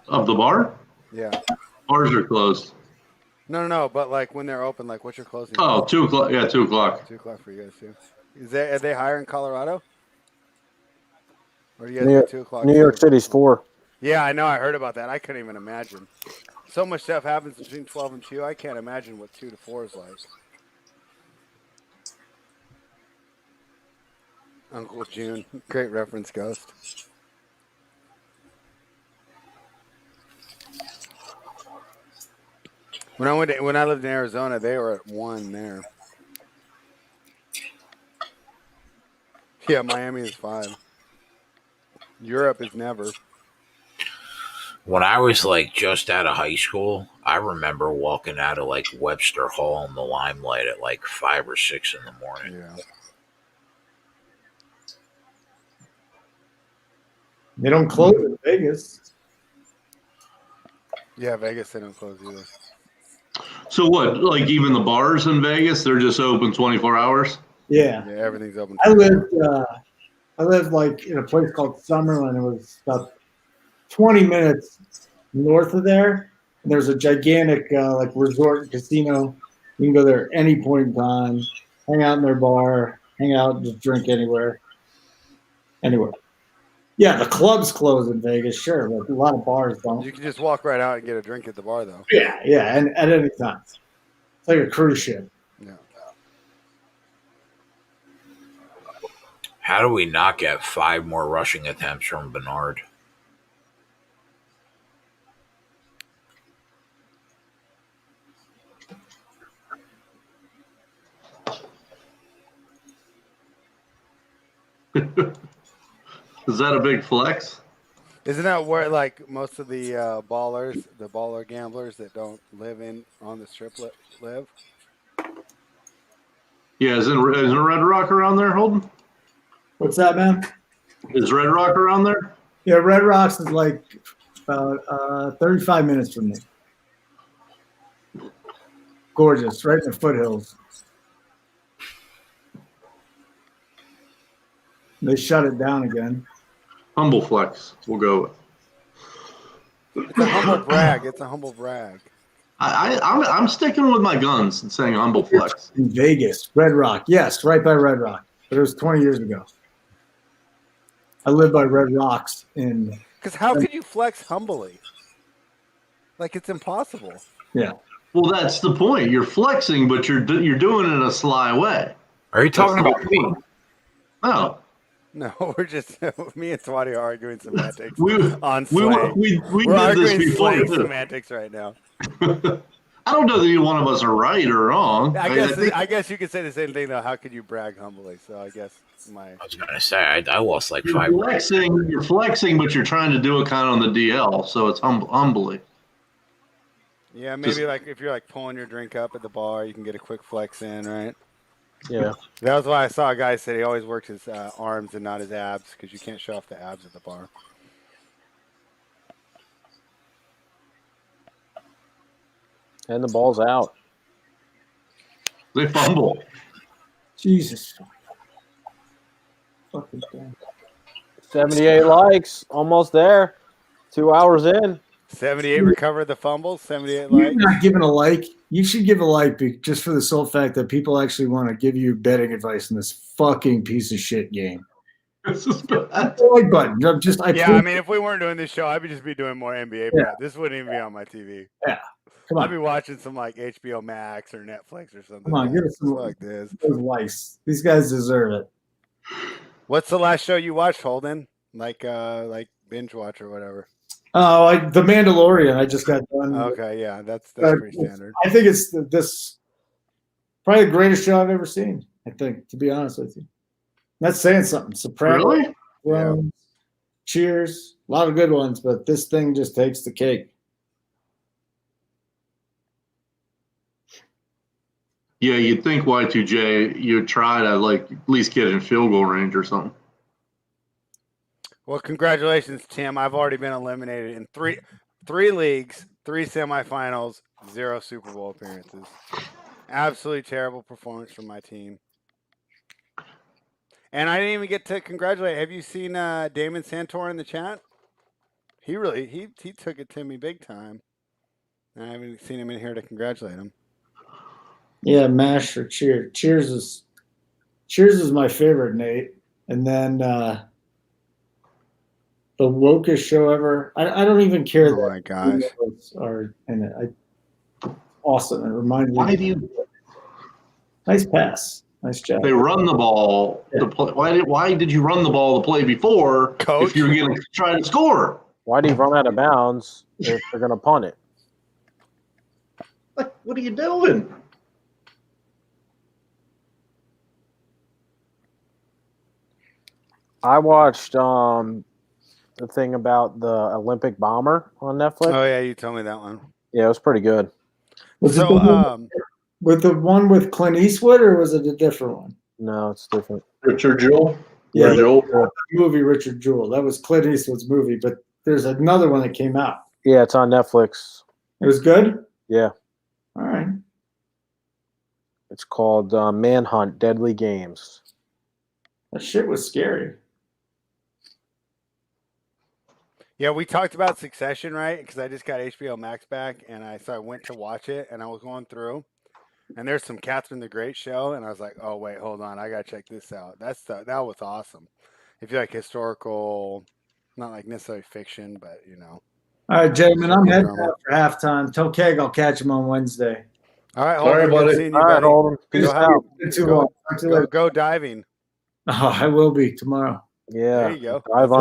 Of the bar? Yeah. Bars are closed. No. But like when they're open, like what's your closing? Oh, 2 o'clock. Yeah, 2 o'clock. 2 o'clock for you guys too. Are they higher in Colorado? Or do you guys get 2 o'clock? New York City's 4. Yeah, I know. I heard about that. I couldn't even imagine. So much stuff happens between 12 and 2. I can't imagine what 2 to 4 is like. Uncle June. Great reference, Ghost. When I lived in Arizona, they were at 1 there. Yeah, Miami is 5. Europe is never. When I was like just out of high school, I remember walking out of like Webster Hall in the Limelight at like 5 or 6 in the morning. Yeah. They don't close in Vegas. Yeah, Vegas they don't close either. So what? Like even the bars in Vegas, they're just open 24 hours? Yeah. Yeah, everything's open. I lived like in a place called Summerlin. It was about 20 minutes north of there. And there's a gigantic like resort and casino. You can go there any point in time, hang out in their bar, hang out, just drink anywhere. Anywhere. Yeah, the clubs close in Vegas, sure, but a lot of bars don't. You can just walk right out and get a drink at the bar, though. Yeah, and at any time. It's like a cruise ship. Yeah. How do we not get 5 more rushing attempts from Bernard? Is that a big flex? Isn't that where like most of the ballers, the baller gamblers that don't live on the strip live? Yeah, isn't Red Rock around there, Holden? What's that, man? Is Red Rock around there? Yeah, Red Rocks is like about 35 minutes from me. Gorgeous, right in the foothills. They shut it down again. Humble flex, we'll go with. It's a humble brag. It's a humble brag. I'm sticking with my guns and saying humble flex. In Vegas, Red Rock. Yes, right by Red Rock. But it was 20 years ago. I lived by Red Rocks in. Because how could you flex humbly? Like it's impossible. Yeah. Well, that's the point. You're flexing, but you're doing it in a sly way. Are you talking about me? No. No, we're just me and Swati are arguing semantics We on we Slay. we We're did this arguing before. Slay too. semantics right now. I don't know that either one of us are right or wrong. I guess you could say the same thing though. How could you brag humbly? So I guess I was gonna say I lost like you're 5. flexing, but you're trying to do it kind of on the DL, so it's humbly. Yeah, maybe like if you're like pulling your drink up at the bar, you can get a quick flex in, right? Yeah. That was why I saw a guy say he always works his arms and not his abs because you can't show off the abs at the bar. And the ball's out. They fumble. Jesus. Fucking thing. 78 likes. Almost there. 2 hours in. 78 recovered the fumble. 78 You're likes. not giving a like. You should give a like just for the sole fact that people actually want to give you betting advice in this fucking piece of shit game. This is bad. Like button. I mean, if we weren't doing this show, I'd just be doing more NBA Yeah. prep. This wouldn't even be on my TV. Come I'd on, be watching some like HBO Max or Netflix or something. come on, give us some Fuck this. those likes. These guys deserve it. What's the last show you watched, Holden? Like binge watch or whatever. Oh, like The Mandalorian. I just got done. Okay, yeah, that's pretty standard. I think it's this probably the greatest show I've ever seen. I think, to be honest with you, that's saying something. Sopranos, Really? Thrones, Cheers, a lot of good ones, but this thing just takes the cake. Yeah, you'd think Y2J, you'd try to like at least get in field goal range or something. Well, congratulations, Tim. I've already been eliminated in three leagues, 3 semifinals, 0 Super Bowl appearances. Absolutely terrible performance from my team. And I didn't even get to congratulate. Have you seen Damon Santor in the chat? He really he took it to me big time. And I haven't seen him in here to congratulate him. Yeah, MASH or Cheers. Cheers is my favorite, Nate. And then the wokest show ever. I don't even care. Oh my gosh! Are in it. Awesome. It reminds me. Why do you? Nice pass. Nice job. They run the ball. Yeah. To play. Why did you run the ball the play before? Coach? If you're going to try to score. Why do you run out of bounds if they're going to punt it? Like, what are you doing? I watched the thing about the Olympic bomber on Netflix. Oh yeah, you told me that one. Yeah, it was pretty good. Was it So the one with the one with Clint Eastwood, or was it a different one? No, it's different. Richard Jewell? Yeah, Jewell. the movie Richard Jewell. That was Clint Eastwood's movie, but there's another one that came out. Yeah, it's on Netflix. It was good? Yeah. All right. It's called Manhunt: Deadly Games. That shit was scary. Yeah, we talked about Succession, right? Because I just got HBO Max back, and I went to watch it, and I was going through, and there's some Catherine the Great show, and I was like, oh wait, hold on, I gotta check this out. That was awesome. If you like historical, not like necessarily fiction, but you know. All right, gentlemen, I'm heading Drama. out for halftime. Tell Keg I'll catch him on Wednesday. All right, All right, Holden, good buddy. seeing you, All right, buddy. Holden. Peace Go out. Too long. Talk to you later. Go diving. Oh, I will be tomorrow. Yeah. There you go. Dive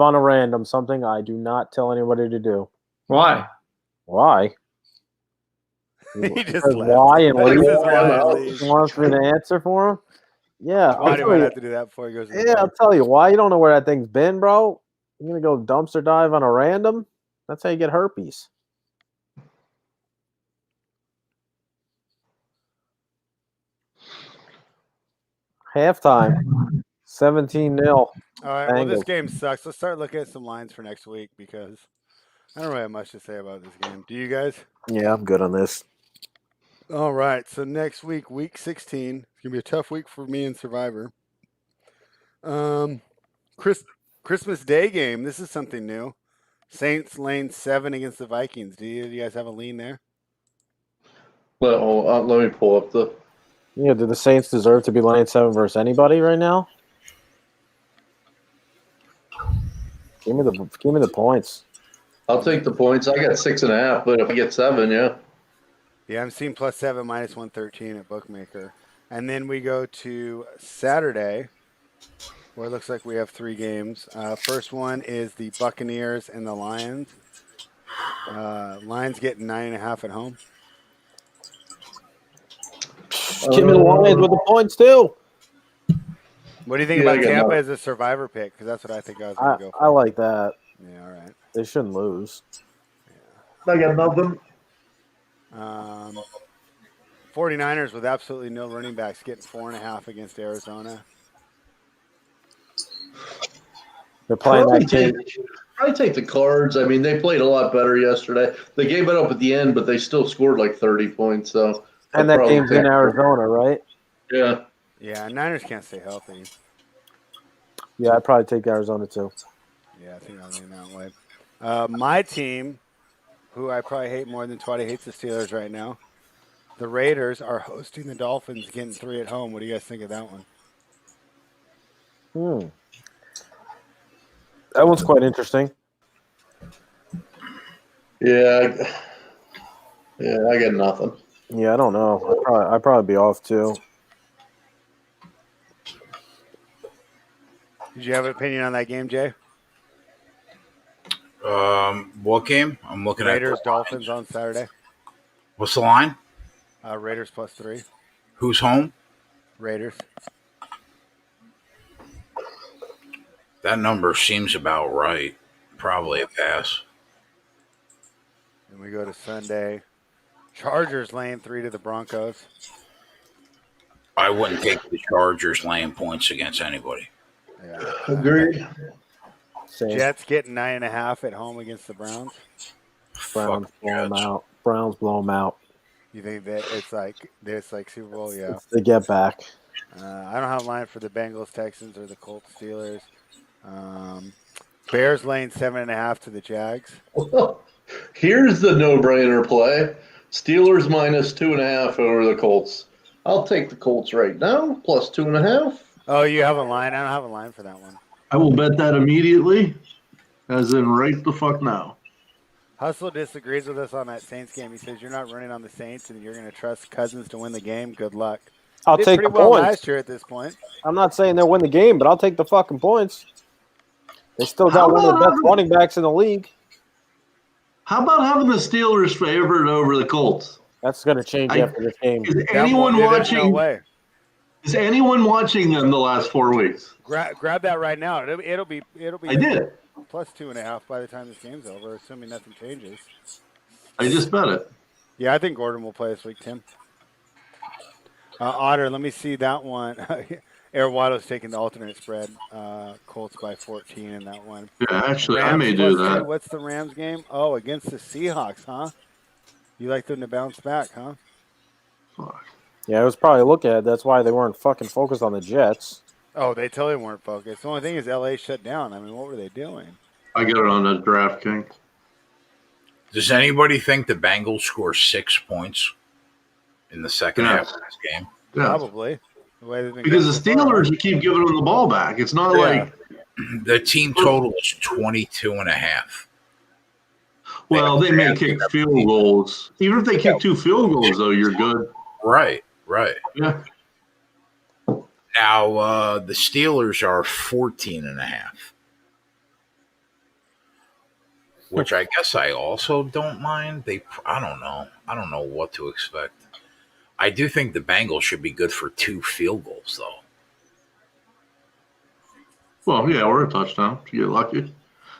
on a random, something I do not tell anybody to do. Why? Why? He just Says left. why and He leave. says why and leave. He wants me to answer for him? Yeah. Why I'll do tell I you, have to do that before he goes? To the yeah, I'll bar? tell you why. You don't know where that thing's been, bro. You're going to go dumpster dive on a random? That's how you get herpes. Halftime, 17-0. All right. Well, this Bengals. game sucks. Let's start looking at some lines for next week because I don't really have much to say about this game. Do you guys? Yeah, I'm good on this. All right. So next week, week 16, it's gonna be a tough week for me in Survivor. Christmas Day game. This is something new. Saints lane 7 against the Vikings. Do you guys have a lean there? Let me pull up the. Yeah, do the Saints deserve to be laying 7 versus anybody right now? Give me the points. I'll take the points. I got 6.5, but if I get 7, yeah. Yeah, I'm seeing +7 -113 at Bookmaker. And then we go to Saturday, where it looks like we have 3 games. First one is the Buccaneers and the Lions. Lions getting 9.5 at home. Give me the Lions with the points, too. What do you think Yeah, I about got Tampa nothing. as a Survivor pick? Because that's what I think I was going to go for. I like that. Yeah, all right. They shouldn't lose. I got nothing. 49ers with absolutely no running backs getting 4.5 against Arizona. They're playing Probably that game. take the Cards. I mean, they played a lot better yesterday. They gave it up at the end, but they still scored like 30 points. So, And that game's in Arizona, right? Yeah. Yeah, Niners can't stay healthy. Yeah, I'd probably take Arizona, too. Yeah, I think I'll lean that way. My team, who I probably hate more than Twatty hates the Steelers right now, the Raiders are hosting the Dolphins, getting 3 at home. What do you guys think of that one? That one's quite interesting. Yeah, I got nothing. Yeah, I don't know. I'd probably be off too. Did you have an opinion on that game, Jay? What game? I'm looking Raiders at Dolphins on Saturday. What's the line? Raiders +3. Who's home? Raiders. That number seems about right. Probably a pass. Then we go to Sunday. Chargers laying 3 to the Broncos. I wouldn't take the Chargers laying points against anybody. Yeah. Agreed. Same. Jets getting 9.5 at home against the Browns. Browns Fuck blow them Jets. out. Browns blow them out. You think that it's like Super Bowl? Yeah. They get back. I don't have a line for the Bengals, Texans, or the Colts, Steelers. Bears laying 7.5 to the Jags. Here's the no-brainer play: Steelers -2.5 over the Colts. I'll take the Colts right now, +2.5. Oh, you have a line? I don't have a line for that one. I will bet that immediately, as in right the fuck now. Hustle disagrees with us on that Saints game. He says you're not running on the Saints and you're going to trust Cousins to win the game. Good luck. I'll Did take pretty the well points. last year at this point. I'm not saying they'll win the game, but I'll take the fucking points. They still got one of the best running backs in the league. How about having the Steelers favored over the Colts? That's going to change after this game. Is anyone No watching? way. Is anyone watching them the last 4 weeks? Grab that right now. It'll be. I did. +2.5 by the time this game's over, assuming nothing changes. I just bet it. Yeah, I think Gordon will play this week, Tim. Otter, let me see that one. Aaron Waddle's taking the alternate spread. Colts by 14 in that one. Yeah, actually, I Rams may do +2. that. What's the Rams game? Oh, against the Seahawks, huh? You like them to bounce back, huh? Fuck. Yeah, it was probably a look at. That's why they weren't fucking focused on the Jets. Oh, they totally weren't focused. The only thing is LA shut down. I mean, what were they doing? I got it on the DraftKings. Does anybody think the Bengals score 6 points in the second Yeah. half of this game? Yeah. Probably. The way they've been Because the going so far. Steelers keep giving them the ball back. It's not like, The team total is 22.5. well, they may kick field goals. Even if they kick 2 field goals, though, you're good. Right. Yeah. Now, the Steelers are 14.5. Which I guess I also don't mind. I don't know. I don't know what to expect. I do think the Bengals should be good for 2 field goals, though. Well, yeah, or a touchdown if you get lucky.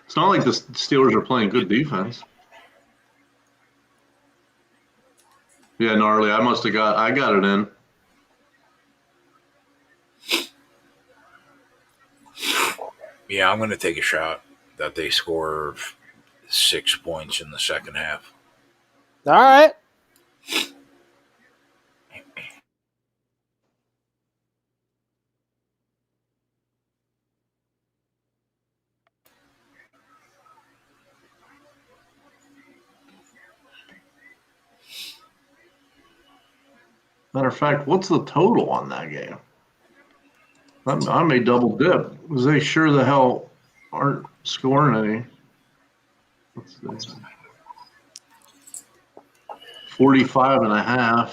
It's not like the Steelers are playing good defense. Yeah, gnarly. I got it in. Yeah, I'm going to take a shot that they score 6 points in the second half. All right. Matter of fact, what's the total on that game? I may double dip because they sure the hell aren't scoring any. Let's see. 45.5.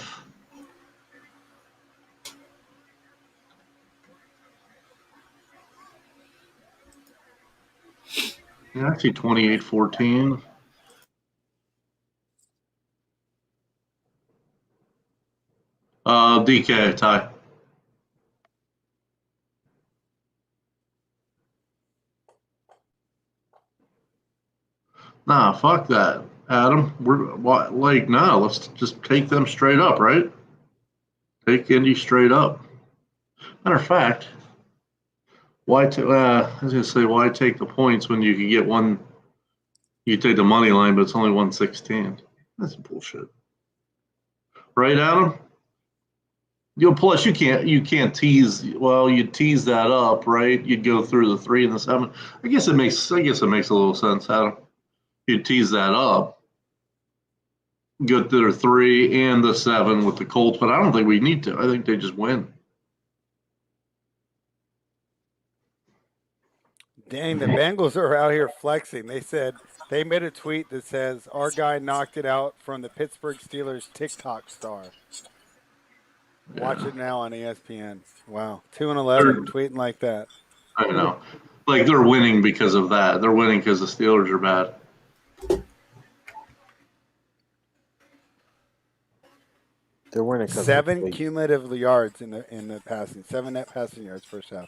Yeah, I see 28-14. DK tie. Nah, fuck that, Adam. No. Let's just take them straight up, right? Take Indy straight up. Matter of fact, I was gonna say, why take the points when you could get one? You take the money line, but it's only 116. That's bullshit, right, Adam? Plus you can't tease. Well, you tease that up, right? You'd go through the 3 and the 7. I guess it makes a little sense, Adam. You tease that up, go through the 3 and the 7 with the Colts, but I don't think we need to. I think they just win. Dang, the Bengals are out here flexing. They said they made a tweet that says our guy knocked it out from the Pittsburgh Steelers TikTok star. Watch it now on ESPN. Wow, 2-11, tweeting like that. I know. Like they're winning because of that. They're winning because the Steelers are bad. They're winning 'cause 7 cumulative yards in the passing. 7 net passing yards first half.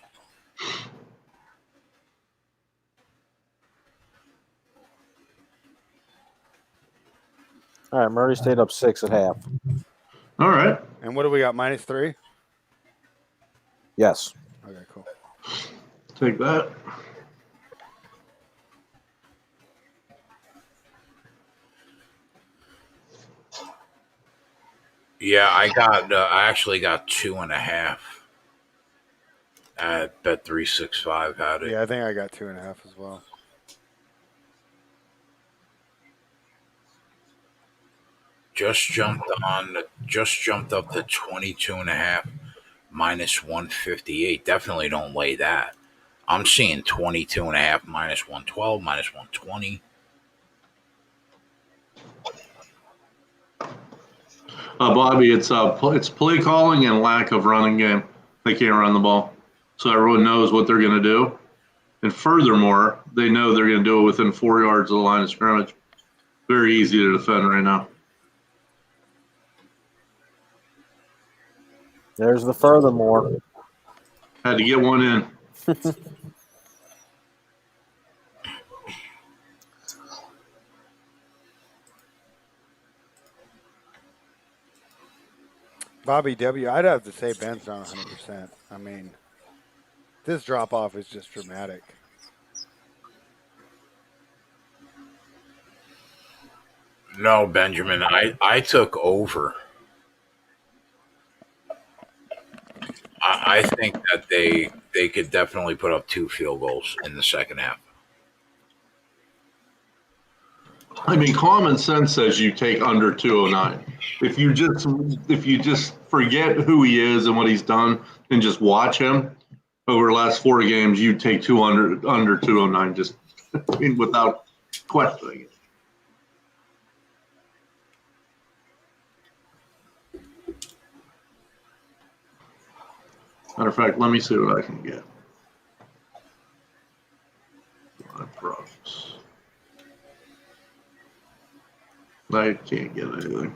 All right, Murray stayed up 6 at half. All right. And what do we got? -3? Yes. Okay, cool. Take that. Yeah, I actually got 2.5 at Bet365 had it. Yeah, I think I got 2.5 as well. Just jumped up to 22.5 -158. Definitely don't lay that. I'm seeing 22.5 -112 -120. Bobby, it's play calling and lack of running game. They can't run the ball, so everyone knows what they're going to do. And furthermore, they know they're going to do it within 4 yards of the line of scrimmage. Very easy to defend right now. There's the furthermore. Had to get one in. Bobby W., I'd have to say Ben's not 100%. I mean, this drop-off is just dramatic. No, Benjamin, I took over. I think that they could definitely put up 2 field goals in the second half. I mean, common sense says you take under 209. If you just forget who he is and what he's done and just watch him over the last 4 games, you take under 209 just without questioning it. Matter of fact, let me see what I can get. Props. I can't get anything.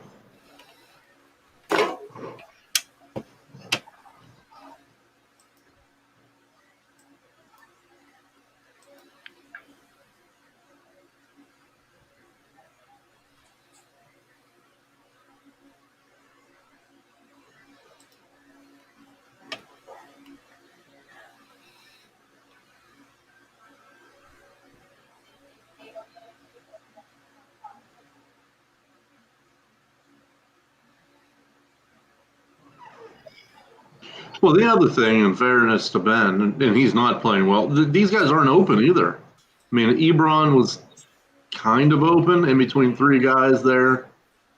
Well, the other thing, in fairness to Ben, and he's not playing well, these guys aren't open either. I mean, Ebron was kind of open in between 3 guys there.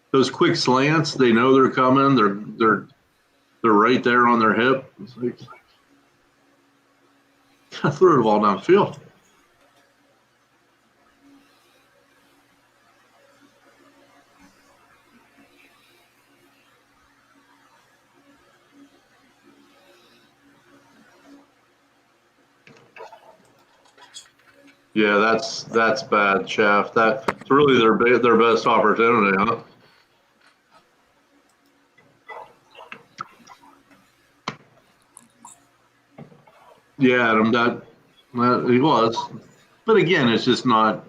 Those quick slants, they know they're coming. They're right there on their hip. It's like, throw the ball downfield. Yeah, that's bad, Chef. That's really their best opportunity, huh? Yeah, Adam, that he was, but again, it's just not.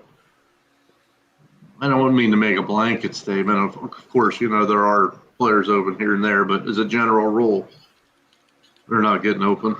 I don't mean to make a blanket statement. Of course, there are players open here and there, but as a general rule, they're not getting open.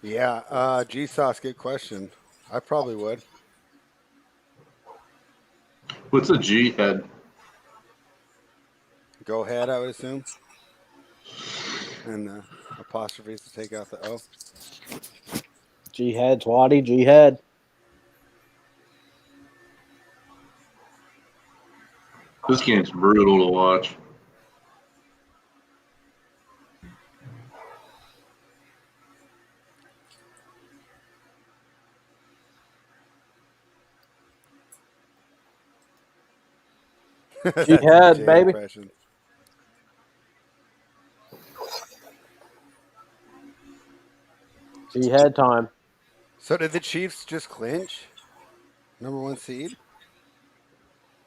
Yeah, G-Sauce, good question. I probably would. What's a G head? Go ahead, I would assume. And the apostrophes to take out the O. G head, Twatty, G head. This game's brutal to watch. G head, Jay baby. impression. G head time. So did the Chiefs just clinch? Number 1 seed?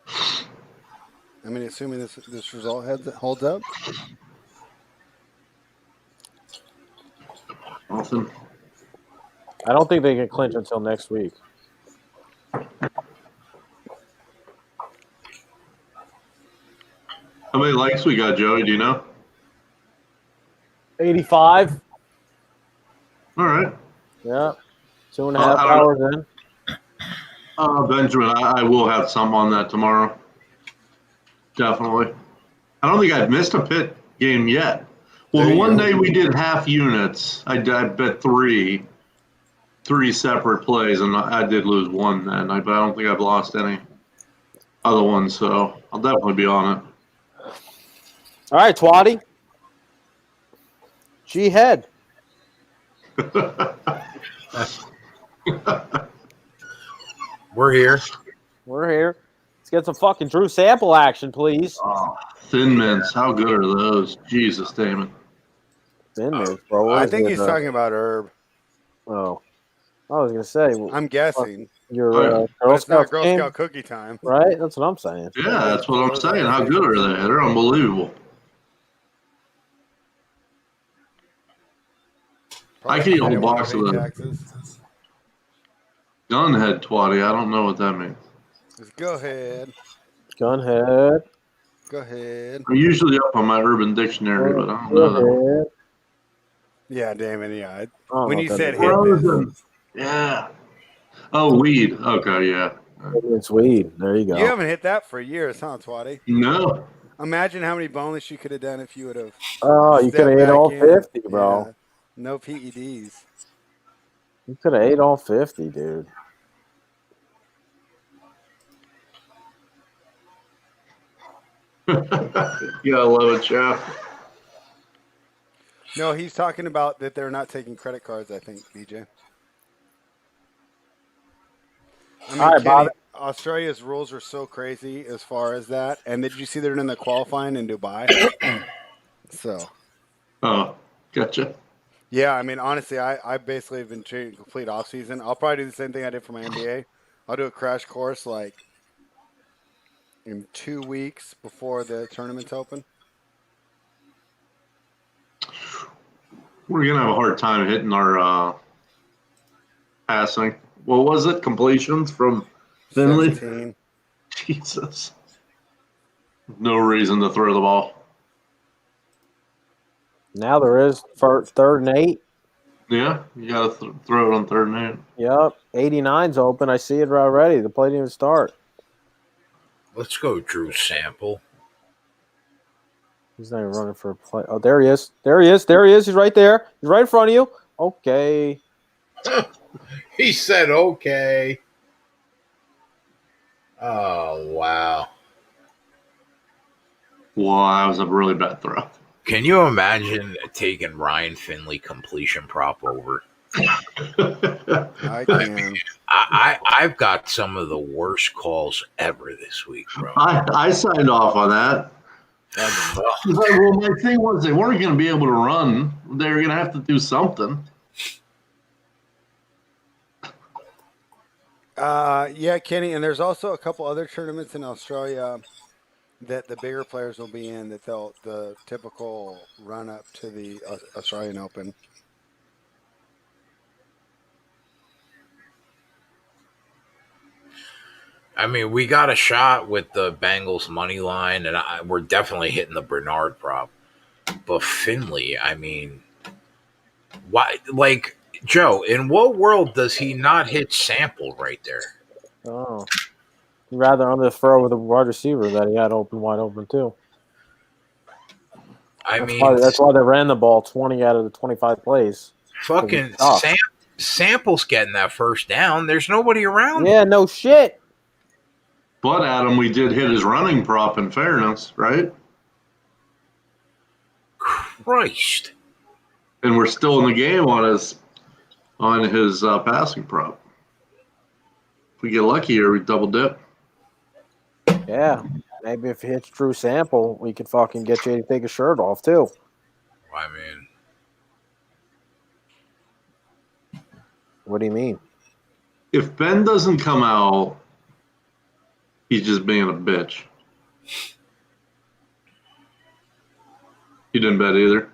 I mean, assuming this result holds up? Nothing. I don't think they can clinch until next week. How many likes we got, Joey? Do you know? 85. All right. Yeah. 2.5 I don't hours in. Benjamin, I will have some on that tomorrow. Definitely. I don't think I've missed a pit game yet. Well, the one day we did half units, I bet three separate plays, and I did lose one then. But I don't think I've lost any other ones, so I'll definitely be on it. All right, Twatty. G head. We're here. We're here. Let's get some fucking Drew Sample action, please. Oh, Thin Mints, how good are those? Jesus, Damon. Thin Mints, bro. What I is think it, he's talking about Herb. Oh. I was going to say. I'm guessing. Your Oh, But Girl it's not Scout Girl game, Scout cookie time. right? That's what I'm saying. Yeah, that's what I'm saying. How good are they? They're unbelievable. I can eat a whole box of them. Taxes. Gunhead Twatty, I don't know what that means. Just go ahead. Gunhead. Go ahead. I'm usually up on my Urban Dictionary, but I don't know that. Gunhead. Yeah, Damon, yeah. I don't When know you what said that hit this. Frozen. Yeah. Oh, weed. Okay, yeah. means. It's weed. There you go. You haven't hit that for years, huh, Twatty? No. Imagine how many boneless you could have done if you would have. Oh, you could have ate all 50, bro. Yeah. No PEDs. You could have ate all 50, dude. You gotta love it, Jeff. No, he's talking about that they're not taking credit cards, I think, BJ. I mean, All right, Bob. Australia's rules are so crazy as far as that. And did you see they're in the qualifying in Dubai? So. Oh, gotcha. Yeah, I mean, honestly, I basically have been treating complete off season. I'll probably do the same thing I did for my NBA. I'll do a crash course like in 2 weeks before the tournament's open. We're gonna have a hard time hitting our passing. What was it? Completions from Finley? 17. Jesus. No reason to throw the ball. Now there is for 3rd and 8. Yeah, you gotta throw it on 3rd and 8. Yep. 89's open. I see it already. The play didn't even start. Let's go, Drew Sample. He's not even running for a play. Oh, there he is. There he is. There he is. He's right there. He's right in front of you. Okay. He said, okay. Oh, wow. Wow, that was a really bad throw. Can you imagine taking Ryan Finley completion prop over? I can. I've got some of the worst calls ever this week, bro. I signed off on that. Well, my thing was they weren't going to be able to run. They were going to have to do something. Yeah, Kenny, and there's also a couple other tournaments in Australia that the bigger players will be in that the typical run up to the Australian Open. I mean, we got a shot with the Bengals money line, and we're definitely hitting the Bernard prop. But Finley, I mean, why? Like, Joe, in what world does he not hit Sample right there? Oh. Rather on the throw with a wide receiver that he had wide open too. I That's mean, why they ran the ball 20 out of the 25 plays. fucking Sample's getting that first down. There's nobody around. Yeah, no shit. But Adam, we did hit his running prop in fairness, right? Christ. And we're still in the game on his passing prop. If we get lucky here, we double dip. Yeah. Maybe if he hits True Sample, we could fucking get you to take a shirt off, too. I mean, What do you mean? If Ben doesn't come out, he's just being a bitch. You didn't bet either?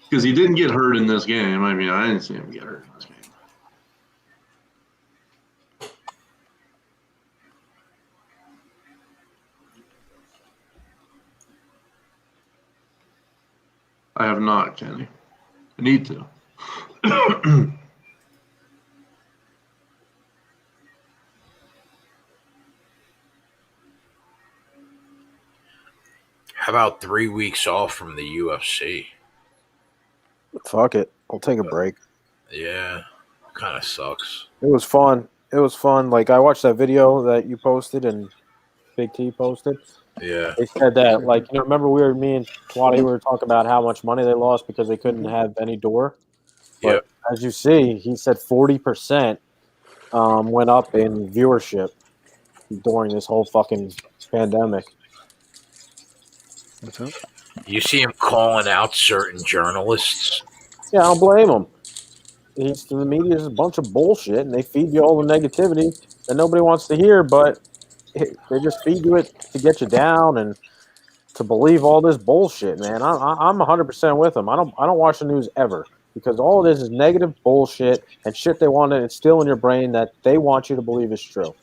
Because he didn't get hurt in this game. I mean, I didn't see him get hurt in this game. I have not, Kenny. I need to. how about 3 weeks off from the UFC? Fuck it. I'll take a break. Yeah, kind of sucks. It was fun. Like, I watched that video that you posted and Big T posted. Yeah. They said that, like, remember me and Twatty were talking about how much money they lost because they couldn't have any door? But as you see, he said 40% went up in viewership during this whole fucking pandemic. What's up? You see him calling out certain journalists. Yeah, I don't blame him. The media is a bunch of bullshit, and they feed you all the negativity that nobody wants to hear, but they just feed you it to get you down and to believe all this bullshit, man. I'm 100% with them. I don't watch the news ever because all it is negative bullshit and shit they want to instill in your brain that they want you to believe is true.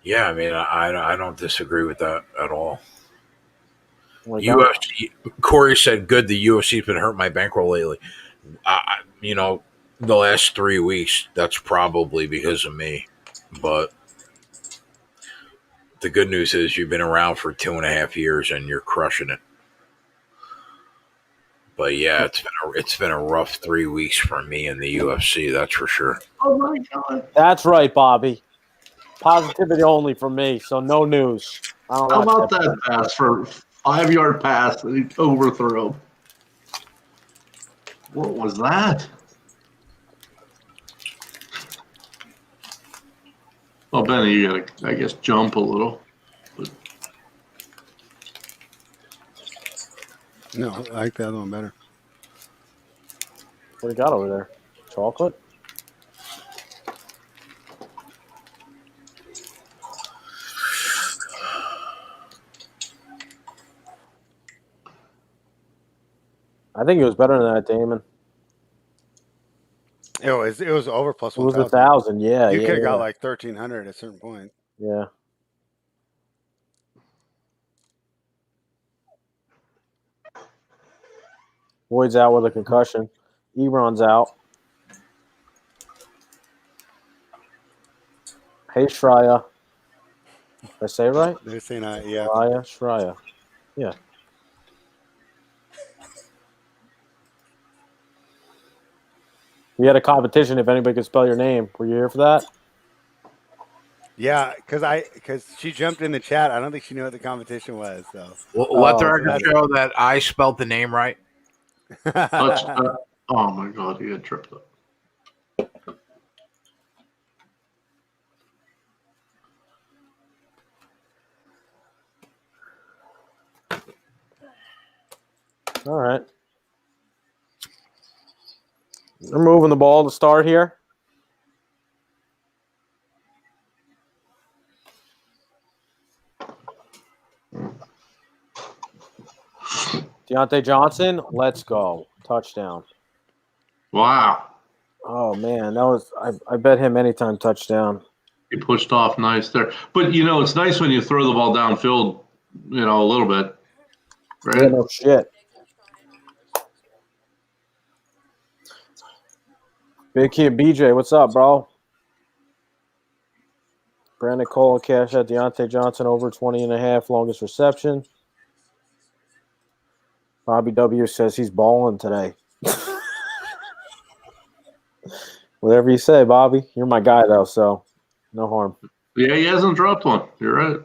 Yeah, I mean, I don't disagree with that at all. Like, UFC, Corey said, good, the UFC's been hurting my bankroll lately. The last 3 weeks, that's probably because of me. But the good news is you've been around for 2.5 years and you're crushing it. But yeah, it's been a rough 3 weeks for me in the UFC, that's for sure. Oh my God. That's right, Bobby. Positivity only from me, so no news. How about that pass for 5-yard pass that he overthrew? What was that? Well, Benny, you gotta, I guess, jump a little. But No, I like the other one better. What do you got over there? Chocolate? I think it was better than that, Damon. It was over plus It was 1,000. 1,000, yeah. You yeah, could have yeah. got like 1,300 at a certain point. Yeah. Boyd's out with a concussion. Ebron's out. Hey, Shraya. Did I say it right? They're saying, yeah. Shraya. Yeah. We had a competition if anybody could spell your name. Were you here for that? Yeah, because she jumped in the chat. I don't think she knew what the competition was. So Let the record show that I spelled the name right. oh my God, he had tripped up. All right. They're moving the ball to start here. Deontay Johnson, let's go. Touchdown. Wow. Oh, man. That was I bet him anytime touchdown. He pushed off nice there. But, it's nice when you throw the ball downfield, a little bit. Right? Yeah, no shit. Big Kid BJ, what's up, bro? Brandon Cole cash out Deontay Johnson over 20.5, longest reception. Bobby W says he's balling today. Whatever you say, Bobby. You're my guy, though, so no harm. Yeah, he hasn't dropped one. You're right.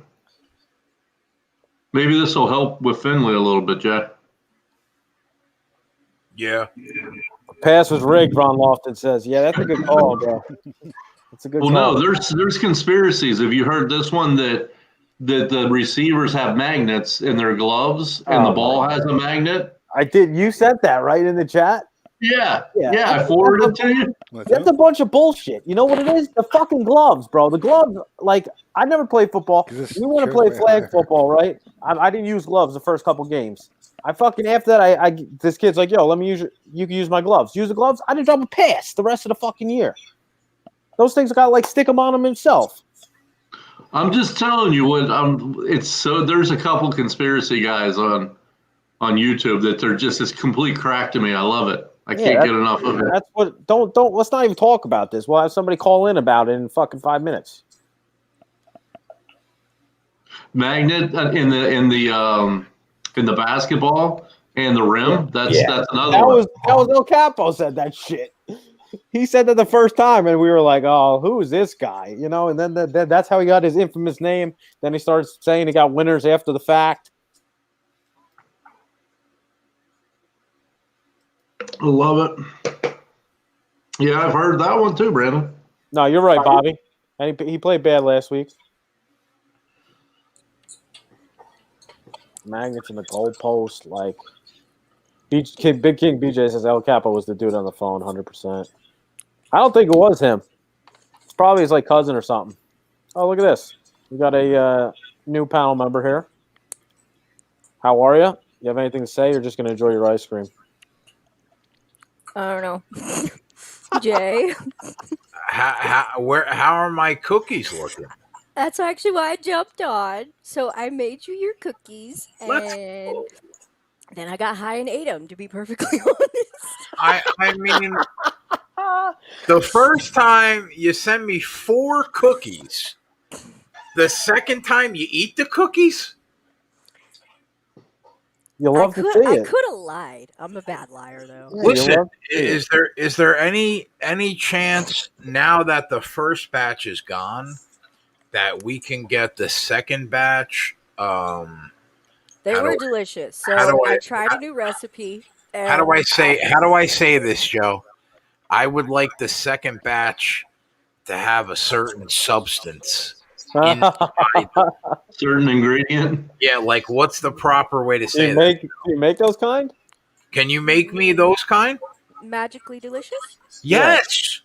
Maybe this will help with Finley a little bit, Jack. Yeah. Pass was rigged, Ron Lofton says. Yeah, that's a good call, bro. That's a good call. No, there's conspiracies. Have you heard this one that the receivers have magnets in their gloves and the ball has a magnet? I did. You sent that, right, in the chat? Yeah. I forwarded it to you. That's a bunch of bullshit. You know what it is? The fucking gloves, bro. The gloves, like, I never played football. We want to play flag football, right? I didn't use gloves the first couple games. After that, this kid's like, yo, let me use you can use my gloves. Use the gloves. I didn't drop a pass the rest of the fucking year. Those things got like stick them on him himself. I'm just telling you what. It's so there's a couple conspiracy guys on YouTube that they're just this complete crack to me. I love it. I can't get enough of it. That's what. Don't. Let's not even talk about this. We'll have somebody call in about it in fucking 5 minutes. Magnet in the basketball and the rim. That's another one. That was El Capo said that shit. He said that the first time, and we were like, "Oh, who is this guy?" You know. And then that's how he got his infamous name. Then he started saying he got winners after the fact. I love it. Yeah, I've heard that one too, Brandon. No, you're right, Bobby. And he played bad last week. Magnets in the goalpost, like Big King BJ says El Capo was the dude on the phone, 100%. I don't think it was him. It's probably his like cousin or something. Oh, look at this. We got a new panel member here. How are you? You have anything to say? You're just gonna enjoy your ice cream. I don't know. Jay. How are my cookies looking? That's actually why I jumped on. So I made you your cookies, and then I got high and ate them, to be perfectly honest. I mean, the first time you sent me 4 cookies. The second time you eat the cookies? You love to see I it. could have lied. I'm a bad liar, though. Yeah, Listen, is there any chance now that the first batch is gone that we can get the second batch? They were delicious. So I tried a new recipe. How do I say this, Joe? I would like the second batch to have a certain substance inside. Certain ingredient. Yeah, like what's the proper way to say that? Can you make those kind? Can you make me those kind? Magically delicious? Yes.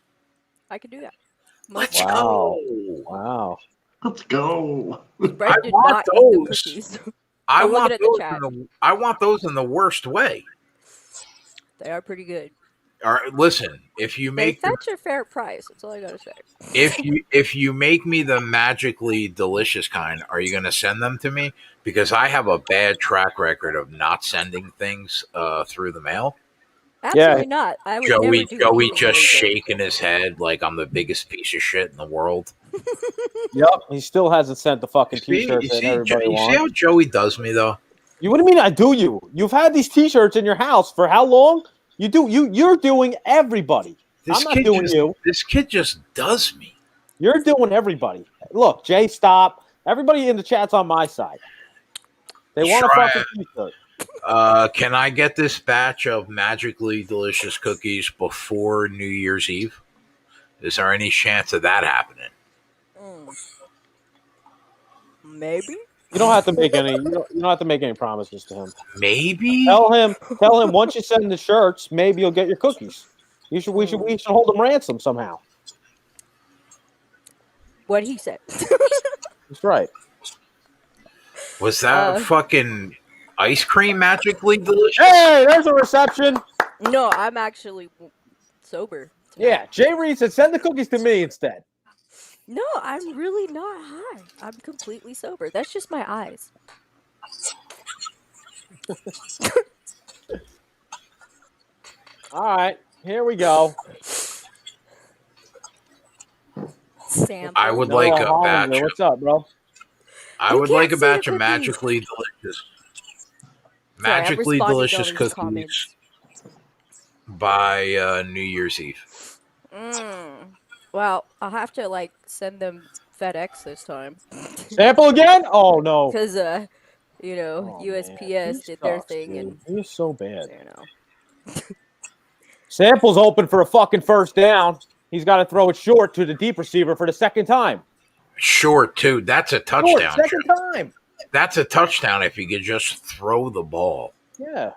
I can do that. Let's go. Wow. Let's go. Brett did not eat the cookies. I want those in the worst way. They are pretty good. All right, listen. If you make that's your fair price. That's all I gotta say. If you make me the magically delicious kind, are you gonna send them to me? Because I have a bad track record of not sending things through the mail. Absolutely not. I would never do Joey just shaking his head like I'm the biggest piece of shit in the world. Yep, he still hasn't sent the fucking t-shirts that everybody wants. You see how Joey does me though? What do you mean I do you? You've had these t-shirts in your house for how long? You're doing everybody. I'm not doing you. This kid just does me. You're doing everybody. Look, Jay, stop. Everybody in the chat's on my side. They want a fucking t-shirt. Can I get this batch of magically delicious cookies before New Year's Eve? Is there any chance of that happening? Maybe. You don't have to make any. You don't have to make any promises to him. Maybe. Tell him once you send the shirts, maybe you'll get your cookies. We should hold him ransom somehow. What he said. That's right. Was that fucking ice cream magically delicious? Hey, there's a reception. No, I'm actually sober. Yeah, Jay Reed said send the cookies to me instead. No, I'm really not high. I'm completely sober. That's just my eyes. All right, here we go. Sample. I would Noah like a Hollander, batch. what's up, bro? I You would can't like a see the batch of cookies. magically delicious, Sorry, I'm magically responding to all delicious these cookies comments. by New Year's Eve. Well, I'll have to like send them FedEx this time. Sample again? Oh no. Because Oh, USPS he did their sucks, thing, dude. and He is so bad. you know. Sample's open for a fucking first down. He's got to throw it short to the deep receiver for the second time. Short too. That's a Short, touchdown. second time. That's a touchdown if you could just throw the ball. Yeah.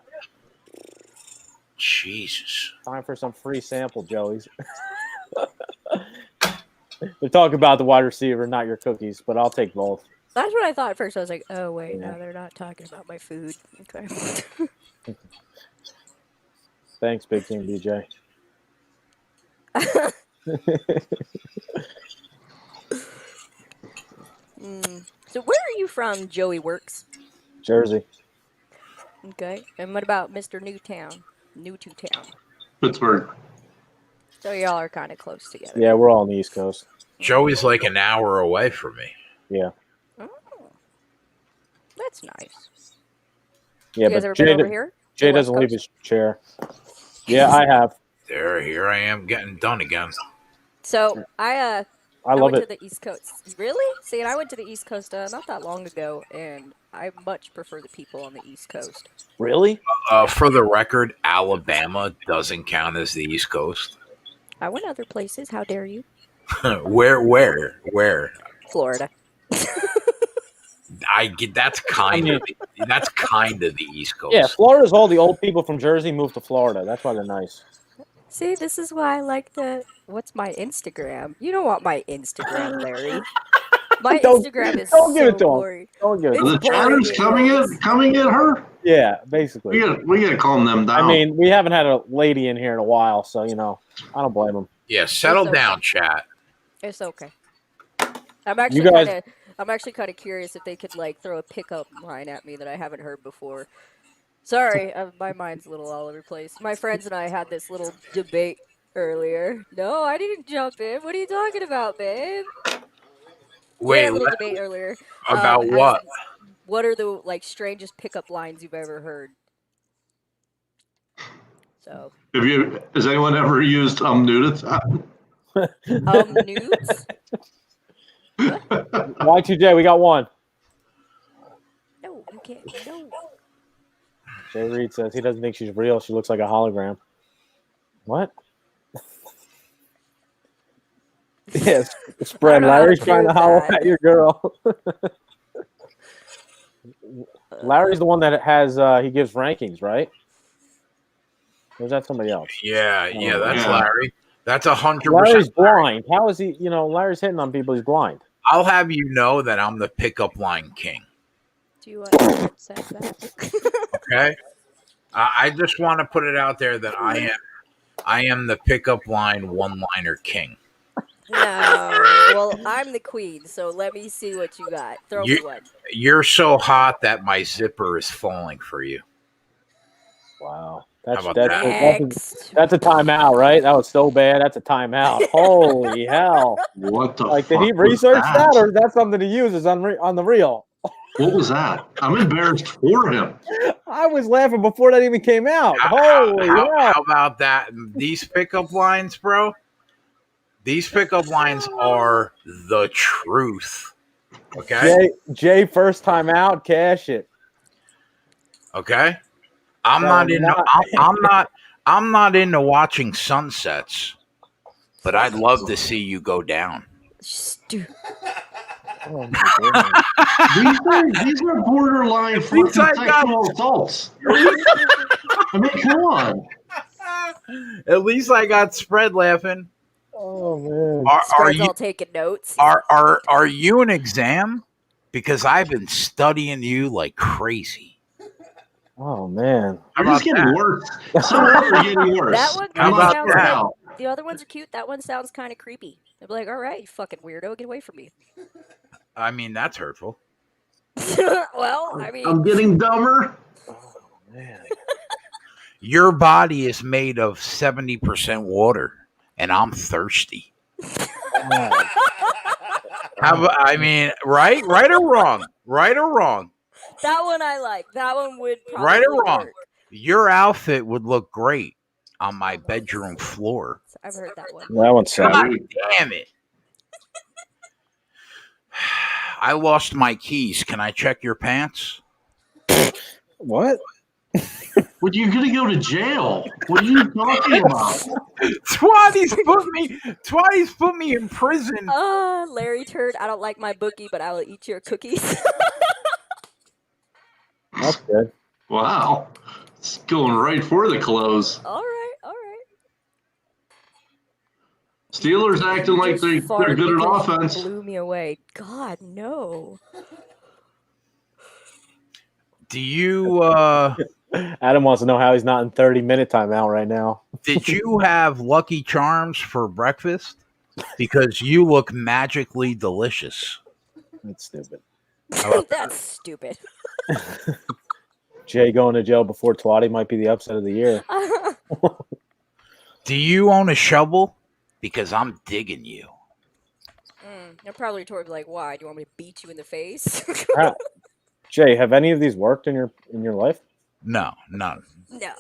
Jesus. Time for some free sample, Joey's. They're talking about the wide receiver, not your cookies, but I'll take both. That's what I thought at first. I was like, oh, wait, Yeah. no, they're not talking about my food. Okay. Thanks, Big King BJ. So where are you from, Joey Works? Jersey. Okay. And what about Mr. Newtown? New to town. Pittsburgh. So y'all are kind of close together. Yeah, we're all on the East Coast. Joey's like an hour away from me. Yeah. Oh. That's nice. Yeah, You guys but ever been over here? Jay The West doesn't leave Coast? his chair. Yeah, I have. Here I am getting done again. So I love went it. to the East Coast. Really? See, and I went to the East Coast not that long ago, and I much prefer the people on the East Coast. Really? For the record, Alabama doesn't count as the East Coast. I went other places. How dare you? Where? Florida. I get that's kind of the East Coast. Yeah, Florida's all the old people from Jersey moved to Florida. That's why they're nice. See, this is why I like the. What's my Instagram? You don't want my Instagram, Larry. My Instagram is don't give so it to him. boring. Don't give it to The him. chatters coming at her. Yeah, basically. We gotta calm them down. I mean, we haven't had a lady in here in a while, so I don't blame them. Yeah, settle It's okay. down, chat. It's okay. I'm actually guys- kind of curious if they could like throw a pickup line at me that I haven't heard before. Sorry, my mind's a little all over the place. My friends and I had this little debate earlier. No, I didn't jump in. What are you talking about, babe? We Wait, had a little debate earlier. about as what? What are the like strangest pickup lines you've ever heard? So Has anyone ever used nudity? nudes? Y2J, we got one. No, you can't. No. Jay Reed says he doesn't think she's real. She looks like a hologram. What? Yes, spread. I don't know how to Larry's trying to prove holler that. at your girl. Larry's the one that has he gives rankings, right? Or is that somebody else? Yeah, that's Yeah. Larry. That's 100%. Larry's blind. How is he? Larry's hitting on people. He's blind. I'll have you know that I'm the pickup line king. Do you want to say that? Okay, I just want to put it out there that I am the pickup line one-liner king. No. Well, I'm the queen, so let me see what you got. Throw me one. You're so hot that my zipper is falling for you. Wow, How about Next. that's a timeout, right? That was so bad. That's a timeout. Holy hell! What the Like, fuck did he was research that, or is that something to use as on the reel? What was that? I'm embarrassed for him. I was laughing before that even came out. How Holy hell! about that? These pickup lines, bro. These pickup lines are the truth. Okay. Jay, first time out, cash it. Okay. I'm No, not you're into. not. I'm not into watching sunsets, but I'd love to see you go down. Stupid. Oh my goodness. These are borderline fucking least I got- sexual assaults. I mean, come on. At least I got spread laughing. Oh man. Are Spread's you all taking notes. are you an exam? Because I've been studying you like crazy. Oh man. How They're just about getting that? worse. Some of them are getting worse. That one How kinda about sounds that? good. The other ones are cute. That one sounds kind of creepy. They'll be like, all right, you fucking weirdo, get away from me. I mean, that's hurtful. Well, I mean, I'm getting dumber. Man. Your body is made of 70% water, and I'm thirsty. Oh, I mean, right or wrong? Right or wrong? That one I like. That one would probably Right or wrong? work. Your outfit would look great on my bedroom floor. I've heard that one. That one's sad. God damn it. I lost my keys. Can I check your pants? What? Well, you're gonna go to jail. What are you talking about? Twatty's put me in prison. Larry Turd, I don't like my bookie, but I will eat your cookies. That's good. Wow, it's going right for the close. All right. Steelers acting like they're good at because offense. you blew me away. God, no. Do you Adam wants to know how he's not in 30-minute timeout right now. did you have Lucky Charms for breakfast? Because you look magically delicious. That's stupid. That's stupid. Jay going to jail before Twatty might be the upset of the year. Do you own a shovel? Because I'm digging you. You're probably toward like, why? Do you want me to beat you in the face? Jay, have any of these worked in your life? No, none. No.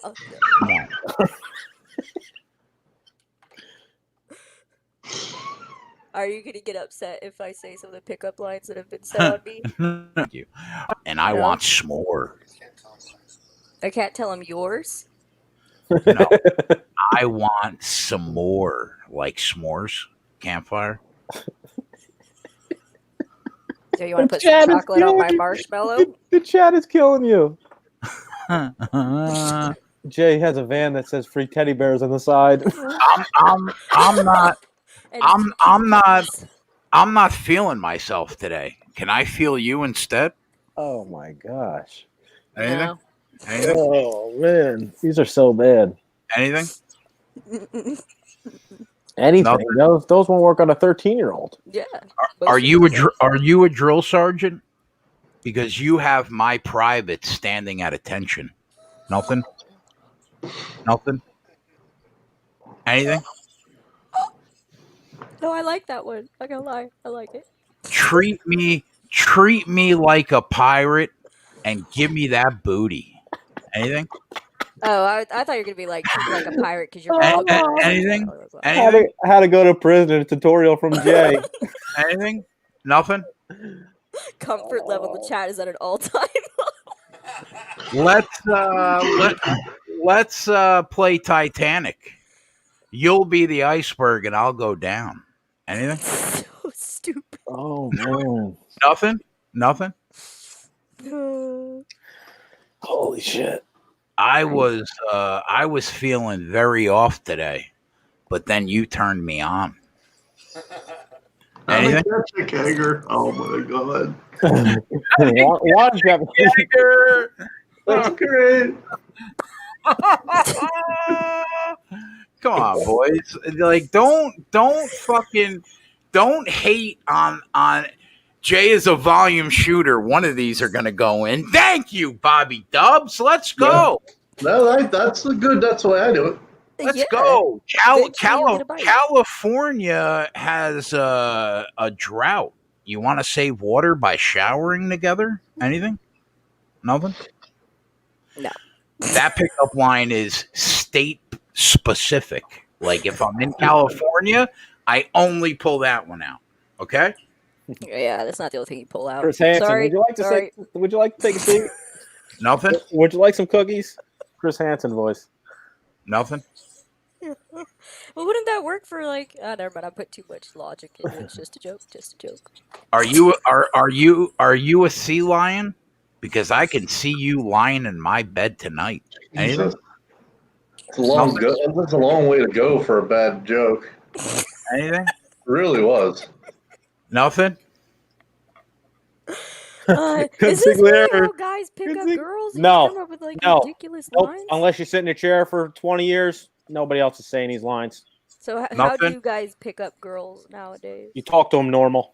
Are you gonna get upset if I say some of the pickup lines that have been said on me? Thank you. And I No. want s'more. I can't tell him yours. No, I want some more, like s'mores, campfire. So you want to put some chocolate on my marshmallow? The chat is killing you. Jay has a van that says free teddy bears on the side. I'm not feeling myself today. Can I feel you instead? Oh my gosh. Anything? No. Anything? Oh man, these are so bad. Anything? Anything. Nothing. Those won't work on a 13-year-old. Yeah. Are you a drill sergeant? Because you have my private standing at attention. Nothing? Anything? No, I like that one. Not gonna lie, I like it. Treat me like a pirate and give me that booty. Anything? Oh, I thought you were gonna be like treat me like a pirate because you're anything? How to go to prison, a tutorial from Jay. Anything? Nothing? Comfort level in the chat is at an all-time. Let's play Titanic. You'll be the iceberg and I'll go down. Anything? So stupid. Oh man. Nothing? Holy shit. I was feeling very off today, but then you turned me on. Anything? That's a kegger. Oh my god. That's great. Come on, boys. Like, don't hate on Jay is a volume shooter. One of these are gonna go in. Thank you, Bobby Dubs. Let's go. No, that's good. That's the way I do it. Let's go. California has a drought. You want to save water by showering together? Anything? Nothing? No. That pickup line is state specific. Like if I'm in California, I only pull that one out. Okay? Yeah, that's not the only thing you pull out. Chris Hansen, Sorry. would you like to take a seat? Nothing? Would you like some cookies? Chris Hansen voice. Nothing? Well, wouldn't that work for like? Never mind. I put too much logic in it. It's just a joke. Just a joke. Are you a sea lion? Because I can see you lying in my bed tonight. Anything? It's a long way to go for a bad joke. Anything? It really was. Nothing? Is this really how guys pick up girls? You No. come up with like No. ridiculous Nope. lines? Unless you sit in a chair for 20 years, nobody else is saying these lines. So how do Nothing? you guys pick up girls nowadays? You talk to them normal.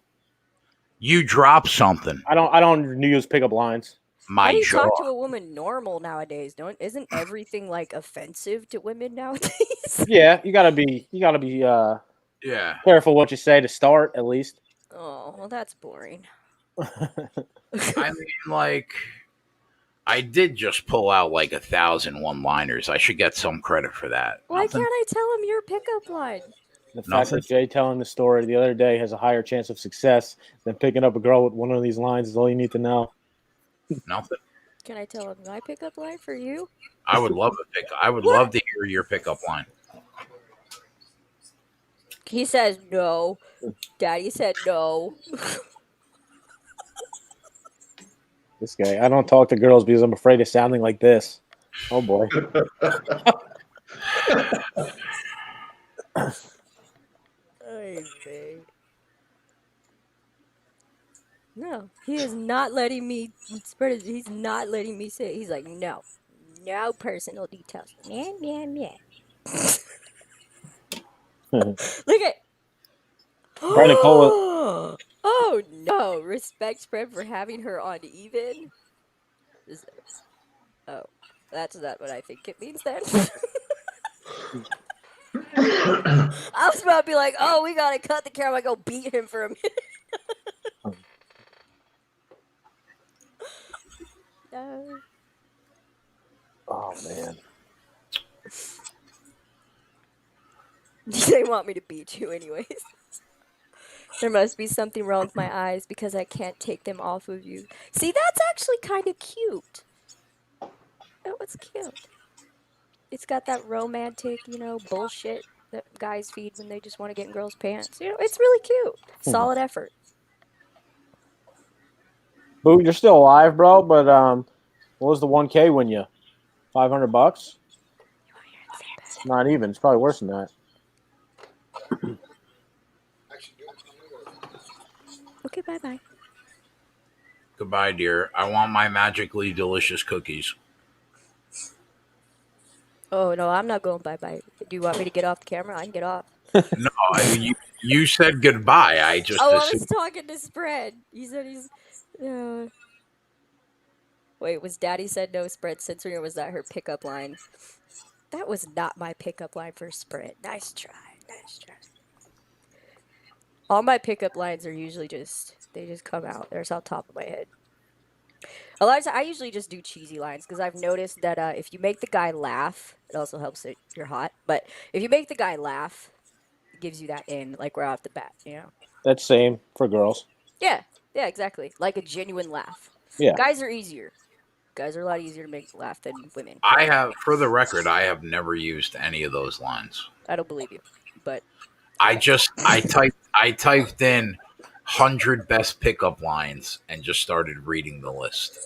You drop something. I don't use pickup lines. How My do you jaw. talk to a woman normal nowadays? Isn't everything like offensive to women nowadays? Yeah, you gotta be Yeah. careful what you say to start, at least. Oh, well, that's boring. I mean, like, I did just pull out like 1,000 one-liners. I should get some credit for that. Why Nothing. can't I tell him your pickup line? The fact Nothing. that Jay telling the story the other day has a higher chance of success than picking up a girl with one of these lines is all you need to know. Nothing. Can I tell him my pickup line for you? I would love I would love to hear your pickup line. He says no. Daddy said no. This guy, I don't talk to girls because I'm afraid of sounding like this. Oh boy. No, he is not letting me spread it. He's not letting me say it. He's like, no personal details. Man. Look at. Brandon Cole. Oh no! Respect spread for having her on even. Oh, that's not what I think it means then. I was about to be like, oh, we gotta cut the camera. I go beat him for a minute. No. Oh man. They want me to beat you anyways. There must be something wrong with my eyes because I can't take them off of you. See, that's actually kind of cute. That was cute. It's got that romantic, bullshit that guys feed when they just want to get in girls' pants. It's really cute. Solid effort. Boo, you're still alive, bro, but what was the 1K win you? $500? Not even. It's probably worse than that. Okay, bye-bye. Goodbye, dear. I want my magically delicious cookies. Oh, no, I'm not going bye-bye. Do you want me to get off the camera? I can get off. No, you said goodbye. I just I assumed. was talking to Spread. He said he's... Wait, was Daddy said no Spread censoring, or was that her pickup line? That was not my pickup line for Spread. Nice try. All my pickup lines are usually they just come out. They're just on top of my head. A lot of times, I usually just do cheesy lines because I've noticed that if you make the guy laugh, it also helps that you're hot. But if you make the guy laugh, it gives you that in, like right off the bat, That's same for girls. Yeah, exactly. Like a genuine laugh. Yeah. Guys are easier. Guys are a lot easier to make laugh than women. For the record, I have never used any of those lines. I don't believe you, but I typed in 100 best pickup lines and just started reading the list.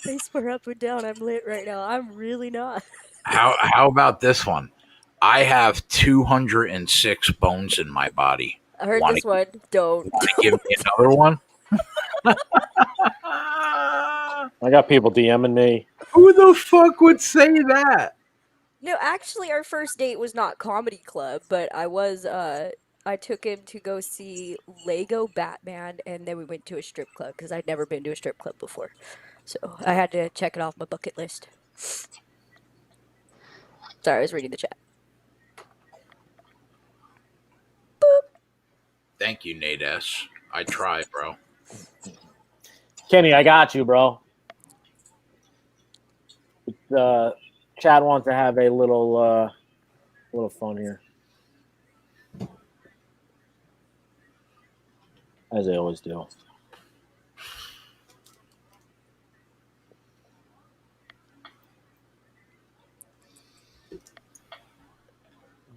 They swear up and down I'm lit right now. I'm really not. How about this one? I have 206 bones in my body. I heard this one. Don't. Give me another one? I got people DMing me. Who the fuck would say that? No, actually, our first date was not comedy club, but I took him to go see Lego Batman, and then we went to a strip club because I'd never been to a strip club before. So I had to check it off my bucket list. Sorry, I was reading the chat. Boop. Thank you, Nate S. I tried, bro. Kenny, I got you, bro. Chad wants to have a little fun here, as they always do.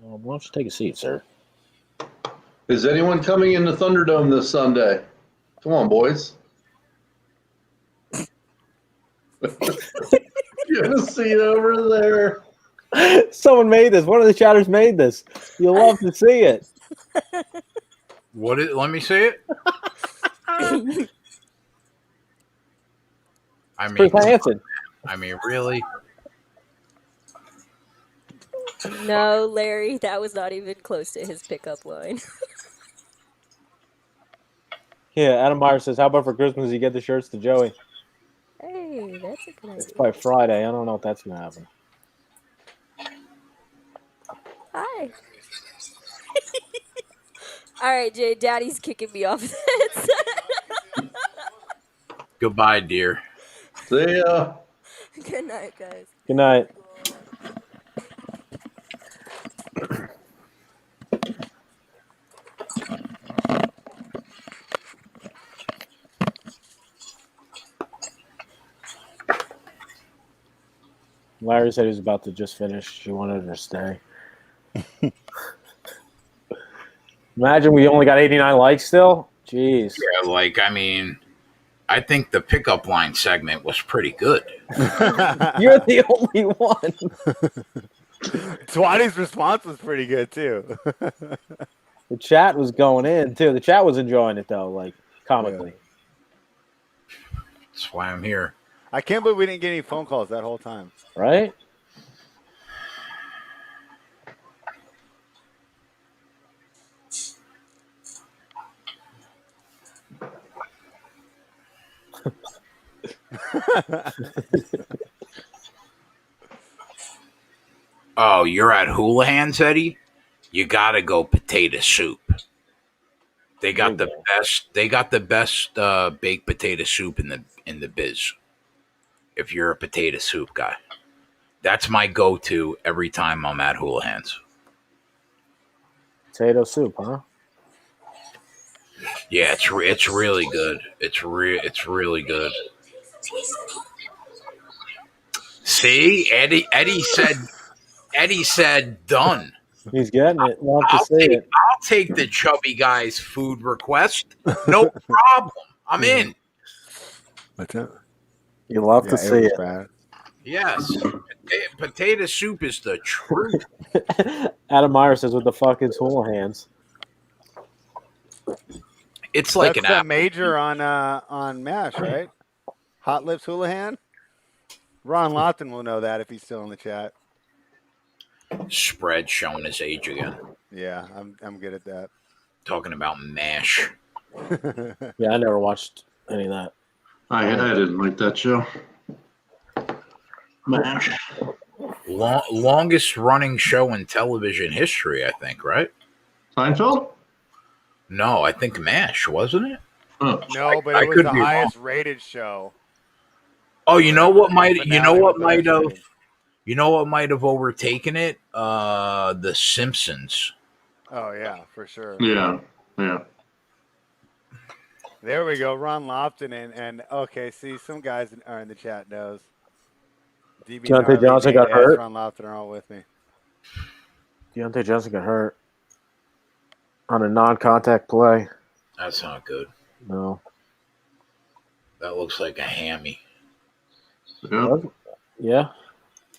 Why don't you take a seat, sir? Is anyone coming into Thunderdome this Sunday? Come on, boys. You have a seat over there. Someone made this. One of the chatters made this. You'll love to see it. Let me see it. Chris Hansen. I mean, really? No, Larry, that was not even close to his pickup line. Yeah, Adam Meyer says, how about for Christmas you get the shirts to Joey? Hey, that's a good idea. It's by Friday. I don't know if that's going to happen. Hi. All right, Jay. Daddy's kicking me off this. Goodbye, dear. See ya. Good night, guys. Good night. Larry said he was about to just finish. She wanted her to stay. Imagine we only got 89 likes still. Jeez. Yeah, like, I mean, I think the pickup line segment was pretty good. You're the only one. Twatty's response was pretty good too. The chat was going in too. The chat was enjoying it though, like comically. That's why I'm here. I can't believe we didn't get any phone calls that whole time. Right? Oh, you're at Houlihan's, Eddie? You gotta go potato soup. They got the best. They got the best baked potato soup in the biz. If you're a potato soup guy, that's my go-to every time I'm at Houlihan's. Potato soup, huh? Yeah, it's really good. It's really good. See, Eddie said done. He's getting it. Love to see it. I'll take the chubby guy's food request. No problem. I'm in. What's that? You love to see it. Bad. Yes. Potato soup is the truth. Adam Meyer says, "What the fuck is Houlihan's?" It's like That's an the app. major on MASH, right? Hot Lips Houlihan. Ron Lawton will know that if he's still in the chat. Spread showing his age again. Yeah, I'm good at that. Talking about MASH. Yeah, I never watched any of that. I didn't like that show. MASH. Longest running show in television history, I think, right? Seinfeld? No, I think MASH, wasn't it? Oh. No, but I it was could the be wrong. highest rated show. Oh, you know what might Finale was the best have rated. you know what might have overtaken it? The Simpsons. Oh yeah, for sure. Yeah. There we go. Ron Lofton and okay, see, some guys are in the chat knows. DB Deontay Gnarly, Johnson Nate got S, hurt. Ron Lofton are all with me. Deontay Johnson got hurt on a non-contact play. That's not good. No. That looks like a hammy. Yeah. Yeah.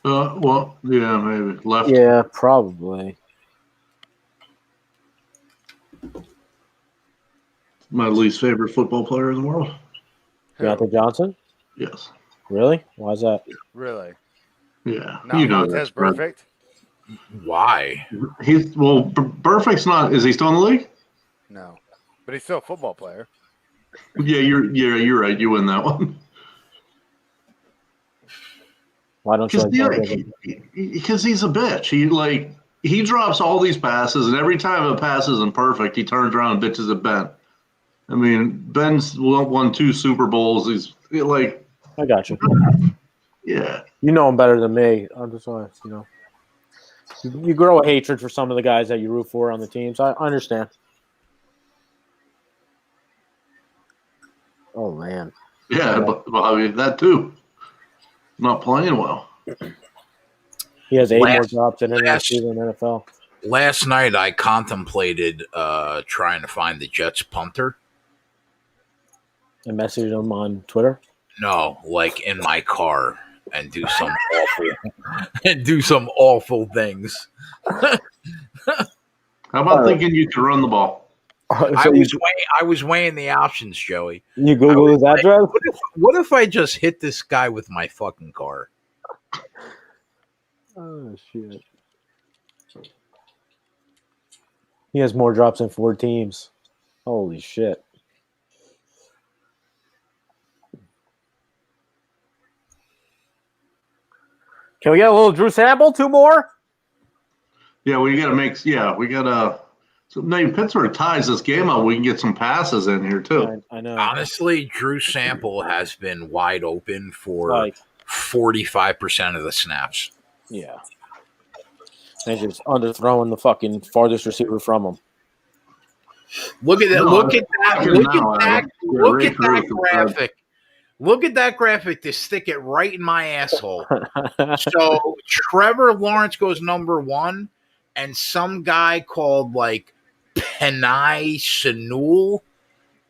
Well, yeah, maybe left. Yeah, probably. My least favorite football player in the world. Deontay Johnson? Yes. Really? Why is that? Really? Yeah. Not you know Montez that's Brad. Perfect? Why? He's Perfect's not. Is he still in the league? No, but he's still a football player. Yeah, you're right. You win that one. Why don't you like Deontay? Because he's a bitch. He drops all these passes, and every time a pass isn't perfect, he turns around and bitches at Ben. I mean, Ben's won 2 Super Bowls. He's like, I got you. yeah. You know him better than me. I'm just honest, you know. You grow a hatred for some of the guys that you root for on the teams. I understand. Oh, man. Yeah, but I mean, that too. Not playing well. He has 8 more Last- drops in last- in the NFL. Last night I contemplated trying to find the Jets punter. And messaged him on Twitter. No, like in my car and do some awful things. How about thinking you could run the ball? So I was weighing the options, Joey. you Google his address? What if I just hit this guy with my fucking car? Oh, shit. He has more drops than 4 teams. Holy shit. Can we get a little Drew Sample? 2 more? Yeah, we got to make. Yeah, we got to. So maybe Pittsburgh ties this game up. We can get some passes in here too. Yeah, I know. Honestly, Drew Sample has been wide open for Like, 45% of the snaps. yeah. And just underthrowing the fucking farthest receiver from him. Look at that! No, look at that! I Look know, at that! Adam. Yeah, Look Ray at that Cruz, graphic! Look at that graphic to stick it right in my asshole. So Trevor Lawrence goes number 1, and some guy called like Penai Sanul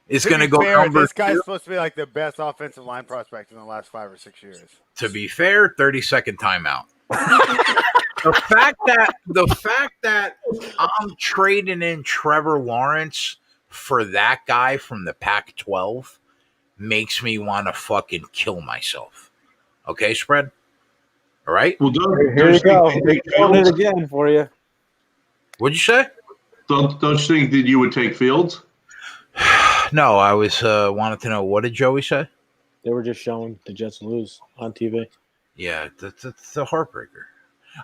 is To going to be go fair, number this guy's 2. supposed to be like the best offensive line prospect in the last 5 or 6 years. To be fair, 30-second timeout. the fact that I'm trading in Trevor Lawrence for that guy from the Pac-12 makes me want to fucking kill myself. Okay, spread. All right. Well, Here you go. Doing it again for you. What'd you say? Don't you think that you would take Fields? No, I was wanted to know, what did Joey say? They were just showing the Jets lose on TV. Yeah, that's a heartbreaker.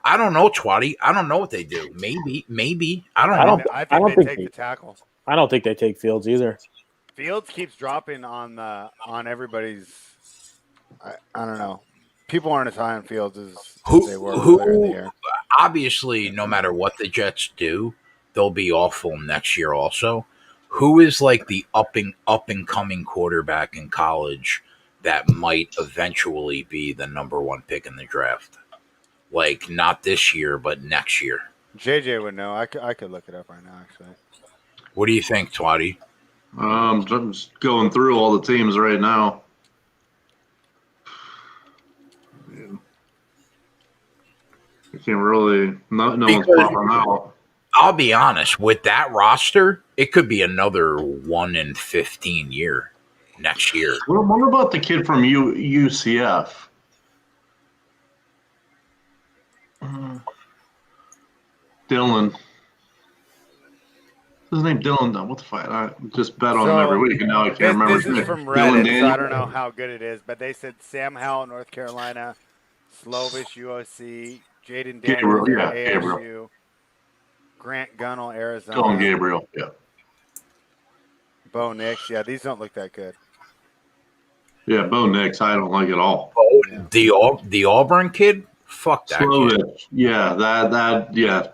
I don't know, Twatty. I don't know what they do. Maybe. I don't know. I I don't think they think take the tackle. I don't think they take Fields either. Fields keeps dropping on everybody's. I don't know. People aren't as high on Fields as they were earlier in the year. Obviously, no matter what the Jets do, they'll be awful next year also. Who is like the up and coming quarterback in college that might eventually be the number 1 pick in the draft? Like, not this year, but next year. JJ would know. I could look it up right now, actually. What do you think, Twatty? I'm just going through all the teams right now. I can't really. No one's popping out. I'll be honest, with that roster, it could be another 1 in 15 year next year. Well, what about the kid from UCF? Dylan. His name Dylan. What the fuck? I just bet on him every week, and now I can't remember. This is from Reddit, so I don't know how good it is, but they said Sam Howell, North Carolina, Slovis, USC, Jaden Daniels, ASU, Grant Gunnell, Arizona. Dylan Gabriel, yeah. Bo Nix, yeah, these don't look that good. Yeah, Bo Nix, I don't like at all. Oh, the Auburn kid? Fuck that Slovis, kid. Yeah,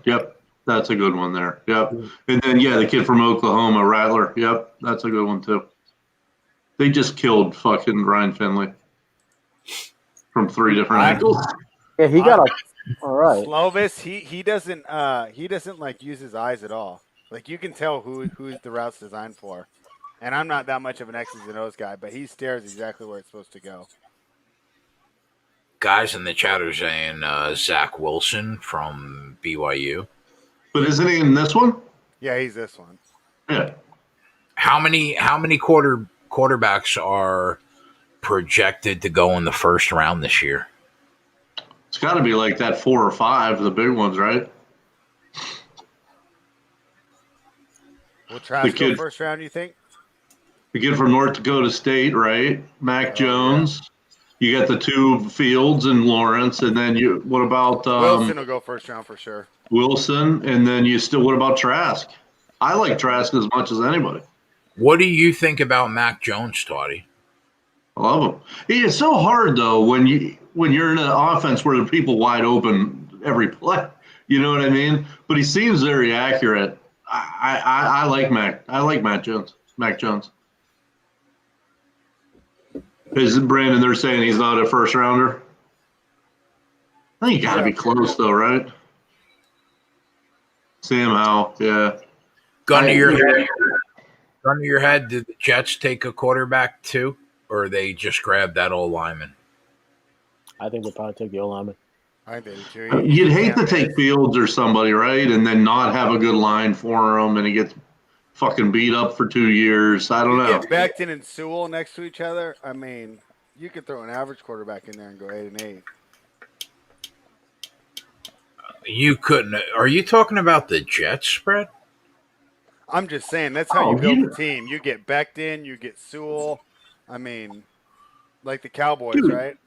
yep. That's a good one there. Yep. And then, the kid from Oklahoma, Rattler. Yep, that's a good one, too. They just killed fucking Ryan Finley from 3 different angles. Yeah, he got all right. Slovis, he doesn't like use his eyes at all. Like, you can tell who the route's designed for. And I'm not that much of an X's and O's guy, but he stares exactly where it's supposed to go. Guys in the chat are saying Zach Wilson from BYU. But isn't he in this one? Yeah, he's this one. Yeah. How many quarterbacks are projected to go in the first round this year? It's got to be like that 4 or 5, the big ones, right? Will Trask go first round, you think? The kid from North Dakota State, right? Mac Jones. Yeah. You got the 2 Fields and Lawrence, and then what about Wilson will go first round for sure. Wilson, and then what about Trask? I like Trask as much as anybody. What do you think about Mac Jones, Toddy? I love him. It's so hard though when you're in an offense where the people wide open every play. You know what I mean? But he seems very accurate. I like Mac. I like Mac Jones. Is Brandon? They're saying he's not a first rounder. I think you got to be close though, right? Sam Howell, yeah. Gun to your head. Did the Jets take a quarterback too, or they just grabbed that old lineman? I think they'll probably take the old lineman. I think they do. You'd hate to take Fields or somebody, right, and then not have a good line for him, and he gets fucking beat up for 2 years. I don't know. Get Becton and Sewell next to each other. I mean, you could throw an average quarterback in there and go 8-8. You couldn't. Are you talking about the Jets spread? I'm just saying that's how you build a team. You get Becton, you get Sewell. I mean, like the Cowboys, right?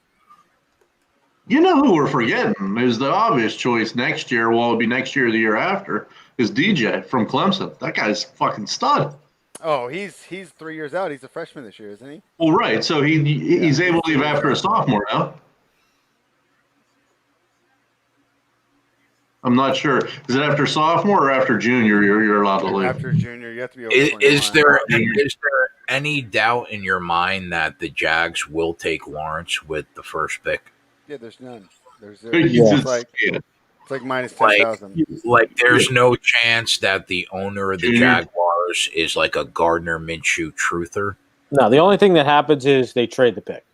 You know who we're forgetting is the obvious choice next year. Well, it'll be next year or the year after. Is DJ from Clemson? That guy's fucking stud. Oh, he's 3 years out. He's a freshman this year, isn't he? Well, right. So he's Yeah, able he's to leave 3 years after a out. sophomore now. I'm not sure. Is it after sophomore or after junior? You're allowed to leave. After junior, you have to be over Is, 21. is there is there any doubt in your mind that the Jags will take Lawrence with the first pick? Yeah, there's none. There's Yeah. it's like minus Like, 10,000. there's no chance that the owner of the Junior. Jaguars is like a Gardner Minshew truther. No, the only thing that happens is they trade the pick,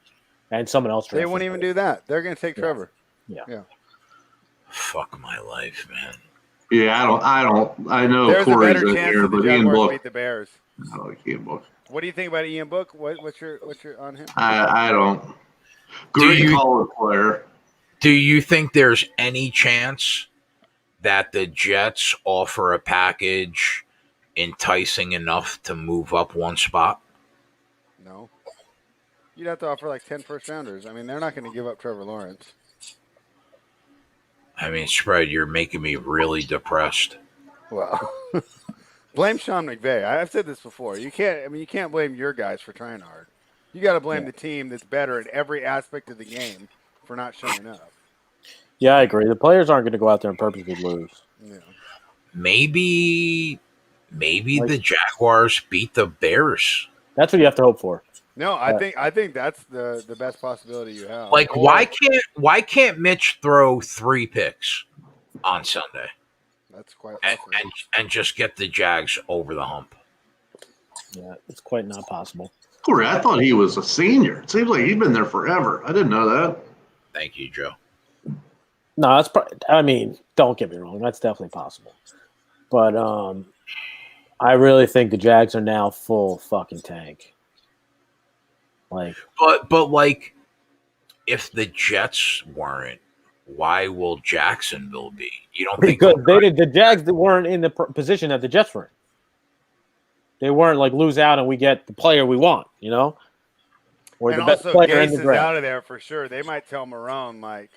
and someone else. They won't even do that. They're going to take Yeah. Trevor. Yeah. Fuck my life, man. Yeah, I know There's a Corey's better in chance here, that the but Ian Jaguars Book. beat the Bears. I like Ian Book. What do you think about Ian Book? What's your on him? I don't. Great you- college player. Do you think there's any chance that the Jets offer a package enticing enough to move up one spot? No. You'd have to offer like 10 first rounders. I mean, they're not going to give up Trevor Lawrence. I mean, Spread, you're making me really depressed. Well, blame Sean McVay. I've said this before. You can't blame your guys for trying hard. You got to blame the team that's better at every aspect of the game for not showing up. Yeah, I agree. The players aren't going to go out there and purposely lose. Yeah. Maybe the Jaguars beat the Bears. That's what you have to hope for. No, I think that's the best possibility you have. Like, why can't Mitch throw 3 picks on Sunday That's quite and just get the Jags over the hump? Yeah, it's quite not possible. Corey, I thought he was a senior. It seems like he's been there forever. I didn't know that. Thank you, Joe. No, that's. I mean, don't get me wrong. That's definitely possible. But I really think the Jags are now full fucking tank. Like, But like, if the Jets weren't, why will Jacksonville be? You don't think because the Jags weren't in the position that the Jets were in. They weren't like lose out and we get the player we want, you know? Or and the best also, player in Gase the is draft. out of there for sure. They might tell Marone like,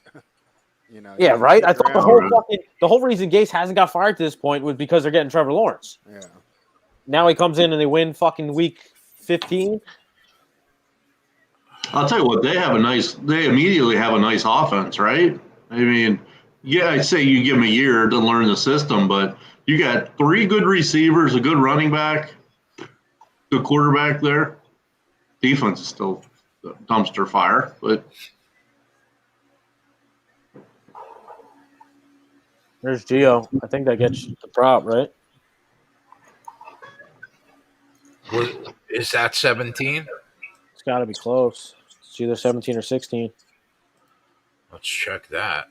you know. Yeah, right. I thought around. the whole reason Gase hasn't got fired to this point was because they're getting Trevor Lawrence. Yeah. Now he comes in and they win fucking week 15. I'll tell you what, they immediately have a nice offense, right? I mean, yeah, I'd say you give them a year to learn the system, but you got 3 good receivers, a good running back, good quarterback there. Defense is still dumpster fire, but There's Gio. I think that gets the prop, right? Is that 17? It's got to be close. It's either 17 or 16. Let's check that.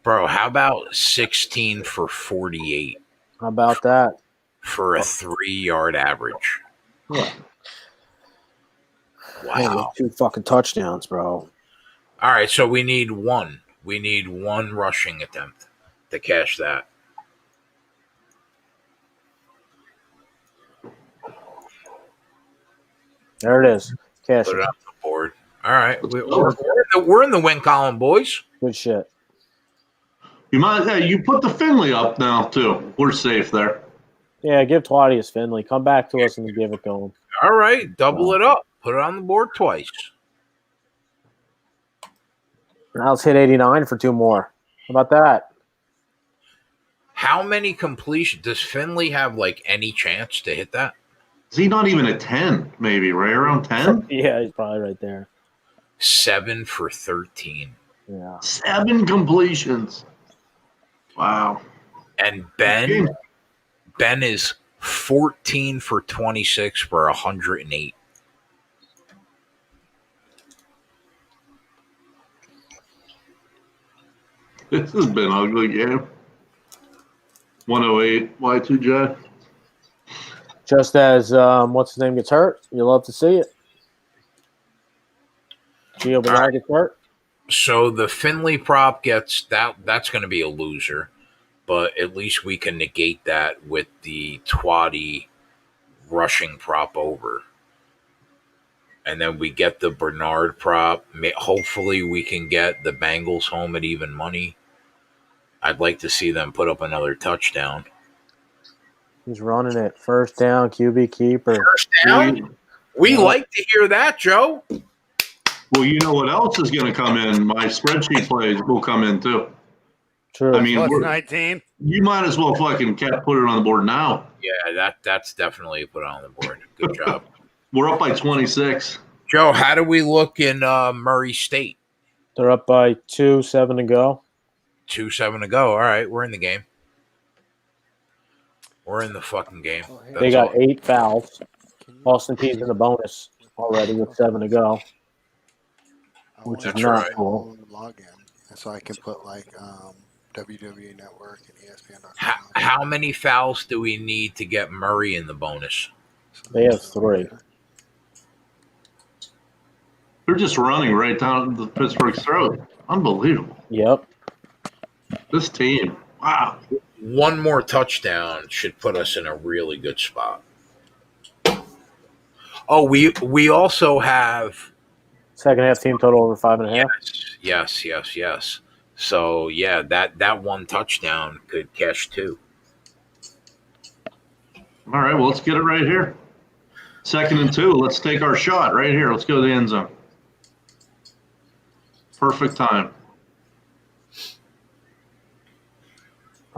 Bro, how about 16 for 48 How about that? for a 3-yard average? Yeah. Wow. 2 fucking touchdowns, bro. All right, so we need one. We need one rushing attempt to cash that. There it is. Cash Put it. it on the board. All right, we're in the win column, boys. Good shit. you put the Finley up now too. We're safe there. Yeah, give Twadius Finley. Come back to us and give it going. All right, double it up. Put it on the board twice. Now let's hit 89 for 2 more. How about that? How many completions does Finley have? Like any chance to hit that? Is he not even a 10? Maybe right around 10. Yeah, he's probably right there. 7 for 13. Yeah. 7 completions. Wow. And Ben is 14 for 26 for 108. This has been an ugly game. 108 Y2J. Just as what's his name gets hurt, you love to see it. Gio Bernard gets hurt. So the Finley prop gets that. That's going to be a loser, but at least we can negate that with the Twatty rushing prop over. and then we get the Bernard prop. Hopefully, we can get the Bengals home at even money. I'd like to see them put up another touchdown. He's running it. First down, QB keeper. First down? We like to hear that, Joe. Well, you know what else is going to come in? My spreadsheet plays will come in too. True. I mean, Plus 19. you might as well fucking put it on the board now. Yeah, that's definitely put on the board. Good job. We're up by 26. Joe, how do we look in Murray State? They're up by 2, 7 to go. 2-7 to go. All right, we're in the game. We're in the fucking game. They got 8 fouls. Austin Peay's in the bonus already with 7 to go, which is not cool. Login, so I can put like WWE Network and ESPN.com. How many fouls do we need to get Murray in the bonus? They have 3. They're just running right down the Pittsburgh's throat. Unbelievable. Yep. This team. Wow. One more touchdown should put us in a really good spot. Oh, we also have second half team total over 5.5. Yes. So yeah, that one touchdown could cash 2. All right, well, let's get it right here. 2nd and 2. Let's take our shot right here. Let's go to the end zone. Perfect time.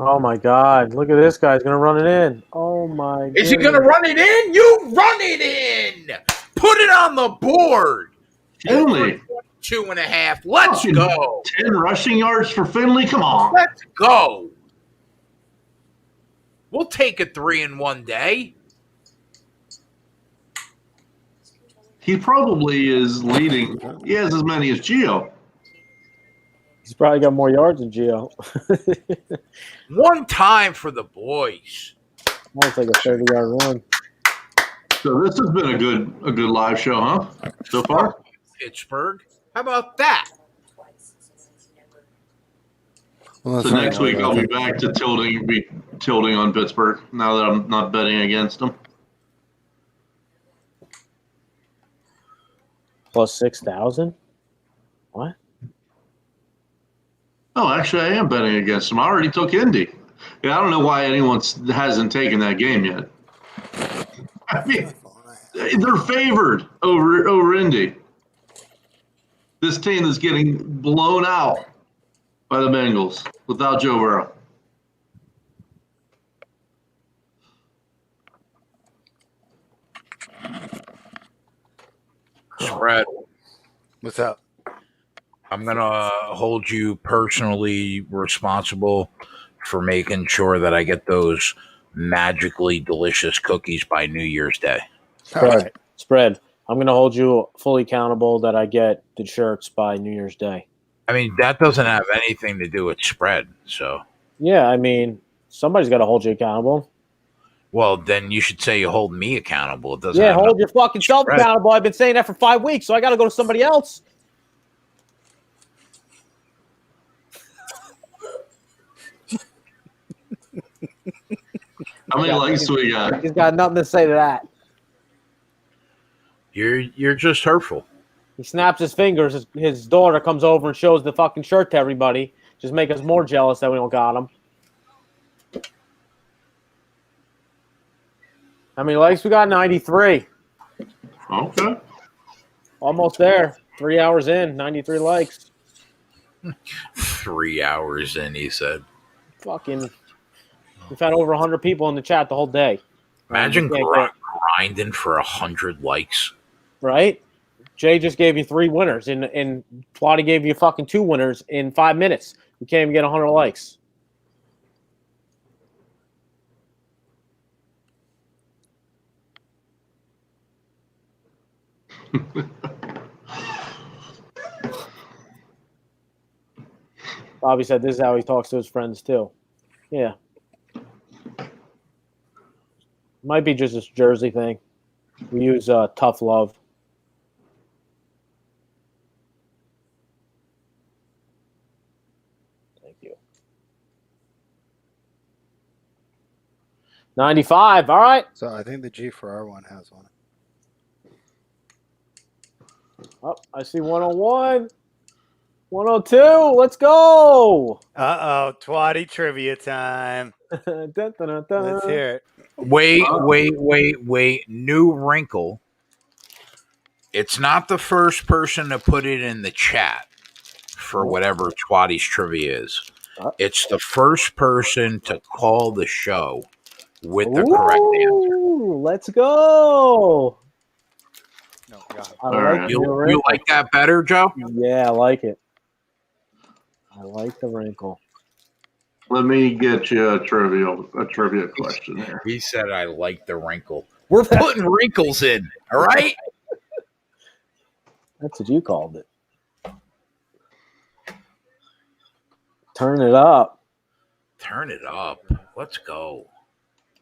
Oh my God! Look at this guy. He's gonna run it in. Oh my! Is he gonna run it in? You run it in. Put it on the board. Finley. 2.5. Let's go. 10 rushing yards for Finley. Come on. Let's go. We'll take a 3 in one day. He probably is leading. He has as many as Gio. He's probably got more yards than Gio. One time for the boys. That's like a 30-yard run. So this has been a good live show, huh? So far? Pittsburgh. How about that? Well, So next week I'll be back to tilting on Pittsburgh now that I'm not betting against them. Plus 6,000. What? Oh, actually, I am betting against them. I already took Indy. Yeah, I don't know why anyone hasn't taken that game yet. I mean, they're favored over Indy. This team is getting blown out by the Bengals without Joe Burrow. Spread. What's up? I'm going to hold you personally responsible for making sure that I get those magically delicious cookies by New Year's Day. Spread. I'm going to hold you fully accountable that I get the shirts by New Year's Day. I mean, that doesn't have anything to do with spread. So, yeah, I mean, somebody's got to hold you accountable. Well, then you should say you hold me accountable. It doesn't. Yeah, hold your fucking self accountable. I've been saying that for 5 weeks, so I got to go to somebody else. How many likes do we got? He's got nothing to say to that. You're just hurtful. He snaps his fingers. His daughter comes over and shows the fucking shirt to everybody. Just make us more jealous that we don't got him. How many likes we got? 93. Okay. Almost there. 3 hours in, 93 likes. 3 hours in, he said. Fucking. We've had over 100 people in the chat the whole day. Imagine grinding for 100 likes. Right? Jay just gave you 3 winners, and Plotty gave you fucking 2 winners in 5 minutes. You can't even get 100 likes. Bobby said this is how he talks to his friends too. Yeah. Might be just this Jersey thing. We use tough love. Thank you. 95. All right. So I think the G4R one has one. Oh, I see 101. 102. Let's go. Uh-oh, Twatty trivia time. Dun, dun, dun, dun. Let's hear it. Wait. New wrinkle. It's not the first person to put it in the chat for whatever Twatty's trivia is. It's the first person to call the show with the correct answer. Ooh, let's go. No, God. I All like right. the You wrinkle. like that better, Joe? Yeah, I like it. I like the wrinkle. Let me get you a trivia question here. He said I like the wrinkle. We're putting wrinkles in, all right? That's what you called it. Turn it up. Turn it up. Let's go.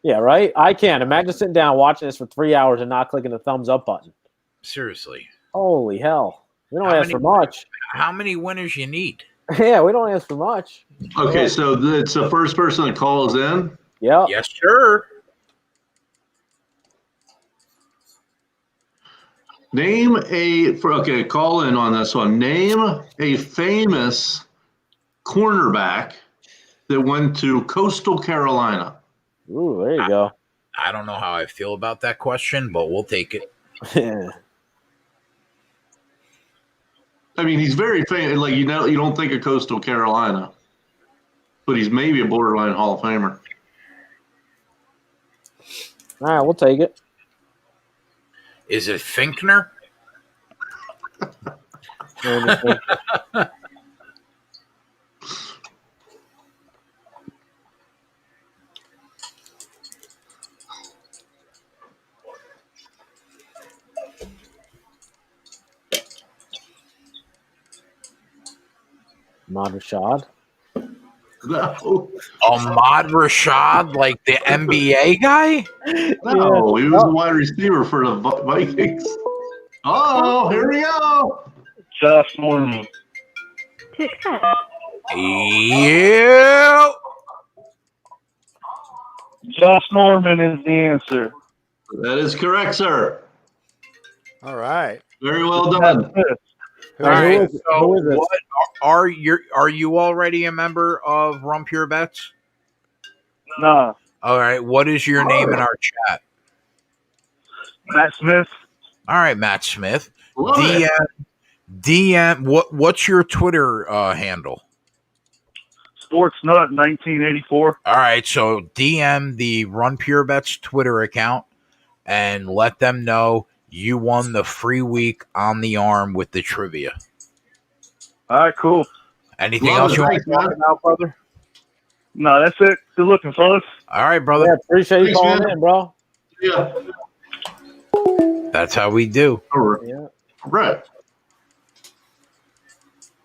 Yeah, right? I can't. Imagine sitting down watching this for 3 hours and not clicking the thumbs up button. Seriously. Holy hell. We don't How ask many- for much. How many winners you need? Yeah, we don't ask for much. Okay, so it's the first person that calls in. Yeah. Yes, sir. Call in on this one. Name a famous cornerback that went to Coastal Carolina. Ooh, there you go. I don't know how I feel about that question, but we'll take it. I mean, he's very famous. Like, you don't think of Coastal Carolina, but he's maybe a borderline Hall of Famer. All right, we'll take it. Is it Finkner? Ahmad Rashad. No, Ahmad Rashad, like the NBA guy? no, he was a wide receiver for the Vikings. Oh, here we go. Josh Norman. To accept. Yeah. Josh Norman is the answer. That is correct, sir. All right. Very well done. All right. Who So, is it? what are you already a member of Run Pure Bets? Nah, All right. What is your name in our chat? Matt Smith. All right, Matt Smith. Love it. DM. What's your Twitter handle? Sportsnut 1984. All right. So DM the Run Pure Bets Twitter account and let them know you won the free week on the arm with the trivia. All right, cool. Anything Love else it. you want Thanks, to talk man. about, brother? No, that's it. Good looking, fellas. All right, Yeah, brother. appreciate you Thanks, calling man. in, bro. Yeah. That's how we do. All right. Yeah. Right.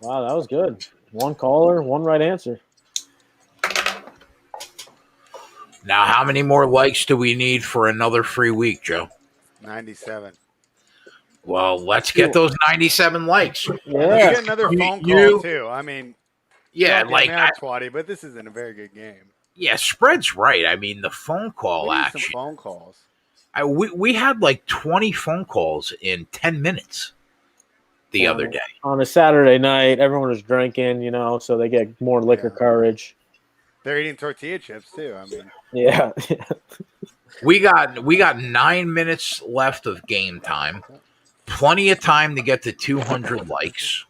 Wow, that was good. One caller, one right answer. Now, how many more likes do we need for another free week, Joe? 97. Well, let's get those 97 likes. Let's Yeah. get another phone call, You- too. I mean, Yeah, don't get like, mad, Twatty, but this isn't a very good game. yeah, spread's right. I mean, the phone call We need some action. phone calls. We had like 20 phone calls in 10 minutes the other day. On a Saturday night, everyone was drinking, so they get more liquor Yeah. courage. They're eating tortilla chips, too. I mean, Yeah. We got 9 minutes left of game time. Plenty of time to get to 200 likes.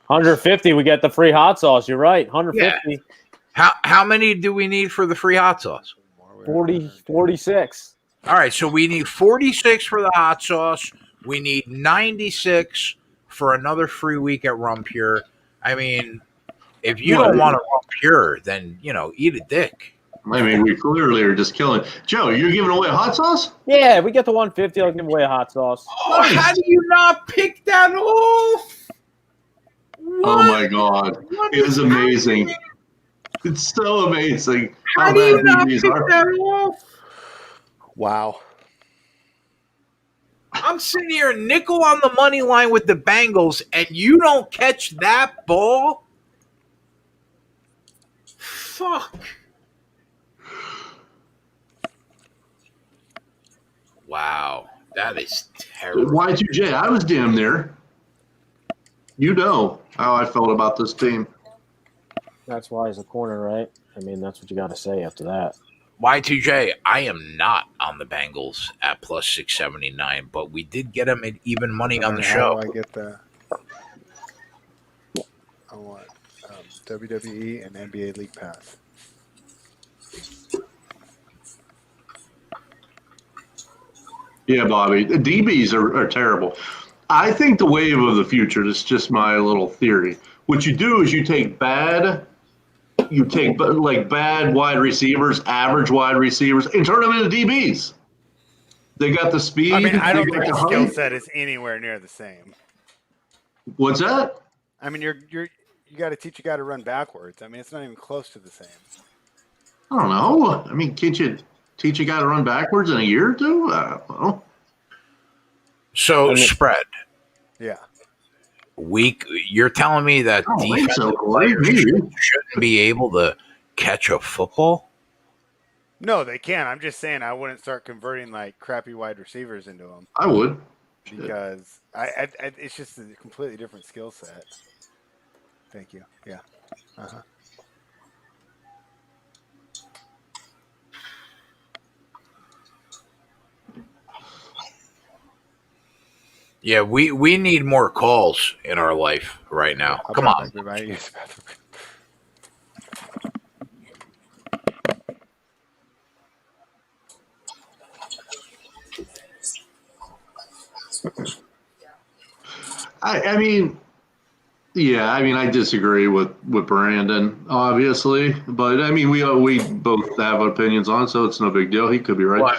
150, we get the free hot sauce. You're right. 150, How many do we need for the free hot sauce? 40, 46. All right, so we need 46 for the hot sauce. We need 96 for another free week at Rum Pure. I mean, if you don't want to Rum Pure, then, eat a dick. I mean, we clearly are just killing. Joe, you're giving away hot sauce? Yeah, we get the 150. I'll give away a hot sauce. Oh, how do you not pick that off? Oh my God, it is amazing. It's so amazing How do you bad not these pick are. that off? wow. I'm sitting here nickel on the money line with the Bengals, and you don't catch that ball? Fuck. Wow. That is terrible. Y2J, I was damn near. You know how I felt about this team. That's why he's a corner, right? I mean, that's what you got to say after that. Y2J, I am not on the Bengals at plus 679, but we did get them at even money on the How show. do I get that? I want WWE and NBA League Pass. Yeah, Bobby. The DBs are terrible. I think the wave of the future, this is just my little theory. What you do is you take bad wide receivers, average wide receivers, and turn them into DBs. They got the speed. I mean, I they don't got think the height. skill set is anywhere near the same. What's that? I mean, you got to teach a guy to run backwards. I mean, it's not even close to the same. I don't know. I mean, can't you teach a guy to run backwards in a year or two? I don't know. So, spread. Yeah. You're telling me that defensive players shouldn't be able to catch a football? No, they can. I'm just saying I wouldn't start converting like crappy wide receivers into them. I would. Because it's just a completely different skill set. Thank you. Yeah. Uh-huh. Yeah, we need more calls in our life right now. Come on. I mean, yeah, I mean, I disagree with Brandon, obviously, but I mean, we both have opinions on it, so it's no big deal. He could be right.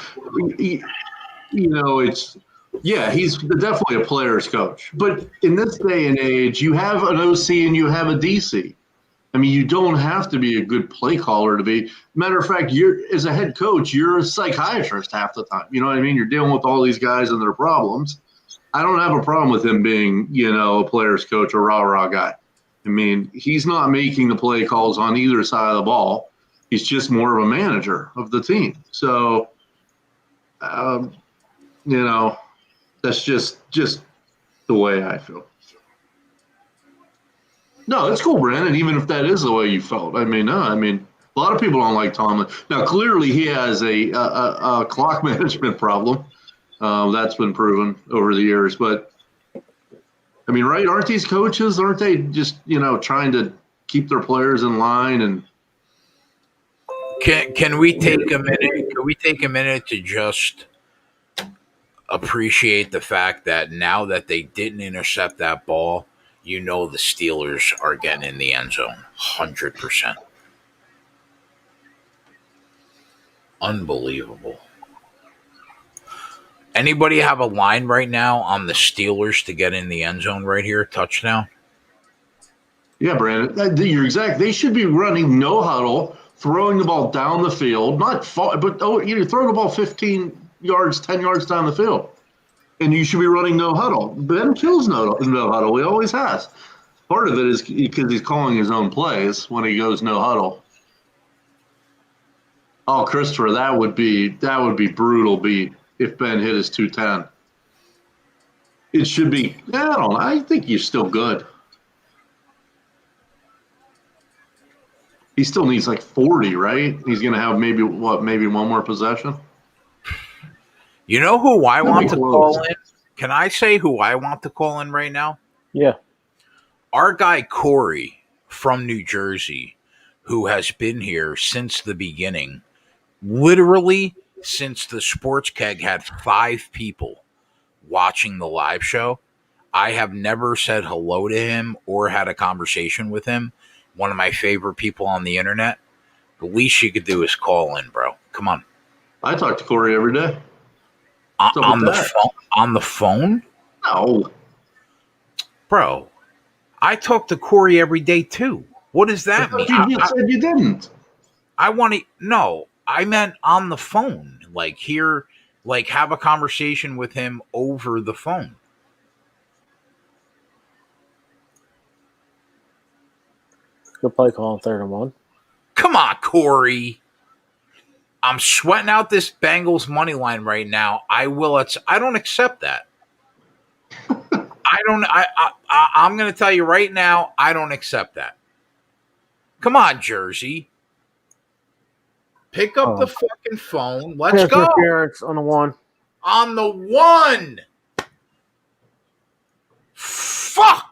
He's definitely a player's coach, but in this day and age, you have an OC and you have a DC. I mean, you don't have to be a good play caller to be. Matter of fact, as a head coach, you're a psychiatrist half the time. You know what I mean? You're dealing with all these guys and their problems. I don't have a problem with him being, a player's coach, a rah-rah guy. I mean, he's not making the play calls on either side of the ball. He's just more of a manager of the team. So, that's just the way I feel. No, it's cool, Brandon, even if that is the way you felt. I mean, a lot of people don't like Tomlin. Now, clearly he has a clock management problem. That's been proven over the years. But, I mean, right, aren't these coaches, aren't they just, trying to keep their players in line? And Can we take a minute? Can we take a minute to just appreciate the fact that now that they didn't intercept that ball, the Steelers are getting in the end zone 100%. Unbelievable. Anybody have a line right now on the Steelers to get in the end zone right here? Touchdown? Yeah, Brandon, you're exact. They should be running no huddle, throwing the ball down the field, not far, but you're throwing the ball 15 yards, 10 yards down the field. And you should be running no huddle. Ben kills no huddle. He always has. Part of it is because he's calling his own plays when he goes no huddle. Oh, Christopher, that would be brutal beat if Ben hit his 210. It should be. I think you're still good. He still needs like 40, right? He's going to have maybe one more possession. You know who I want to call in? Can I say who I want to call in right now? Yeah. Our guy Corey from New Jersey, who has been here since the beginning, literally since the Sports Keg had 5 people watching the live show. I have never said hello to him or had a conversation with him. One of my favorite people on the internet. The least you could do is call in, bro. Come on. I talk to Corey every day. On the phone? On the phone? No. Bro, I talk to Corey every day too. What does that mean? You just said you didn't. No, I meant on the phone. Like here, like have a conversation with him over the phone. Good play call on 3rd and 1. Come on, Corey. I'm sweating out this Bengals money line right now. I don't accept that. I'm going to tell you right now. I don't accept that. Come on, Jersey. Pick up the fucking phone. Let's Pass go. interference on the one. On the one. Fuck.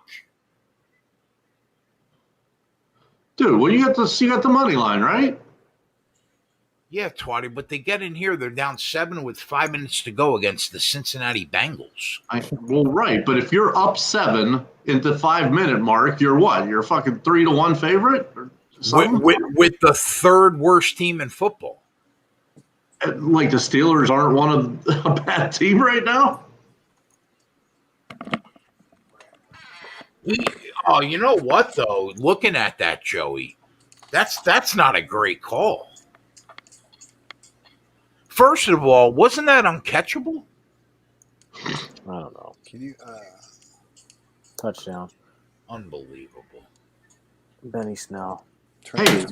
Dude, well, you got the money line, right? Yeah, Twatty, but they get in here. They're down 7 with 5 minutes to go against the Cincinnati Bengals. Well, right, but if you're up 7 at the 5-minute mark, you're what? You're a fucking 3-1 favorite or something? With the third worst team in football. Like the Steelers aren't one of a bad team right now? Oh, you know what though? Looking at that, Joey, that's not a great call. First of all, wasn't that uncatchable? I don't know. Can you? Touchdown. Unbelievable. Benny Snell. Hey,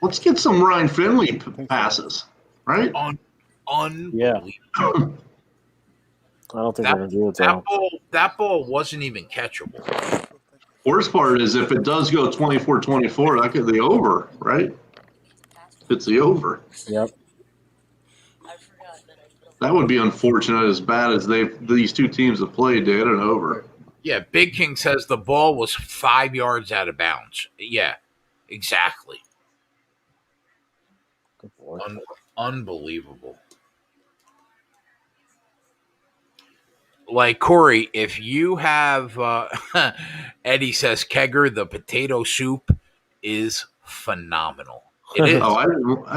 let's get some Ryan Finley passes, right? Unbelievable. Yeah. I don't think they're going to do it to him. That ball wasn't even catchable. Worst part is if it does go 24-24, that could be over, right? It's the over. Yep. That would be unfortunate, as bad as these two teams have played to hit an over. Yeah, Big King says the ball was 5 yards out of bounds. Yeah, exactly. Good boy. Unbelievable. Like, Corey, if you have Eddie says Kegger, the potato soup is phenomenal. It is. Oh, I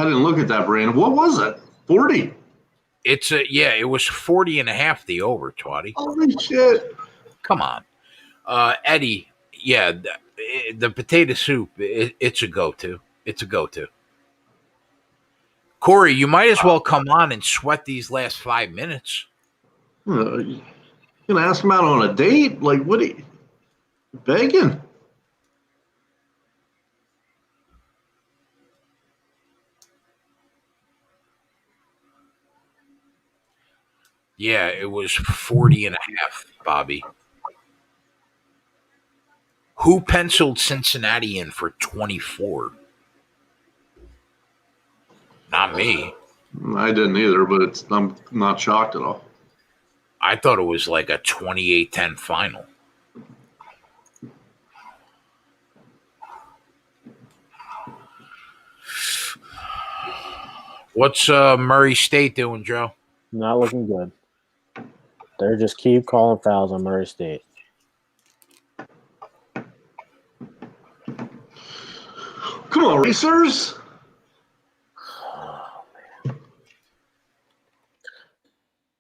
didn't look at that, Brandon. What was it? 40? It was 40 and a half the over, Twatty. Holy shit. Come on. Eddie, yeah, the potato soup, it's a go-to. It's a go-to. Corey, you might as well come on and sweat these last 5 minutes. You gonna ask him out on a date? Like, what are you begging? Yeah, it was 40 and a half, Bobby. Who penciled Cincinnati in for 24? Not me. I didn't either, but I'm not shocked at all. I thought it was like a 28-10 final. What's Murray State doing, Joe? Not looking good. They just keep calling fouls on Murray State. Come on, racers.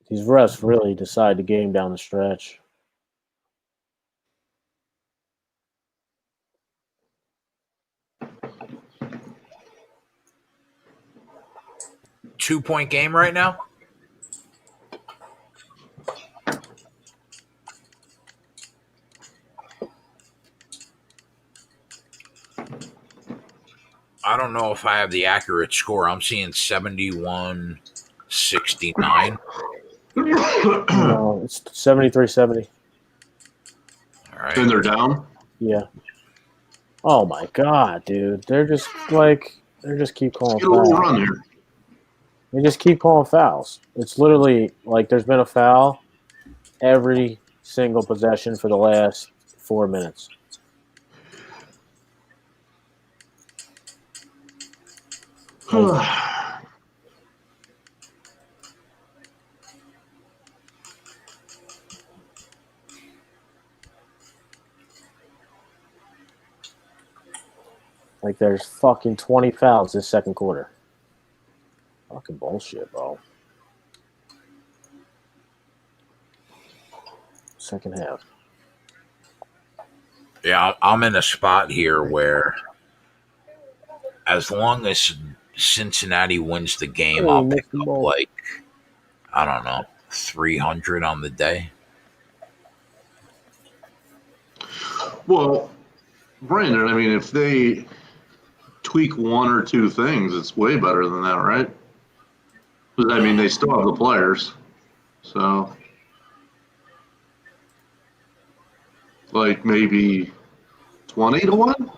These refs really decide the game down the stretch. Two-point game right now? I don't know if I have the accurate score. I'm seeing 71-69. No, it's 73-70. All right. And they're down? Yeah. Oh, my God, dude. They just keep calling Get a little fouls. run here. They just keep calling fouls. It's literally like there's been a foul every single possession for the last 4 minutes. Like there's fucking 20 fouls this second quarter. Fucking bullshit, bro. Second half. Yeah, I'm in a spot here where as long as Cincinnati wins the game, I'll pick up like, I don't know, 300 on the day. Well, Brandon, I mean, if they tweak one or two things, it's way better than that, right? But, I mean, they still have the players, so like maybe 20-1.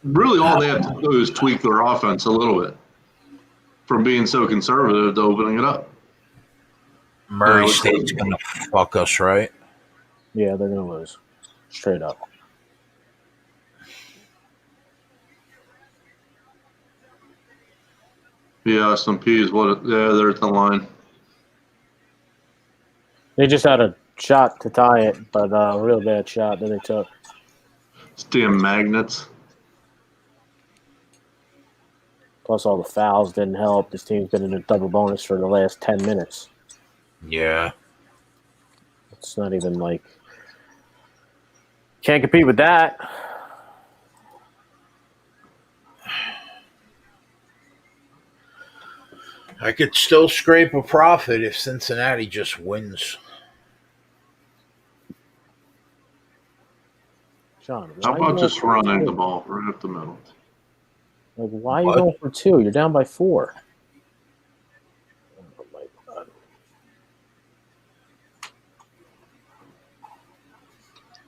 Really, all they have to do is tweak their offense a little bit from being so conservative to opening it up. Murray State's gonna fuck us, right? Yeah, they're gonna lose, straight up. Yeah, S&P is what. They're at the line. They just had a shot to tie it, but a real bad shot that they took. It's damn magnets. Plus, all the fouls didn't help. This team's been in a double bonus for the last 10 minutes. Yeah. It's not even like can't compete with that. I could still scrape a profit if Cincinnati just wins. John, How about just running the ball right up the middle? Like, why are you going for 2? You're down by 4. Oh my God.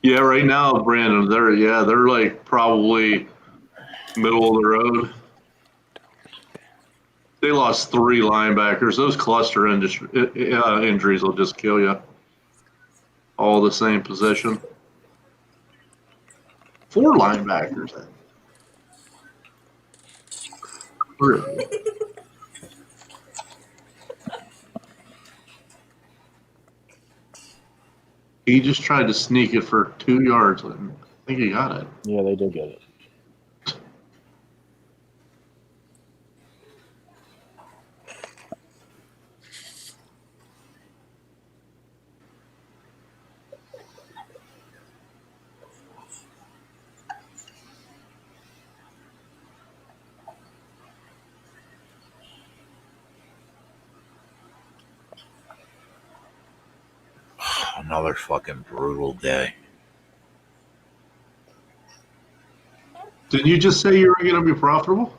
Yeah, right now, Brandon, they're like probably middle of the road. They lost 3 linebackers. Those cluster injuries will just kill you. All the same position. 4 linebackers. Really? He just tried to sneak it for 2 yards. I think he got it. Yeah, they did get it. Another fucking brutal day. Didn't you just say you were going to be profitable?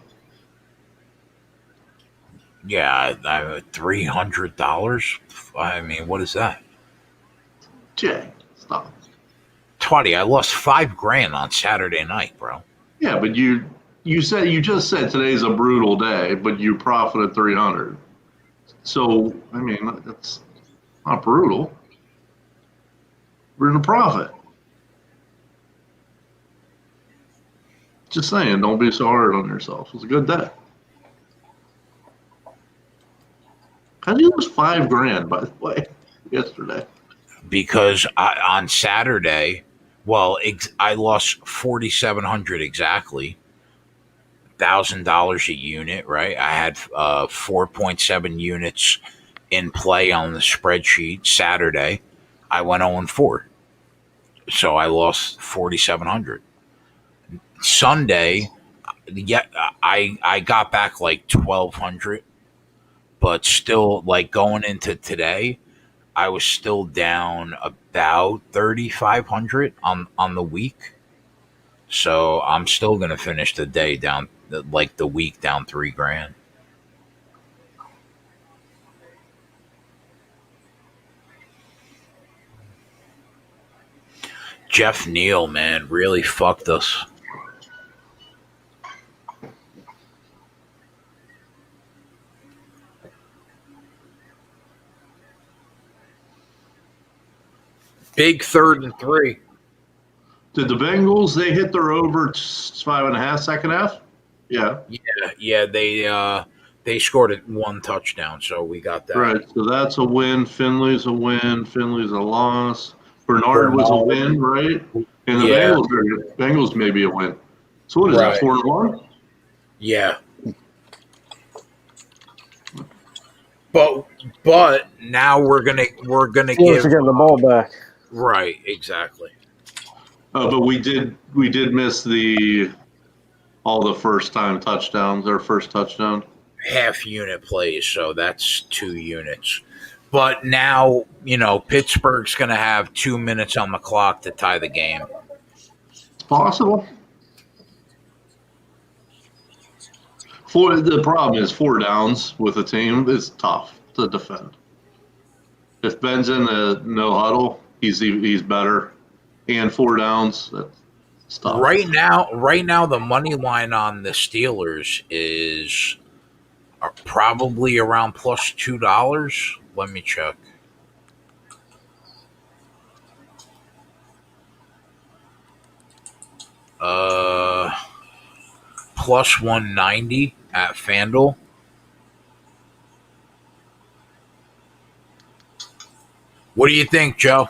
Yeah, $300. I mean, what is that? Jay, stop. Twatty, I lost $5,000 on Saturday night, bro. Yeah, but you just said today's a brutal day, but you profited 300. So I mean, that's not brutal. We're in a profit. Just saying, don't be so hard on yourself. It was a good day. How did you lose $5,000, by the way, yesterday? Because on Saturday, well, I lost 4,700 exactly. $1,000 a unit, right? I had 4.7 units in play on the spreadsheet Saturday. I went 0-4. So I lost 4,700. Sunday, yeah, I got back like 1,200, but still, like going into today, I was still down about 3,500 on the week. So I'm still gonna finish the day down, like the week down $3,000. Jeff Neal, man, really fucked us. Big 3rd and 3. Did the Bengals, they hit their over 5.5 second half? Yeah. Yeah. They scored 1 touchdown, so we got that. Right. So that's a win. Finley's a win. Finley's a loss. Bernard was a win, right? And the Bengals may be a win. So what is that, 4-1? Yeah. But now we're gonna give getting the ball back. Right, exactly. But we did miss all the first time touchdowns, our first touchdown. Half unit plays, so that's 2 units. But now, Pittsburgh's going to have 2 minutes on the clock to tie the game. It's possible. The problem is 4 downs with a team is tough to defend. If Ben's in the no huddle, he's better. And 4 downs, that's tough. Right now, the money line on the Steelers is probably around plus $2. Let me check. Plus 190 at FanDuel. What do you think, Joe?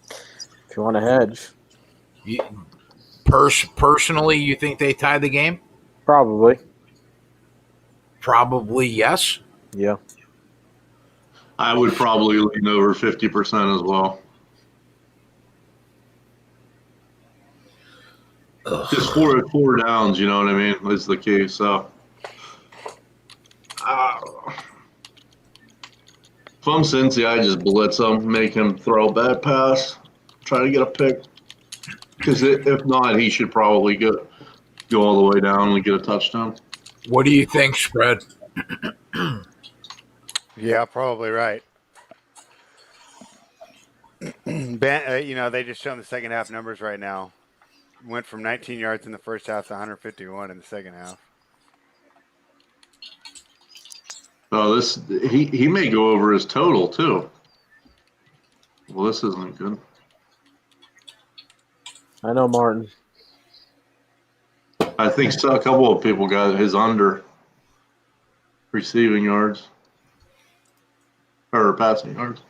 If you want to hedge, Personally, you think they tie the game? probably. Probably yes. Yeah. I would probably lean over 50% as well. Just 4 downs, you know what I mean, is the key. So, if I'm Cincy, I just blitz him, make him throw a bad pass, try to get a pick. Because if not, he should probably go all the way down and get a touchdown. What do you think, Spread? Yeah, probably right. They just shown the second half numbers right now. Went from 19 yards in the first half to 151 in the second half. Oh, he may go over his total too. Well, this isn't good. I know, Martin. I think so, a couple of people got his under receiving yards or passing yards.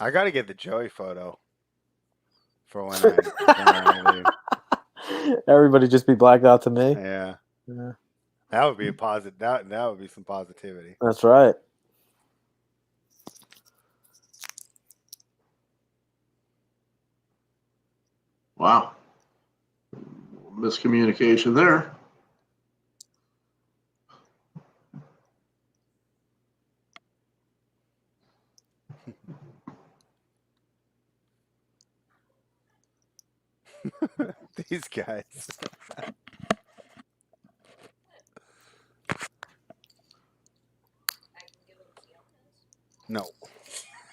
I got to get the Joey photo for when I leave. Everybody just be blacked out to me. Yeah. Yeah. That would be a positive. That would be some positivity. That's right. Wow. Miscommunication there. These guys. No.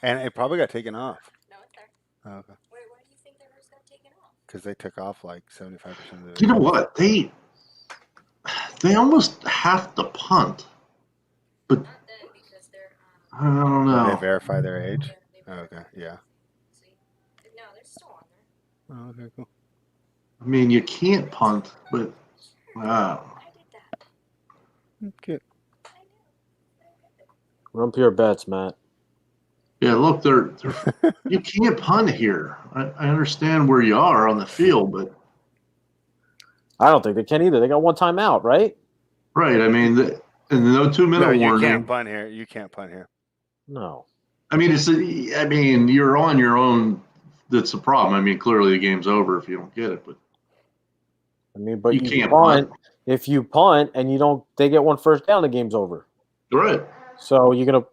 And it probably got taken off. No, it's there. Oh, okay. Why do you think theirs got taken off? Because they took off like 75% of the. You know what? They almost have to punt, but Not then because they're I don't know. They verify their age. Yeah, they Oh, okay. Yeah. see. No, they're still on there. Oh, okay. Cool. I mean, you can't punt, but wow. I did that. Good. Run pure bets, Matt. Yeah, look, they're you can't punt here. I understand where you are on the field, but I don't think they can either. They got one timeout, right? right. I mean, and no 2-minute No, you warning. can't punt here. You can't punt here. No. I mean, you're on your own. That's the problem. I mean, clearly the game's over if you don't get it, but I mean, but you you can't punt. punt. If you punt and you don't, they get one first down, the game's over. Right. So you're gonna.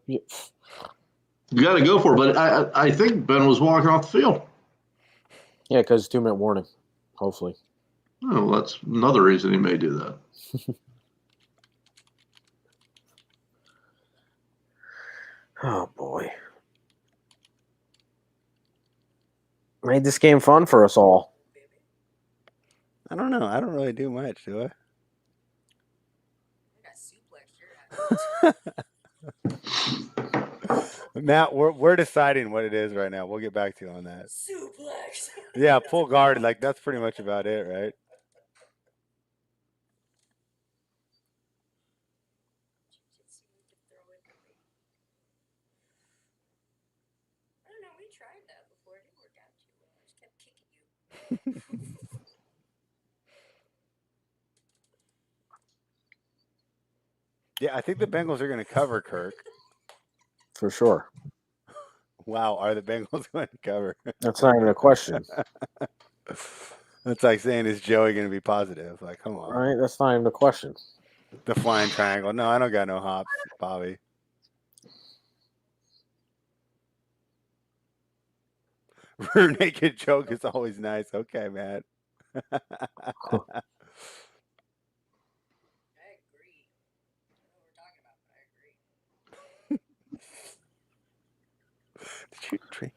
You got to go for it, but I think Ben was walking off the field. Yeah, because 2-minute warning. Hopefully. Oh, that's another reason he may do that. Oh boy. Made this game fun for us all. I don't know. I don't really do much, do I? I got suplex here. Matt, we're deciding what it is right now. We'll get back to you on that. Suplex. Yeah, full guard. Like that's pretty much about it, right? I don't know. We tried that before. It didn't work out too well. I just kept kicking you. Yeah, I think the Bengals are going to cover, Kirk. For sure. Wow, are the Bengals going to cover? That's not even a question. That's like saying, is Joey going to be positive? Like, come on. Right? That's not even a question. The flying triangle. No, I don't got no hops, Bobby. Rear naked joke is always nice. Okay, Matt. Did you drink?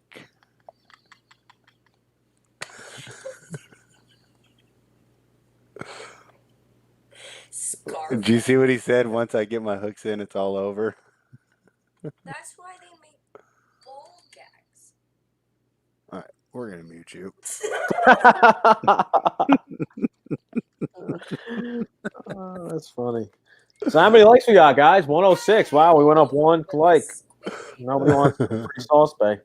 Did you see what he said? Once I get my hooks in, it's all over. That's why they make bowl gags. All right, we're gonna mute you. Oh, that's funny. So how many likes we got, guys? 106. Wow, we went up one like. Nobody wants free sauce bay.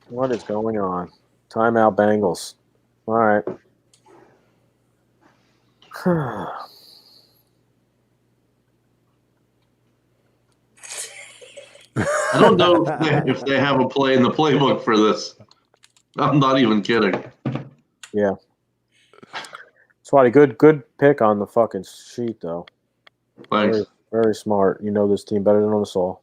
What is going on? Timeout Bengals. All right. I don't know if they have a play in the playbook for this. I'm not even kidding. Yeah. Swatty, good pick on the fucking sheet, though. Thanks. Very, very smart. You know this team better than us all.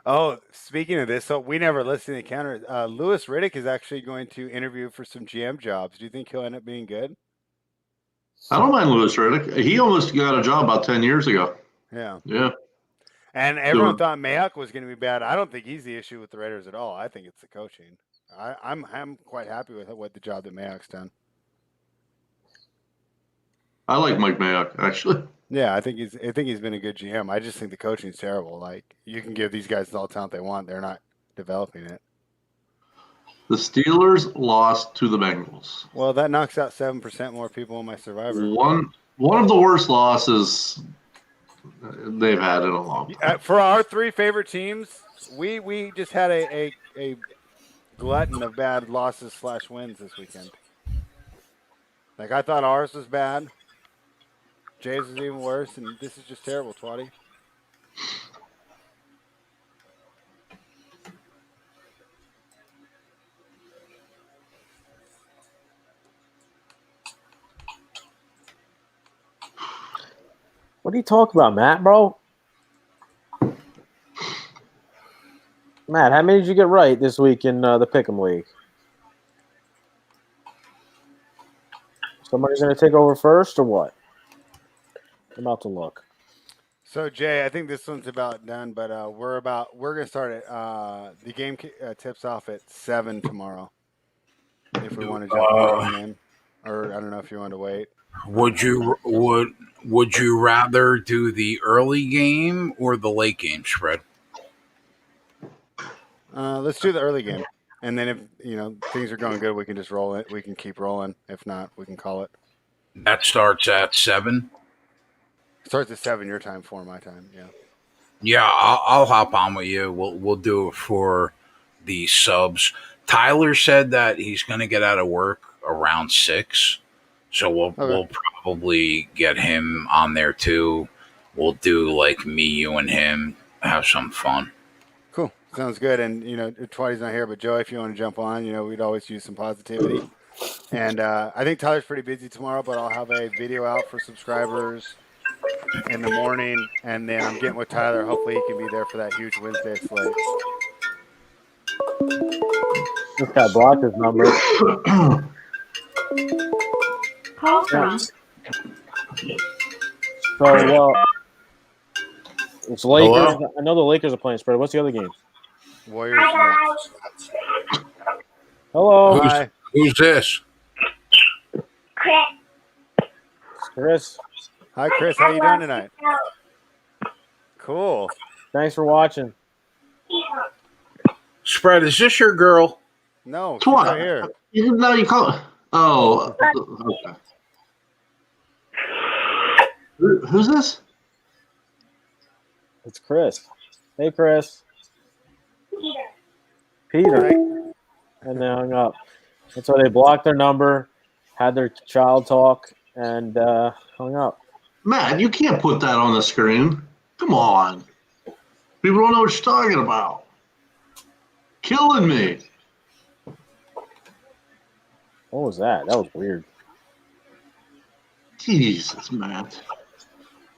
Oh, speaking of this, so we never listened to the counter. Louis Riddick is actually going to interview for some GM jobs. Do you think he'll end up being good? I don't mind Louis Riddick. He almost got a job about 10 years ago. Yeah. Yeah. And everyone thought Mayock was going to be bad. I don't think he's the issue with the Raiders at all. I think it's the coaching. I'm quite happy with the job that Mayock's done. I like Mike Mayock, actually. Yeah, I think he's been a good GM. I just think the coaching's terrible. Like, you can give these guys all the talent they want. They're not developing it. The Steelers lost to the Bengals. Well, that knocks out 7% more people in my Survivor. One of the worst losses they've had in a long time. For our three favorite teams, we just had a glutton of bad losses / wins this weekend. Like, I thought ours was bad. Jay's is even worse, and this is just terrible, Twatty. What are you talking about, Matt, bro? Matt, how many did you get right this week in the Pick'em League? Somebody's going to take over first, or what? I'm about to look. So, Jay, I think this one's about done, but we're going to start it. The game tips off at 7 tomorrow. If we want to jump on in, or I don't know if you want to wait. Would you rather do the early game or the late game spread? Let's do the early game, and then if things are going good, we can just roll it. We can keep rolling. If not, we can call it. That starts at 7. Starts at 7 your time, 4 my time. Yeah. Yeah, I'll hop on with you. We'll do it for the subs. Tyler said that he's going to get out of work around 6, so we'll probably get him on there too. We'll do like me, you, and him. Have some fun. Cool. Sounds good. And Twatty's not here, but Joe, if you want to jump on, we'd always use some positivity. And I think Tyler's pretty busy tomorrow, but I'll have a video out for subscribers in the morning, and then I'm getting with Tyler. Hopefully he can be there for that huge Wednesday slate. This guy blocked his number. Call from. So, it's Lakers. Hello? I know the Lakers are playing spread. What's the other game? Warriors next. Hello. Hi. Who's this? Chris. Hi, Chris. How you doing tonight? Cool. Thanks for watching. Spread, is this your girl? No, she's What? right here. No, you call it. Oh, okay. Who's this? It's Chris. Hey, Chris. Peter. And they hung up. And so they blocked their number, had their child talk, and hung up. Matt, you can't put that on the screen. Come on. People don't know what you're talking about. Killing me. What was that? That was weird. Jesus, Matt.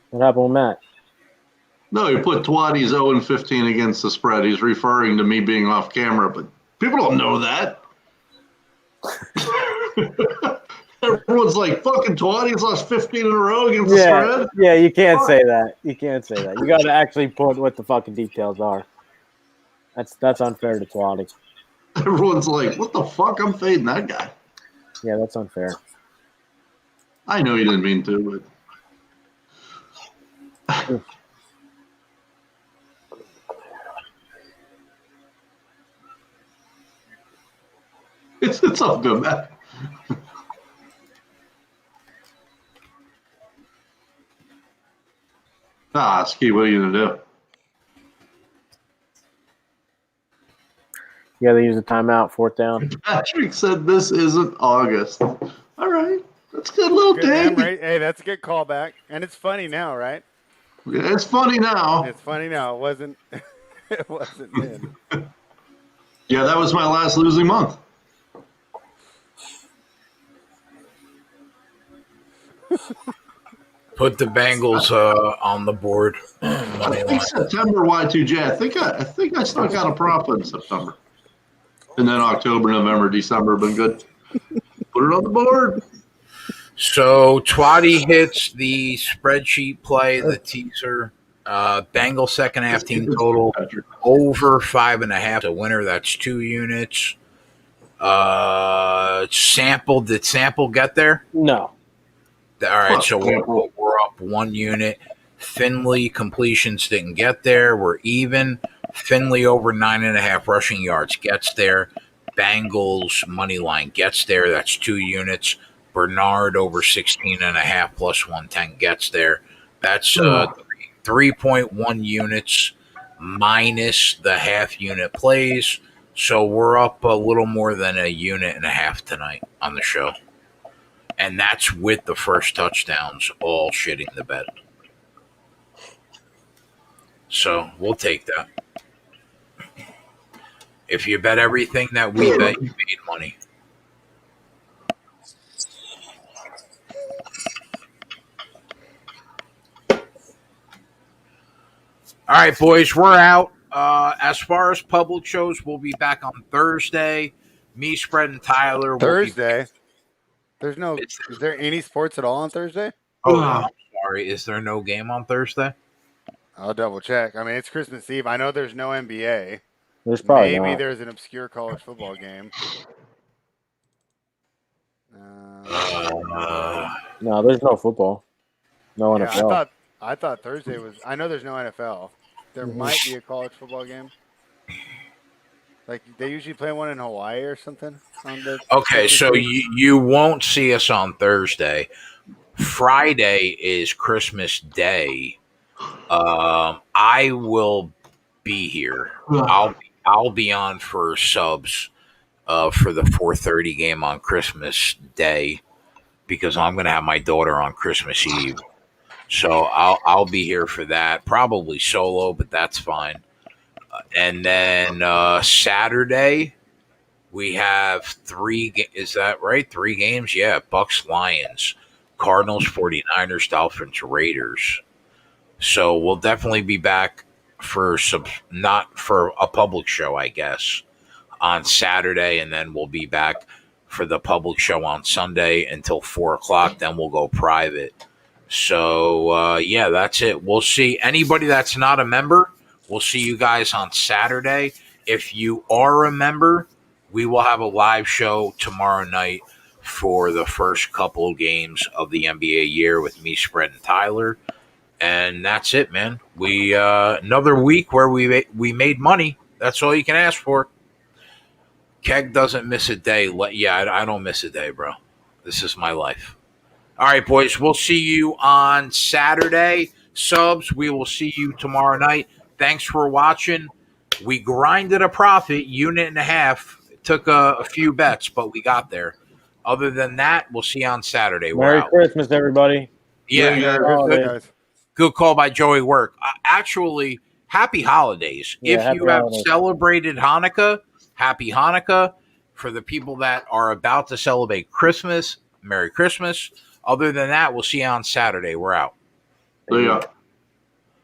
What happened with Matt? No, he put Twatty's 0-15 against the spread. He's referring to me being off camera, but people don't know that. Everyone's like, fucking Twatty's lost 15 in a row against the spread. Yeah, you can't say that. You can't say that. You got to actually put what the fucking details are. That's unfair to Twatty. Everyone's like, what the fuck? I'm fading that guy. Yeah, that's unfair. I know you didn't mean to, but it's all good, man. Ski, what are you gonna do? Yeah, they use a timeout, fourth down. Patrick said this isn't August. All right, that's a good little thing. Right? Hey, that's a good callback, and it's funny now, right? Yeah, it's funny now. It's funny now. It wasn't. It wasn't then. Yeah, that was my last losing month. Put the Bengals on the board. I think September Y2J. I think I still got a prop in September, and then October, November, December have been good. Put it on the board. So Twatty hits the spreadsheet play, the teaser. Bengals second half team total over 5.5. A winner, that's 2 units. Sample, did Sample get there? No. All right, so we're up 1 unit. Finley completions didn't get there. We're even. Finley over 9.5 rushing yards gets there. Bengals money line gets there. That's 2 units. Bernard over 16.5 plus 110 gets there. That's 3.1 units minus the half unit plays. So we're up a little more than 1.5 units tonight on the show. And that's with the first touchdowns all shitting the bed. So we'll take that. If you bet everything that we bet, you made money. All right, boys, we're out. As far as public shows, we'll be back on Thursday. Me, Spread, and Tyler. Thursday? There's no. Is there any sports at all on Thursday? Oh, I'm sorry. Is there no game on Thursday? I'll double check. I mean, it's Christmas Eve. I know there's no NBA. There's probably Maybe not. there's an obscure college football game. No, there's no football. No Yeah, NFL. I thought Thursday was. I know there's no NFL. There might be a college football game. Like they usually play one in Hawaii or something. Okay, so you won't see us on Thursday. Friday is Christmas Day. I will be here. I'll be on for subs for the 4:30 game on Christmas Day because I'm going to have my daughter on Christmas Eve. So I'll be here for that. Probably solo, but that's fine. And then Saturday we have 3. Is that right? 3 games? Yeah, Bucks, Lions, Cardinals, 49ers, Dolphins, Raiders. So we'll definitely be back for some, not for a public show, I guess, on Saturday, and then we'll be back for the public show on Sunday until 4:00. Then we'll go private. So yeah, that's it. We'll see anybody that's not a member. We'll see you guys on Saturday. If you are a member, we will have a live show tomorrow night for the first couple of games of the NBA year with me, Spread, and Tyler. And that's it, man. We another week where we made money. That's all you can ask for. Keg doesn't miss a day. Yeah, I don't miss a day, bro. This is my life. All right, boys. We'll see you on Saturday. Subs, we will see you tomorrow night. Thanks for watching. We grinded a profit, 1.5 units. It took a few bets, but we got there. Other than that, we'll see you on Saturday. Merry Christmas, everybody. Yeah. Merry Christmas, guys. Good call by Joey Work. Actually, happy holidays. Yeah, If happy you have holidays. celebrated Hanukkah, happy Hanukkah. For the people that are about to celebrate Christmas, Merry Christmas. Other than that, we'll see you on Saturday. We're out. So, yeah.